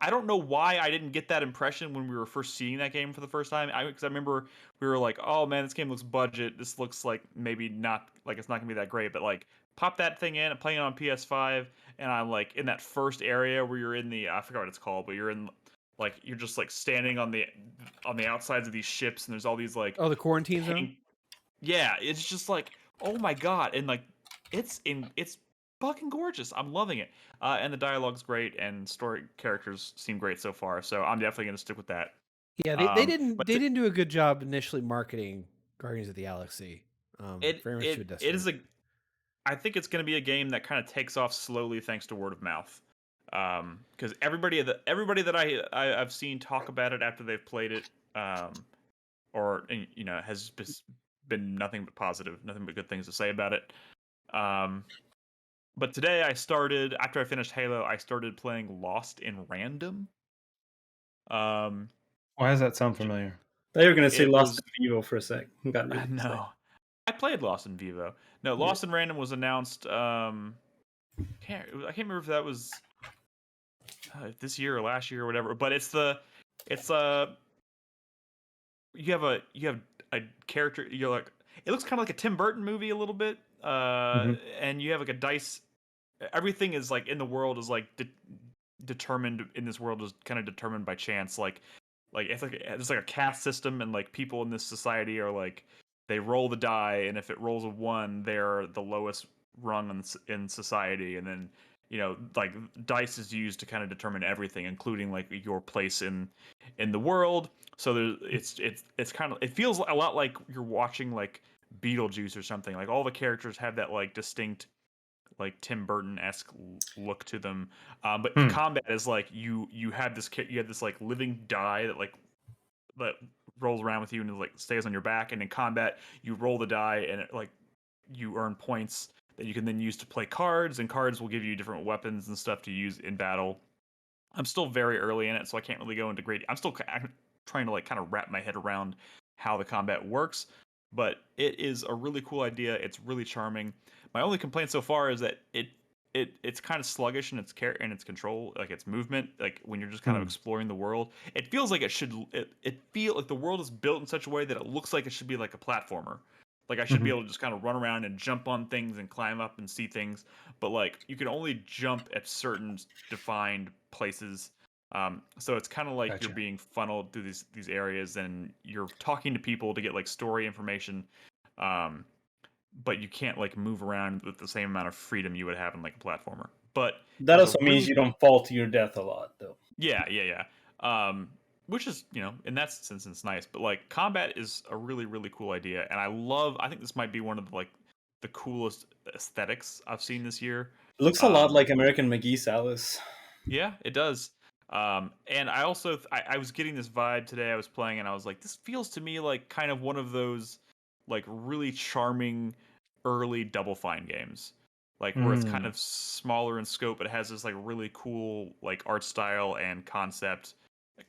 S1: I don't know why I didn't get that impression when we were first seeing that game for the first time. Because I remember we were like, oh man, this game looks budget. This looks like maybe not, like it's not gonna be that great, but like pop that thing in and playing it on PS5, and I'm like in that first area where you're in I forgot what it's called, but you're in like you're just like standing on the outsides of these ships, and there's all these like
S4: the quarantine zone.
S1: Yeah, it's just like, oh my god, and like it's fucking gorgeous. I'm loving it, and the dialogue's great, and story characters seem great so far. So I'm definitely gonna stick with that.
S4: Yeah, they didn't do a good job initially marketing Guardians of the Galaxy.
S1: I think it's gonna be a game that kind of takes off slowly thanks to word of mouth. Because everybody that I've seen talk about it after they've played it, has been nothing but positive, nothing but good things to say about it. But today after I finished Halo, I started playing Lost in Random.
S3: Why does that sound familiar?
S5: I thought you were going to say Lost in Vivo for a sec.
S1: No, I played Lost in Vivo. No, Lost in Random was announced. I can't remember if that was this year or last year or whatever. But you have a character. You're like, it looks kind of like a Tim Burton movie a little bit. And you have like a dice. Everything is like in the world is like determined in this world is kind of determined by chance. Like it's like there's like a caste system, and like people in this society are like they roll the die, and if it rolls a 1, they're the lowest rung in society, and then like dice is used to kind of determine everything, including like your place in the world. So it's kind of, it feels a lot like you're watching like Beetlejuice or something. Like all the characters have that like distinct like Tim Burton-esque look to them. But combat is like you have this like living die that rolls around with you and like stays on your back, and in combat you roll the die and it, like you earn points that you can then use to play cards, and cards will give you different weapons and stuff to use in battle. I'm still very early in it, so I can't really go into great. I'm trying to like kind of wrap my head around how the combat works, but it is a really cool idea. It's really charming. My only complaint so far is that it's kind of sluggish in its control, like its movement. Like when you're just kind of exploring the world, it feels like it feel like the world is built in such a way that it looks like it should be like a platformer. Like I should be able to just kind of run around and jump on things and climb up and see things, but like you can only jump at certain defined places. So it's kind of like you're being funneled through these areas, and you're talking to people to get like story information. But you can't like move around with the same amount of freedom you would have in like a platformer. But
S5: that also means you don't fall to your death a lot, though.
S1: Yeah. Which is, in that sense, it's nice. But like combat is a really, really cool idea, and I think this might be one of the coolest aesthetics I've seen this year.
S5: It looks a lot like American McGee Salas.
S1: Yeah, it does. And I also I was getting this vibe today. I was playing and I was like, this feels to me like kind of one of those like really charming early Double Fine games, like where it's kind of smaller in scope, but it has this like really cool like art style and concept.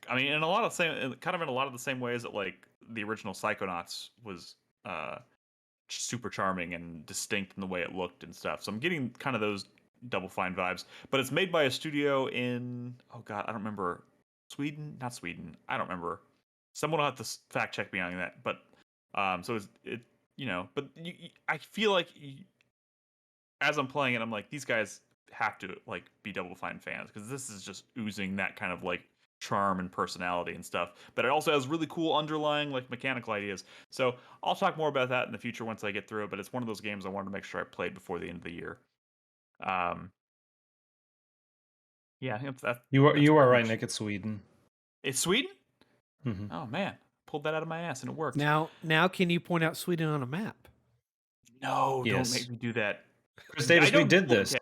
S1: I mean, in a lot of the same ways that like the original Psychonauts was super charming and distinct in the way it looked and stuff. So I'm getting kind of those Double Fine vibes, but it's made by a studio in, oh god, I don't remember, not Sweden, I don't remember. Someone will have to fact check me on that. But so but I feel like as I'm playing it, I'm like, these guys have to like be Double Fine fans, because this is just oozing that kind of like charm and personality and stuff. But it also has really cool underlying like mechanical ideas. So I'll talk more about that in the future once I get through it. But it's one of those games I wanted to make sure I played before the end of the year. Yeah, I think that
S3: you are right, Nick. It's Sweden.
S1: It's Sweden?
S3: Mm-hmm.
S1: Oh man, pulled that out of my ass and it worked.
S4: Now, can you point out Sweden on a map?
S1: No, don't make me do that.
S3: Chris Davis, we did this.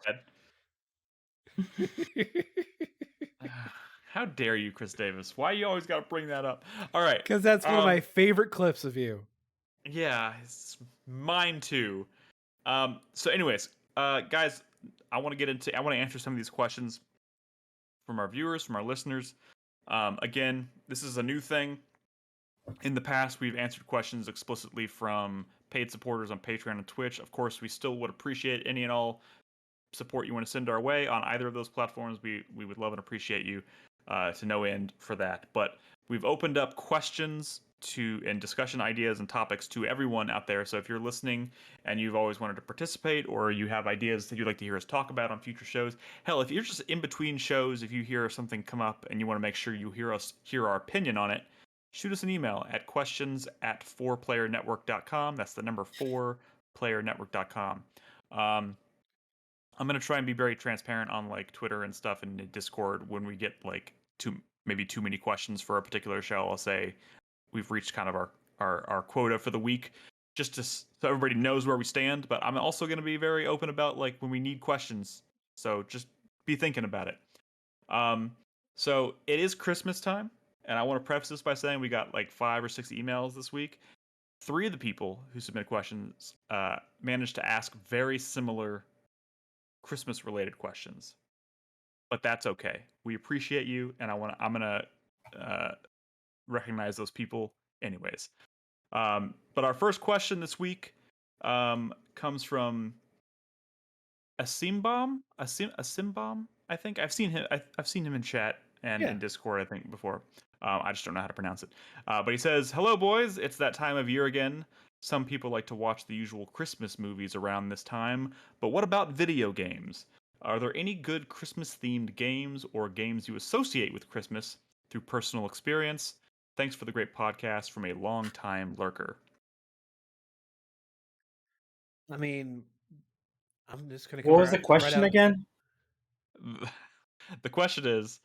S1: How dare you, Chris Davis? Why you always got to bring that up? All right.
S4: Because that's one of my favorite clips of you.
S1: Yeah, it's mine too. So anyways, guys, I want to answer some of these questions from our viewers, from our listeners. Again, this is a new thing. In the past, we've answered questions explicitly from paid supporters on Patreon and Twitch. Of course, we still would appreciate any and all support you want to send our way on either of those platforms. We would love and appreciate you to no end for that. But we've opened up questions and discussion ideas and topics to everyone out there. So if you're listening and you've always wanted to participate, or you have ideas that you'd like to hear us talk about on future shows, hell, if you're just in between shows, if you hear something come up and you want to make sure you hear our opinion on it, shoot us an email at questions@4playernetwork.com. That's the number 4playernetwork.com. I'm going to try and be very transparent on like Twitter and stuff and Discord. When we get like maybe too many questions for a particular show, I'll say we've reached kind of our quota for the week, just so everybody knows where we stand. But I'm also going to be very open about like when we need questions. So just be thinking about it. So it is Christmas time. And I want to preface this by saying we got like 5 or 6 emails this week. 3 of the people who submitted questions managed to ask very similar Christmas-related questions, but that's okay. We appreciate you, and I'm gonna recognize those people anyways. But our first question this week comes from Asimbom. I think I've seen him. I've seen him in chat and in Discord, I think, before. I just don't know how to pronounce it. But he says, "Hello, boys. It's that time of year again. Some people like to watch the usual Christmas movies around this time, but what about video games? Are there any good Christmas-themed games or games you associate with Christmas through personal experience? Thanks for the great podcast from a long-time lurker."
S4: I mean, I'm just gonna.
S5: What was the question again?
S1: The question is,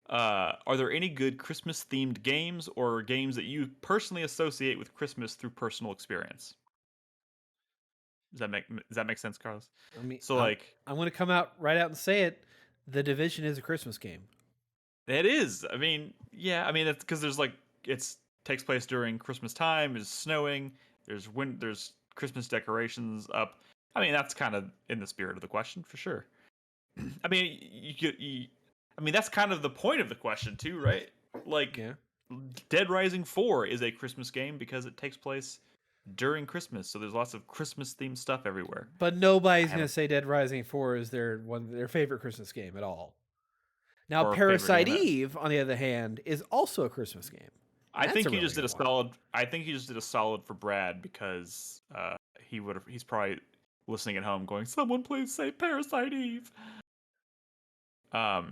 S1: are there any good Christmas themed games or games that you personally associate with Christmas through personal experience? Does that make sense, Carlos?
S4: I mean,
S1: So like,
S4: I'm gonna come out right out and say it. The Division is a Christmas game.
S1: it is. I mean, yeah. I mean, it's because there's like it's takes place during Christmas time. It's snowing. There's Christmas decorations up. I mean, that's kind of in the spirit of the question for sure. I mean, I mean, that's kind of the point of the question too, right? Like,
S4: Yeah.
S1: Dead Rising 4 is a Christmas game because it takes place during Christmas, so there's lots of Christmas themed stuff everywhere.
S4: But nobody's gonna say Dead Rising 4 is their favorite Christmas game at all. Now,
S1: Or
S4: Parasite
S1: favorite game
S4: Eve, on the other hand, is also a Christmas game.
S1: I think
S4: That's
S1: you just did a
S4: good one.
S1: solid. I think you just did a solid for Brad because he's probably listening at home going, "Someone please say Parasite Eve."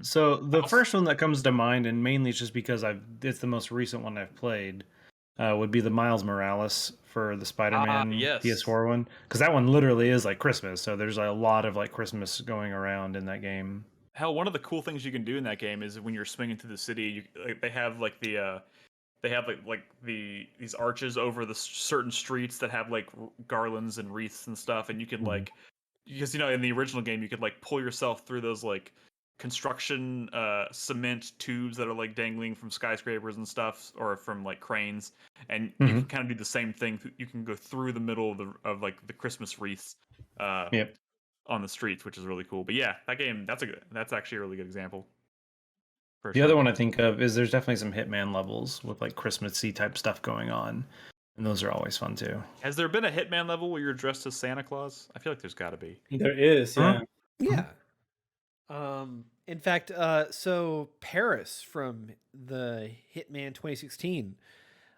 S3: So the
S1: I'll-
S3: first one that comes to mind, and mainly it's just because it's the most recent one I've played, would be the Miles Morales for the Spider-Man
S1: yes.
S3: PS4 one, because that one literally is like Christmas. So there's a lot of like Christmas going around in that game.
S1: Hell, one of the cool things you can do in that game is when you're swinging through the city, they have like these arches over the certain streets that have like garlands and wreaths and stuff, and you can like, because in the original game you could like pull yourself through those like construction cement tubes that are like dangling from skyscrapers and stuff, or from like cranes, and you can kind of do the same thing. You can go through the middle of like the Christmas wreaths on the streets, which is really cool. But yeah, that game, that's actually a really good example.
S3: The other one I think of is there's definitely some Hitman levels with like Christmassy type stuff going on, and those are always fun too.
S1: Has there been a Hitman level where you're dressed as Santa Claus? I feel like there's got to be.
S5: There is, yeah.
S4: Yeah. In fact, so Paris from the Hitman 2016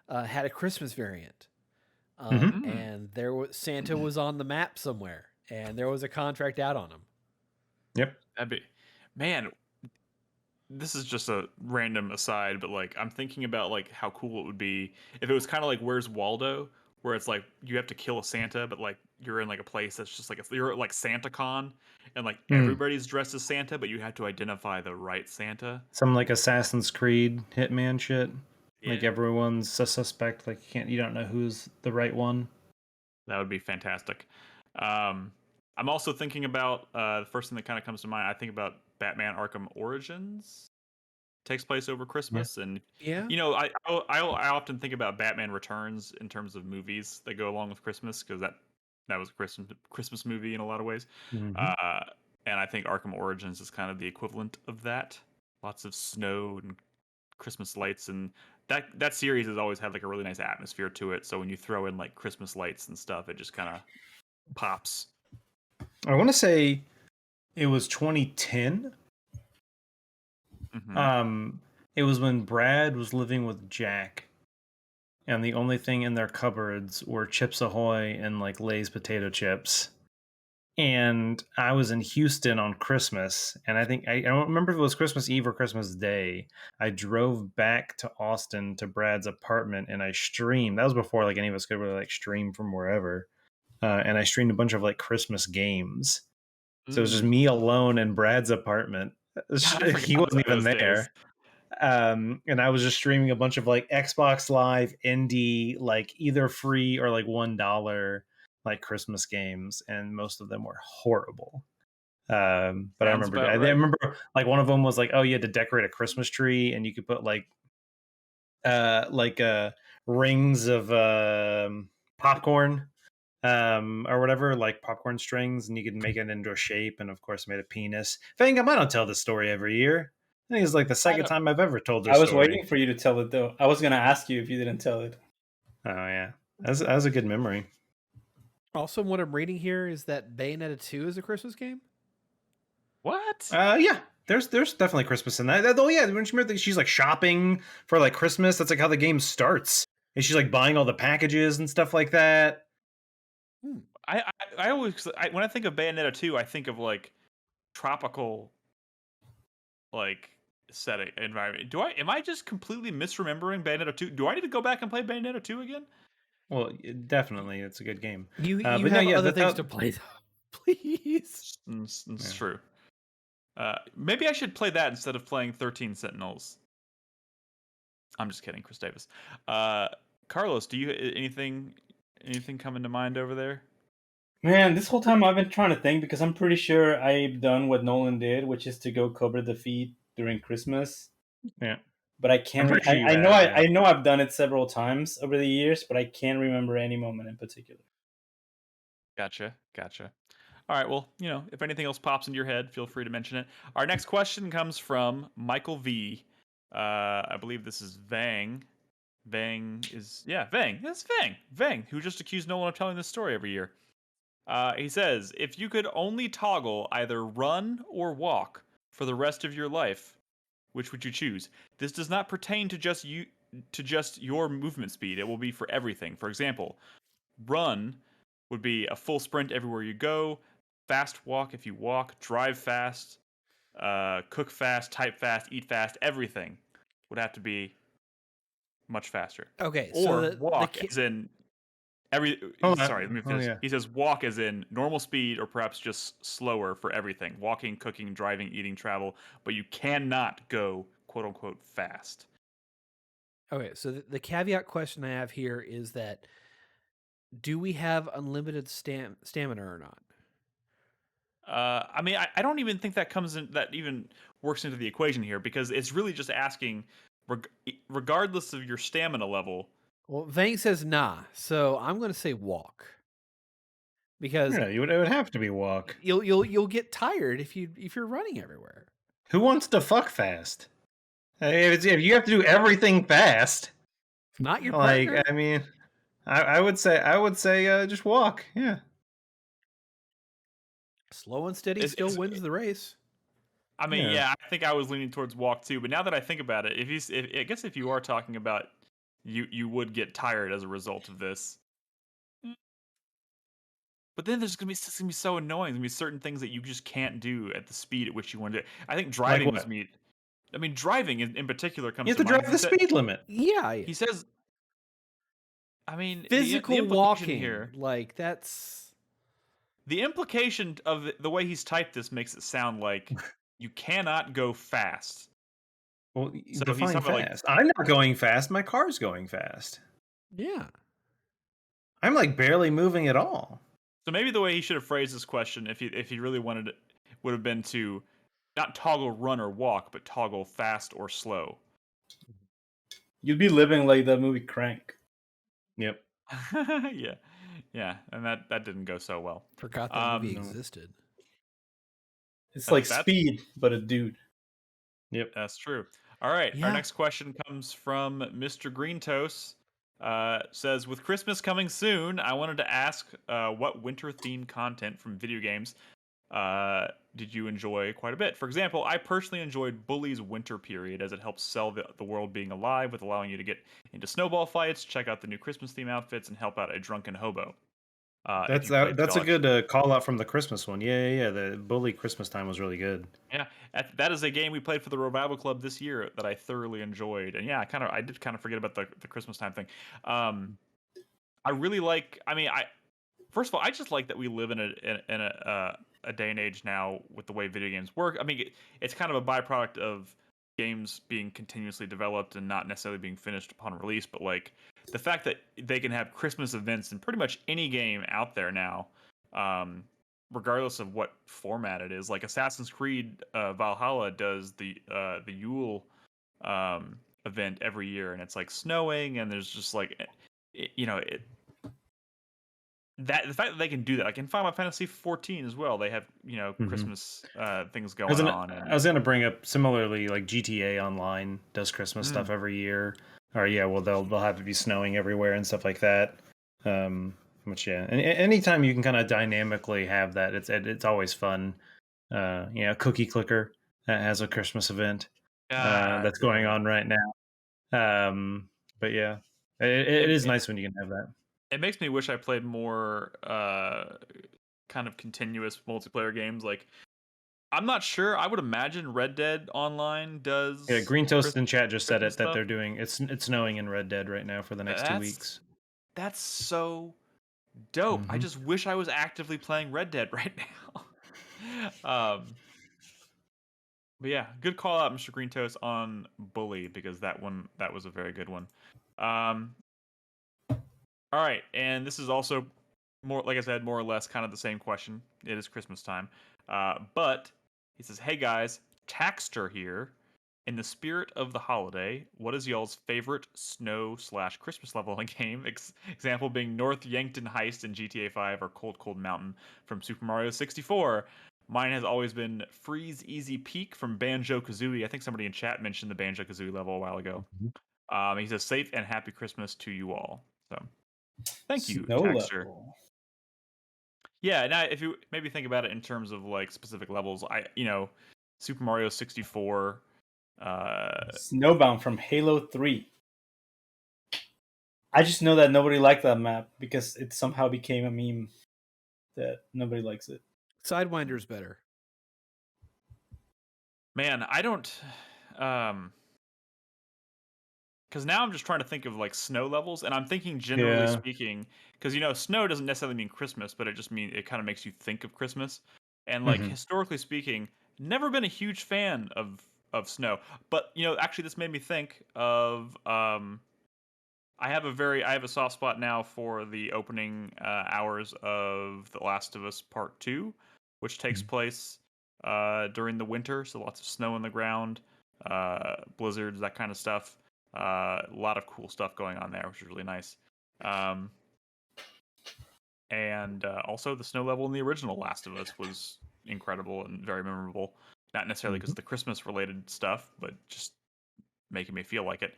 S4: had a Christmas variant, and Santa was on the map somewhere, and there was a contract out on him.
S3: Yep.
S1: That'd be, man. This is just a random aside, but like I'm thinking about like how cool it would be if it was kind of like Where's Waldo, where it's like you have to kill a Santa, but like you're in like a place that's just like you're like SantaCon, and like everybody's dressed as Santa, but you have to identify the right Santa.
S3: Some like Assassin's Creed Hitman shit. Yeah. Like everyone's a suspect. Like you don't know who's the right one.
S1: That would be fantastic. I'm also thinking about the first thing that kind of comes to mind. I think about Batman Arkham Origins. Takes place over Christmas, and I often think about Batman Returns in terms of movies that go along with Christmas, because that was a Christmas movie in a lot of ways. And I think Arkham Origins is kind of the equivalent of that. Lots of snow and Christmas lights, and that series has always had like a really nice atmosphere to it. So when you throw in like Christmas lights and stuff, it just kind of pops.
S3: I want to say it was 2010. It was when Brad was living with Jack, and the only thing in their cupboards were Chips Ahoy and like Lay's potato chips. And I was in Houston on Christmas, and I think I don't remember if it was Christmas Eve or Christmas Day. I drove back to Austin to Brad's apartment, and I streamed. That was before like any of us could really like stream from wherever. And I streamed a bunch of like Christmas games. So it was just me alone in Brad's apartment. He wasn't even there. And I was just streaming a bunch of like Xbox Live indie, like either free or like $1 like Christmas games, and most of them were horrible. But I remember like one of them was like, oh, you had to decorate a Christmas tree, and you could put like rings of popcorn or whatever, like popcorn strings, and you could make it into a shape, and of course made a penis. Fangum, I don't tell this story every year. I think it's like the second time I've ever told this story.
S5: I was waiting for you to tell it, though. I was going to ask you if you didn't tell it.
S3: Oh, yeah. That was a good memory.
S4: Also, what I'm reading here is that Bayonetta 2 is a Christmas game?
S1: What?
S3: Yeah. There's definitely Christmas in that. Oh, yeah. When she's like shopping for like Christmas, that's like how the game starts. And she's like buying all the packages and stuff like that.
S1: I always, when I think of Bayonetta 2, I think of like tropical like setting environment. Am I just completely misremembering Bayonetta 2? Do I need to go back and play Bayonetta 2 again?
S3: Well, definitely, it's a good game.
S4: You
S3: But
S4: have
S3: no, yeah,
S4: other
S3: that,
S4: things
S3: that
S4: to play, though. Please.
S1: It's
S3: Yeah.
S1: true. Maybe I should play that instead of playing 13 Sentinels. I'm just kidding, Chris Davis. Carlos, do you anything coming to mind over there?
S5: Man, this whole time I've been trying to think because I'm pretty sure I've done what Nolan did, which is to go cover the feed during Christmas.
S3: Yeah.
S5: But I can't.
S3: I'm pretty sure you
S5: I know.
S3: have, yeah.
S5: I know I've done it several times over the years, but I can't remember any moment in particular.
S1: Gotcha. All right, well, if anything else pops into your head, feel free to mention it. Our next question comes from Michael V. I believe this is Vang. Vang. It's Vang. Vang, who just accused Nolan of telling this story every year. He says, if you could only toggle either run or walk for the rest of your life, which would you choose? This does not pertain to just your movement speed. It will be for everything. For example, run would be a full sprint everywhere you go, fast walk if you walk, drive fast, cook fast, type fast, eat fast, everything would have to be much faster.
S4: Okay,
S1: Or
S4: so
S1: walk as in sorry, let me finish.
S3: yeah.
S1: He says walk as in normal speed or perhaps just slower for everything. Walking, cooking, driving, eating, travel, but you cannot go quote unquote fast.
S4: Okay, so the caveat question I have here is that do we have unlimited stamina or not?
S1: I mean, I don't even think that even works into the equation here because it's really just asking, regardless of your stamina level.
S4: Well, Vang says nah, so I'm going to say walk because
S3: Yeah, it would have to be walk.
S4: you'll get tired if you're running everywhere.
S3: Who wants to fuck fast? If you have to do everything fast,
S4: Not your
S3: like
S4: partner.
S3: I mean, I would say just walk. Yeah.
S4: Slow and steady
S1: It's-
S4: still
S1: it's-
S4: wins the race.
S1: I mean,
S3: Yeah.
S1: yeah, I think I was leaning towards walk too, but now that I think about it, I guess if you are talking about you would get tired as a result of this. But then it's gonna be so annoying. There's gonna be certain things that you just can't do at the speed at which you want to do. I think driving
S3: what?
S1: driving in particular comes
S3: You have
S1: to
S3: to
S1: mind.
S3: drive the speed limit.
S4: Yeah,
S1: He says, I mean,
S4: physical
S1: the implication
S4: walking
S1: here.
S4: like that's
S1: The implication of the way he's typed this makes it sound like you cannot go fast.
S3: Well,
S1: So
S3: define
S1: he's talking about,
S3: fast. I'm not going fast. My car's going fast.
S4: yeah.
S3: I'm like barely moving at all.
S1: so maybe the way he should have phrased this question, if he really wanted it, would have been to not toggle run or walk, but toggle fast or slow.
S5: You'd be living like that movie Crank.
S3: Yep.
S1: yeah, and that didn't go so well.
S4: Forgot that movie
S3: no.
S4: existed.
S5: It's like
S1: That's-
S5: Speed, but a dude.
S3: Yep.
S1: That's true. All right,
S4: Yeah.
S1: our next question comes from Mr. Green Toast. Says, with Christmas coming soon, I wanted to ask what winter-themed content from video games did you enjoy quite a bit? For example, I personally enjoyed Bully's Winter Period as it helps sell the world being alive with allowing you to get into snowball fights, check out the new Christmas theme outfits, and help out a drunken hobo.
S3: That's a good call out from the Christmas one. Yeah. The Bully Christmas time was really good.
S1: Yeah, that is a game we played for the Revival Club this year that I thoroughly enjoyed. And yeah, I did kind of forget about the Christmas time thing. I really like. I mean, first of all, I just like that we live in a day and age now with the way video games work. I mean, it's kind of a byproduct of games being continuously developed and not necessarily being finished upon release. But like the fact that they can have Christmas events in pretty much any game out there now. Regardless of what format it is, like Assassin's Creed Valhalla does the Yule event every year, and it's like snowing, and there's just like, the fact that they can do that, like in Final Fantasy 14 as well, they have Christmas things going on.
S3: I was gonna bring up similarly, like GTA Online does Christmas stuff every year, or they'll have to be snowing everywhere and stuff like that. Which and anytime you can kind of dynamically have that, it's always fun. Cookie Clicker has a Christmas event that's going on right now. But yeah, it is nice when you can have that.
S1: It makes me wish I played more kind of continuous multiplayer games. Like, I'm not sure. I would imagine Red Dead Online does.
S3: Yeah, Green Toast in chat just said
S1: Christmas
S3: that
S1: stuff.
S3: they're doing it's snowing in Red Dead right now for the next 2 weeks.
S1: That's so dope. I just wish I was actively playing Red Dead right now. But yeah, good call out, Mr. Green Toast, on Bully, because that was a very good one. All right, and this is also more, like I said, more or less kind of the same question. It is Christmas time, but he says, "Hey guys, Taxter here. In the spirit of the holiday, what is y'all's favorite snow/Christmas level in a game? Example being North Yankton Heist in GTA 5 or Cold Cold Mountain from Super Mario 64. Mine has always been Freeze Easy Peak from Banjo-Kazooie. I think somebody in chat mentioned the Banjo-Kazooie level a while ago. He says, safe and happy Christmas to you all. So, thank you,
S5: Snow
S1: Taxter.
S5: level.
S1: Yeah, now if you maybe think about it in terms of like specific levels, Super Mario 64.
S5: Snowbound from Halo 3. I just know that nobody liked that map because it somehow became a meme that nobody likes it.
S4: Sidewinder's better.
S1: Man, I don't, because now I'm just trying to think of like snow levels, and I'm thinking generally speaking, because snow doesn't necessarily mean Christmas, but it kind of makes you think of Christmas, and like historically speaking, never been a huge fan of snow, but actually this made me think of I have a soft spot now for the opening hours of The Last of Us Part 2, which takes place during the winter, so lots of snow on the ground, blizzards, that kind of stuff. A lot of cool stuff going on there, which is really nice. And also, the snow level in the original Last of Us was incredible and very memorable. Not necessarily because of the Christmas-related stuff, but just making me feel like it.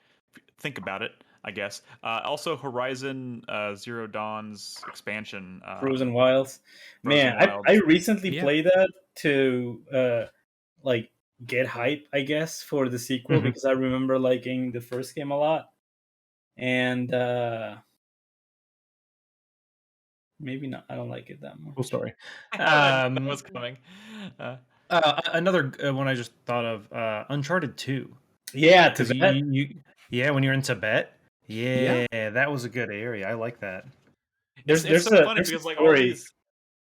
S1: Think about it, I guess. Also, Horizon Zero Dawn's expansion,
S5: Frozen Wilds.
S1: Frozen
S5: Man,
S1: Wilds.
S5: I recently played that to like get hype, I guess, for the sequel because I remember liking the first game a lot. And maybe not. I don't like it that much.
S3: Cool story.
S1: that was coming.
S3: Another one I just thought of, Uncharted 2.
S5: Yeah,
S3: because
S5: Tibet.
S3: when you're in Tibet, that was a good area. I like that.
S1: It's so funny because like all these.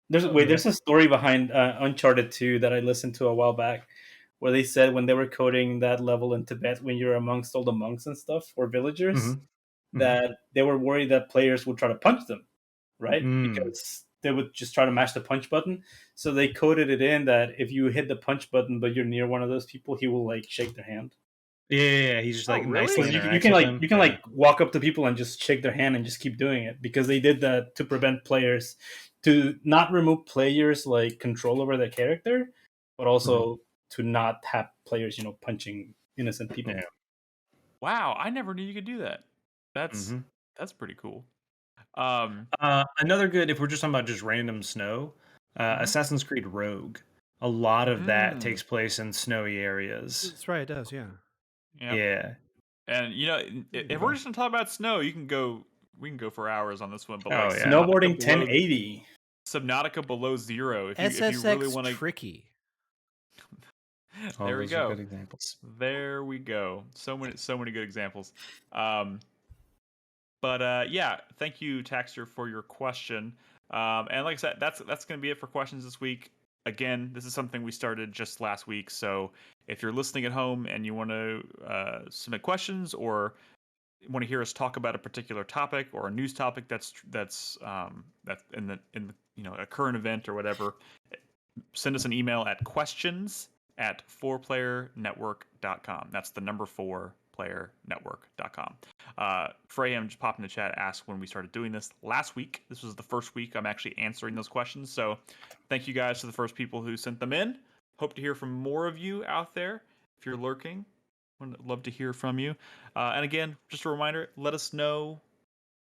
S5: There's a story behind Uncharted 2 that I listened to a while back, where they said when they were coding that level in Tibet, when you're amongst all the monks and stuff or villagers, that they were worried that players would try to punch them, right? Because they would just try to mash the punch button. So they coded it in that if you hit the punch button but you're near one of those people, he will like shake their hand.
S3: Yeah, he's just like
S1: really?
S3: nicely
S5: you can like walk up to people and just shake their hand and just keep doing it, because they did that to prevent players, to not remove players like control over their character, but also to not have players punching innocent people.
S3: Yeah.
S1: Wow, I never knew you could do that. That's pretty cool.
S3: Another good, if we're just talking about just random snow, Assassin's Creed Rogue. A lot of that takes place in snowy areas.
S4: That's right, it does. Yeah.
S1: Yep.
S3: Yeah.
S1: And if we're just gonna talk about snow, we can go for hours on this one. But like
S5: snowboarding 1080,
S1: Subnautica Below Zero. If
S4: SSX
S1: you really want to,
S4: tricky.
S1: There we go.
S3: Good examples.
S1: There we go. So many good examples. But yeah, thank you, Taxter, for your question. And like I said, that's going to be it for questions this week. Again, this is something we started just last week. So if you're listening at home and you want to submit questions or want to hear us talk about a particular topic or a news topic that's in the a current event or whatever, send us an email at questions@4playernetwork.com. That's the number 4playernetwork.com. Freyham just popped in the chat, asked when we started doing this last week. This was the first week I'm actually answering those questions. So thank you guys to the first people who sent them in. Hope to hear from more of you out there. If you're lurking, would love to hear from you. And again, just a reminder, let us know,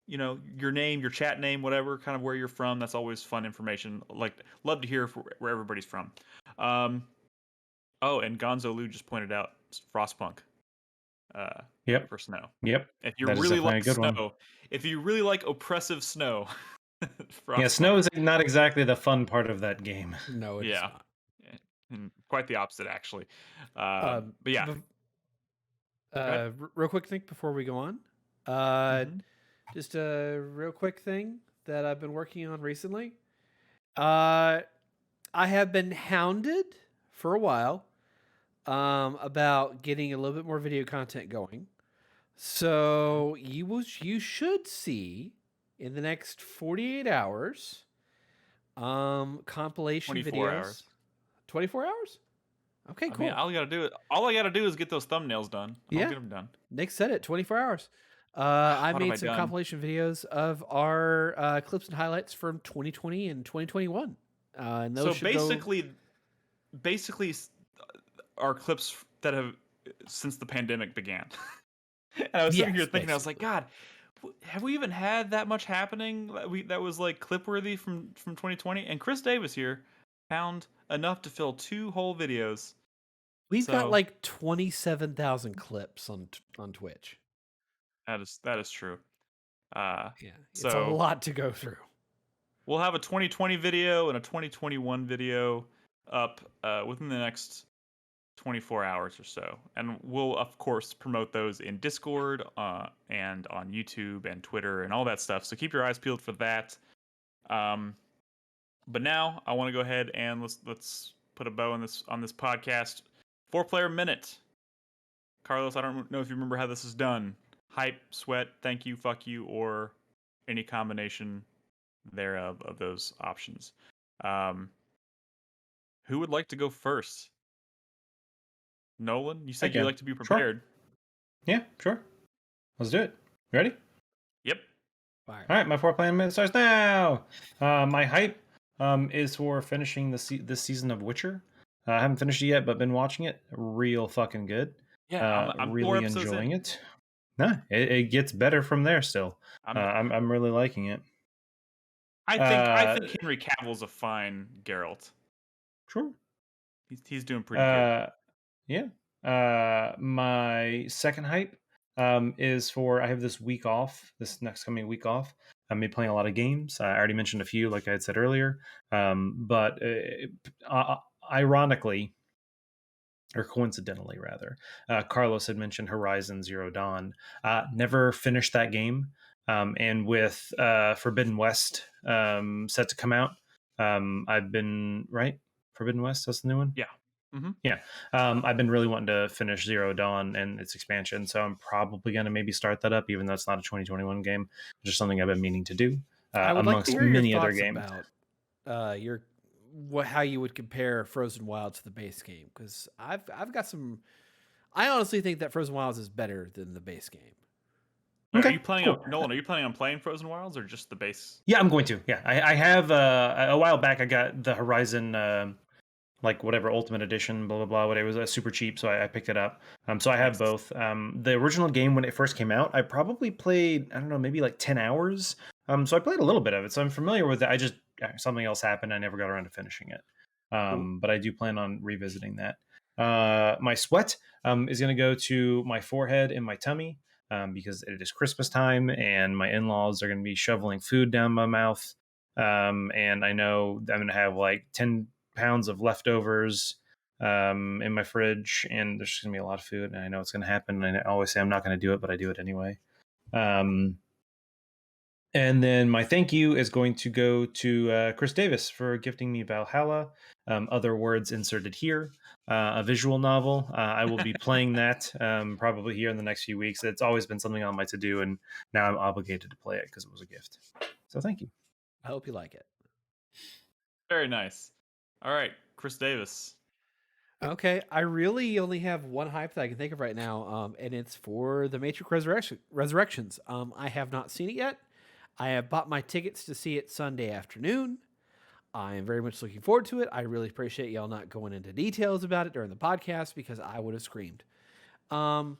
S1: your name, your chat name, whatever, kind of where you're from. That's always fun information. Like, love to hear where everybody's from. Oh, and Gonzo Lou just pointed out Frostpunk. For snow.
S3: Yep.
S1: If you really like snow, if you really like oppressive snow,
S3: snow is not exactly the fun part of that game.
S4: No, it's not.
S1: And quite the opposite, actually. But yeah.
S4: Real quick thing before we go on. just a real quick thing that I've been working on recently. I have been hounded for a while about getting a little bit more video content going. So you should see in the next 48 hours compilation
S1: 24
S4: videos.
S1: hours.
S4: 24 hours? Okay, cool.
S1: I mean, all I gotta do is get those thumbnails done. I'll
S4: Yeah.
S1: get them done.
S4: Nick said it, 24 hours. I
S1: What have I
S4: made some
S1: done?
S4: compilation videos of our clips and highlights from 2020 and 2021. And those
S1: So
S4: should go...
S1: basically, are clips that have since the pandemic began. And I was sitting here
S4: Yes,
S1: thinking, I was
S4: basically.
S1: like, God, have we even had that much happening that was like clip worthy from 2020? And Chris Davis here found enough to fill 2 whole videos.
S4: We've got
S1: So-
S4: like 27,000 clips on Twitch.
S1: That is true.
S4: Yeah, it's a
S1: So-
S4: lot to go through.
S1: We'll have a 2020 video and a 2021 video up within the next 24 hours or so. And we'll, of course, promote those in Discord and on YouTube and Twitter and all that stuff. So keep your eyes peeled for that. But now I want to go ahead and let's put a bow on this podcast. 4-player minute. Carlos, I don't know if you remember how this is done. Hype, sweat, thank you, fuck you, or any combination thereof of those options. Who would like to go first? Nolan, you said you like to be prepared.
S3: Yeah, sure. Let's do it. Ready?
S1: Yep.
S3: All right, my 4-player minute starts now. My hype is for finishing this season of Witcher. I haven't finished it yet, but been watching it. Real fucking good.
S1: Yeah, I'm 4
S3: really
S1: episodes
S3: enjoying
S1: in.
S3: it. No, it gets better from there still. I'm really liking it.
S1: I think Henry Cavill's a fine Geralt.
S3: Sure.
S1: He's doing pretty good.
S3: Yeah. My second hype is for I have this week off, this next coming week off. I'm be playing a lot of games. I already mentioned a few, like I had said earlier. But ironically, or coincidentally rather, Carlos had mentioned Horizon Zero Dawn. Never finished that game. And with Forbidden West set to come out, I've been right. Forbidden West, that's the new one.
S1: Yeah. Mm-hmm.
S3: Yeah. I've been really wanting to finish Zero Dawn and its expansion, so I'm probably going to maybe start that up, even though it's not a 2021 game. Just something I've been meaning to do.
S4: I would like to hear
S3: many
S4: your
S3: other
S4: thoughts
S3: games.
S4: about how you would compare Frozen Wilds to the base game, because I've got some. I honestly think that Frozen Wilds is better than the base game.
S1: Okay, are you planning on Nolan? Are you planning on playing Frozen Wilds or just the base?
S3: Yeah, I'm going to. Yeah, I have a while back. I got the Horizon, like whatever Ultimate Edition, blah blah blah. Whatever, it was super cheap, so I picked it up. So I have both. The original game when it first came out, I probably played maybe like 10 hours. So I played a little bit of it, so I'm familiar with it. I just something else happened. I never got around to finishing it. But I do plan on revisiting that. My sweat is going to go to my forehead and my tummy. Because it is Christmas time and my in-laws are going to be shoveling food down my mouth. And I know I'm going to have like 10 pounds of leftovers in my fridge, and there's going to be a lot of food, and I know it's going to happen. And I always say I'm not going to do it, but I do it anyway. And then my thank you is going to go to Chris Davis for gifting me Valhalla. Other words inserted here. A visual novel. I will be playing that probably here in the next few weeks. It's always been something on my to-do, and now I'm obligated to play it because it was a gift. So thank you.
S4: I hope you like it.
S1: Very nice. All right, Chris Davis.
S4: Okay, I really only have one hype that I can think of right now, and it's for the Matrix Resurrections. I have not seen it yet. I have bought my tickets to see it Sunday afternoon. I am very much looking forward to it. I really appreciate y'all not going into details about it during the podcast because I would have screamed. My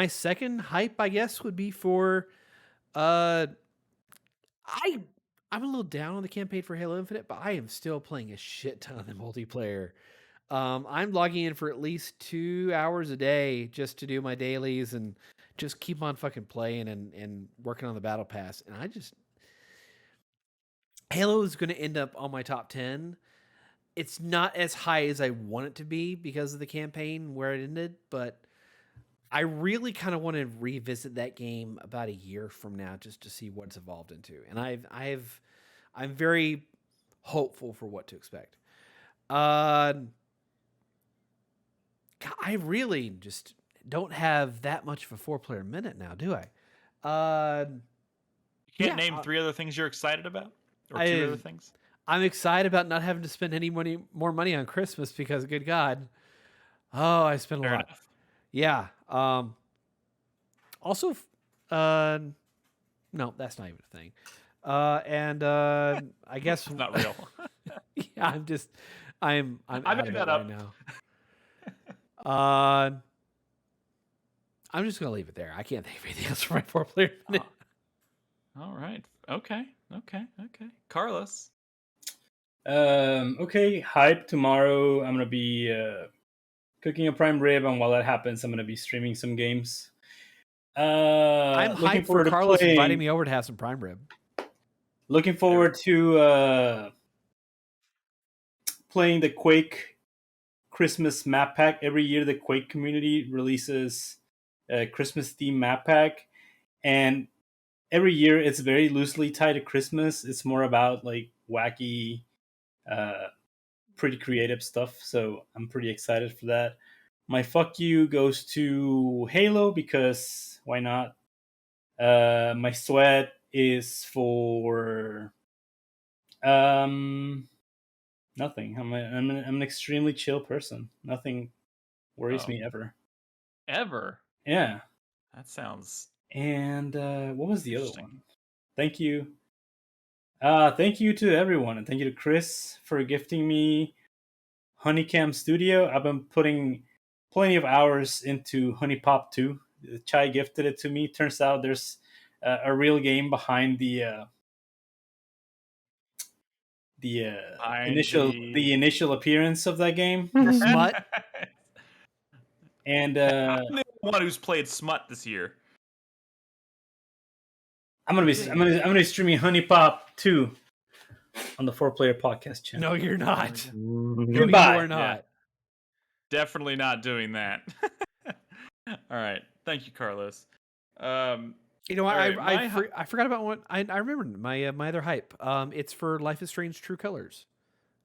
S4: second hype, I guess, would be for I'm a little down on the campaign for Halo Infinite, but I am still playing a shit ton of the multiplayer. I'm logging in for at least 2 hours a day just to do my dailies and just keep on fucking playing and working on the battle pass. And Halo is going to end up on my top 10. It's not as high as I want it to be because of the campaign where it ended, but I really kind of want to revisit that game about a year from now just to see what it's evolved into. And I'm very hopeful for what to expect. I really just don't have that much of a 4-player minute now, do I?
S1: You can't name 3 other things you're excited about, or 2 other things.
S4: I'm excited about not having to spend any more money on Christmas because, good God, I spent a lot.
S1: Enough.
S4: Yeah. Also, no, that's not even a thing. I guess
S1: It's not real.
S4: yeah, I'm
S1: I
S4: out
S1: made
S4: of
S1: that
S4: it
S1: up.
S4: right now. I'm just gonna leave it there. I can't think of anything else for my 4-player minute.
S1: All right. Okay. Carlos.
S5: Okay, hype. Tomorrow I'm gonna be cooking a prime rib, and while that happens, I'm gonna be streaming some games.
S4: I'm hyped for Carlos inviting me over to have some prime rib.
S5: Looking forward to playing the Quake Christmas map pack. Every year, the Quake community releases a Christmas themed map pack, and every year it's very loosely tied to Christmas. It's more about like wacky, pretty creative stuff. So I'm pretty excited for that. My fuck you goes to Halo because why not? My sweat is for nothing. I'm an extremely chill person. Nothing worries me ever.
S1: Ever?
S5: Yeah.
S1: That sounds.
S5: And what was the other one? Thank you. Thank you to everyone, and thank you to Chris for gifting me Honeycam Studio. I've been putting plenty of hours into Honey Pop 2. Chai gifted it to me. Turns out there's a real game behind the initial appearance of that game.
S4: Smut.
S5: And
S1: I'm the one who's played Smut this year.
S5: I'm gonna be streaming Honey Pop 2 on the 4-Player podcast channel.
S4: No, you're not.
S5: Goodbye.
S4: You are not.
S1: Yeah. Definitely not doing that. All right. Thank you, Carlos.
S4: You know what? I forgot about one. I remember my other hype. It's for Life is Strange: True Colors.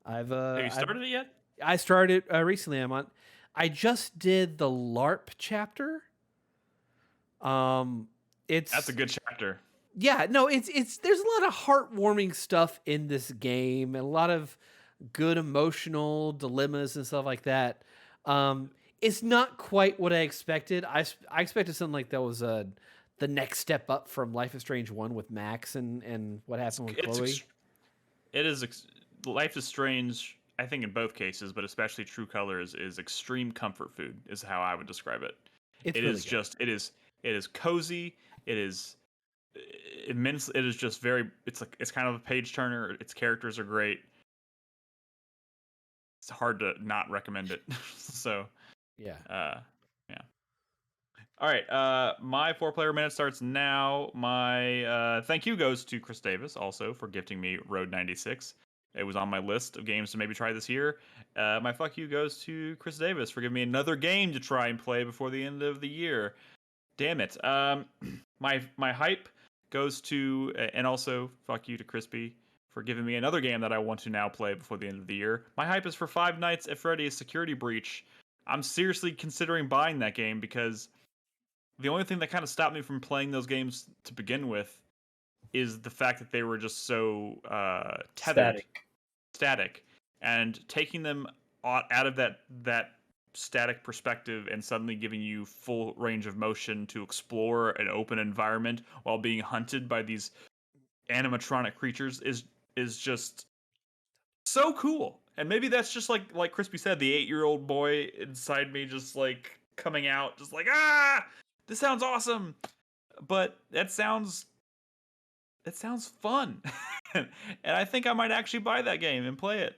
S1: Have you started it yet?
S4: I started recently. I just did the LARP chapter. That's
S1: a good chapter.
S4: Yeah, no, it's there's a lot of heartwarming stuff in this game and a lot of good emotional dilemmas and stuff like that. It's not quite what I expected. I expected something like that was the next step up from Life is Strange 1 with Max and what happened with Chloe.
S1: Life is Strange, I think in both cases, but especially True Colors, is extreme comfort food, is how I would describe it. It is cozy. It is immense. It is just very. It's kind of a page turner. Its characters are great. It's hard to not recommend it. So yeah. All right. My 4-player minute starts now. My thank you goes to Chris Davis also for gifting me Road 96. It was on my list of games to maybe try this year. My fuck you goes to Chris Davis for giving me another game to try and play before the end of the year. Damn it. My hype goes to, and also fuck you to Crispy for giving me another game that I want to now play before the end of the year. My hype is for Five Nights at Freddy's Security Breach. I'm seriously considering buying that game because the only thing that kind of stopped me from playing those games to begin with is the fact that they were just so tethered. Static. And taking them out of that static perspective and suddenly giving you full range of motion to explore an open environment while being hunted by these animatronic creatures is just so cool. And maybe that's just like Crispy said, the 8-year-old boy inside me just like coming out, just like, this sounds awesome. But that sounds fun. And I think I might actually buy that game and play it.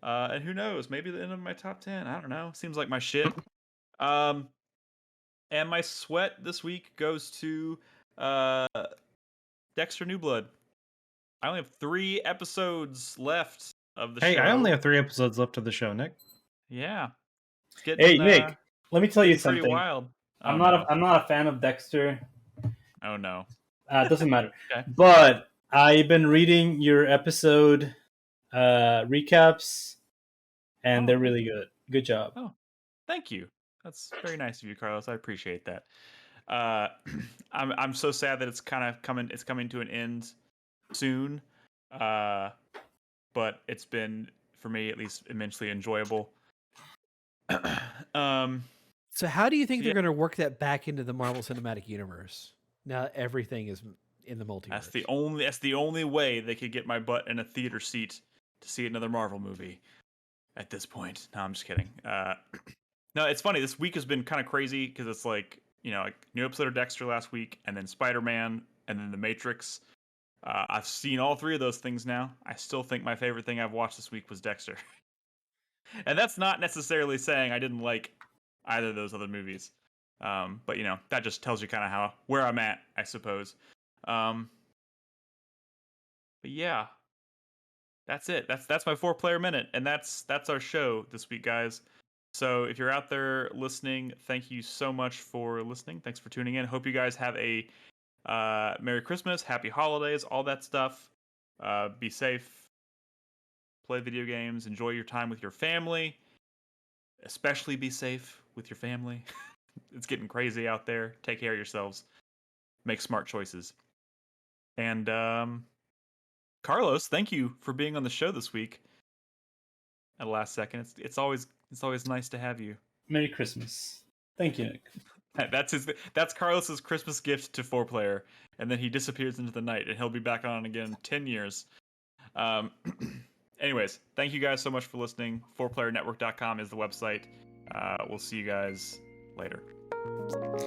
S1: And who knows, maybe the end of my top 10. I don't know. Seems like my shit. And my sweat this week goes to Dexter New Blood. I only have 3 episodes left of the show.
S3: Hey, I only have 3 episodes left of the show, Nick.
S1: Yeah.
S5: Nick, let me tell you something.
S1: Wild. Oh,
S5: I'm
S1: no.
S5: not a fan of Dexter.
S1: Oh no.
S5: It doesn't matter.
S1: Okay.
S5: But I've been reading your episode recaps, and
S1: Oh.
S5: they're really good. Good job.
S1: Oh, thank you. That's very nice of you, Carlos. I appreciate that. I'm so sad that it's kind of coming. It's coming to an end soon. But it's been, for me at least, immensely enjoyable.
S4: So how do you think
S1: Yeah.
S4: they're going to work that back into the Marvel Cinematic Universe? Now that everything is in the multiverse.
S1: That's the only way they could get my butt in a theater seat to see another Marvel movie. At this point, no, I'm just kidding. No, it's funny. This week has been kind of crazy because it's like, like new episode of Dexter last week, and then Spider-Man, and then The Matrix. I've seen all three of those things now. I still think my favorite thing I've watched this week was Dexter. And that's not necessarily saying I didn't like either of those other movies. But that just tells you kind of where I'm at, I suppose. But yeah, that's it. That's my 4-player minute, and that's our show this week, guys. So if you're out there listening, thank you so much for listening. Thanks for tuning in. Hope you guys have a Merry Christmas, Happy Holidays, all that stuff. Be safe. Play video games. Enjoy your time with your family. Especially be safe with your family. It's getting crazy out there. Take care of yourselves. Make smart choices. And Carlos, thank you for being on the show this week. At the last second, it's always nice to have you.
S5: Merry Christmas. Thank you, Nick.
S1: That's Carlos's Christmas gift to 4-player, and then he disappears into the night, and he'll be back on again in 10 years. Anyways, thank you guys so much for listening. 4playernetwork.com is the website. We'll see you guys later.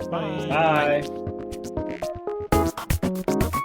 S5: Bye. Bye.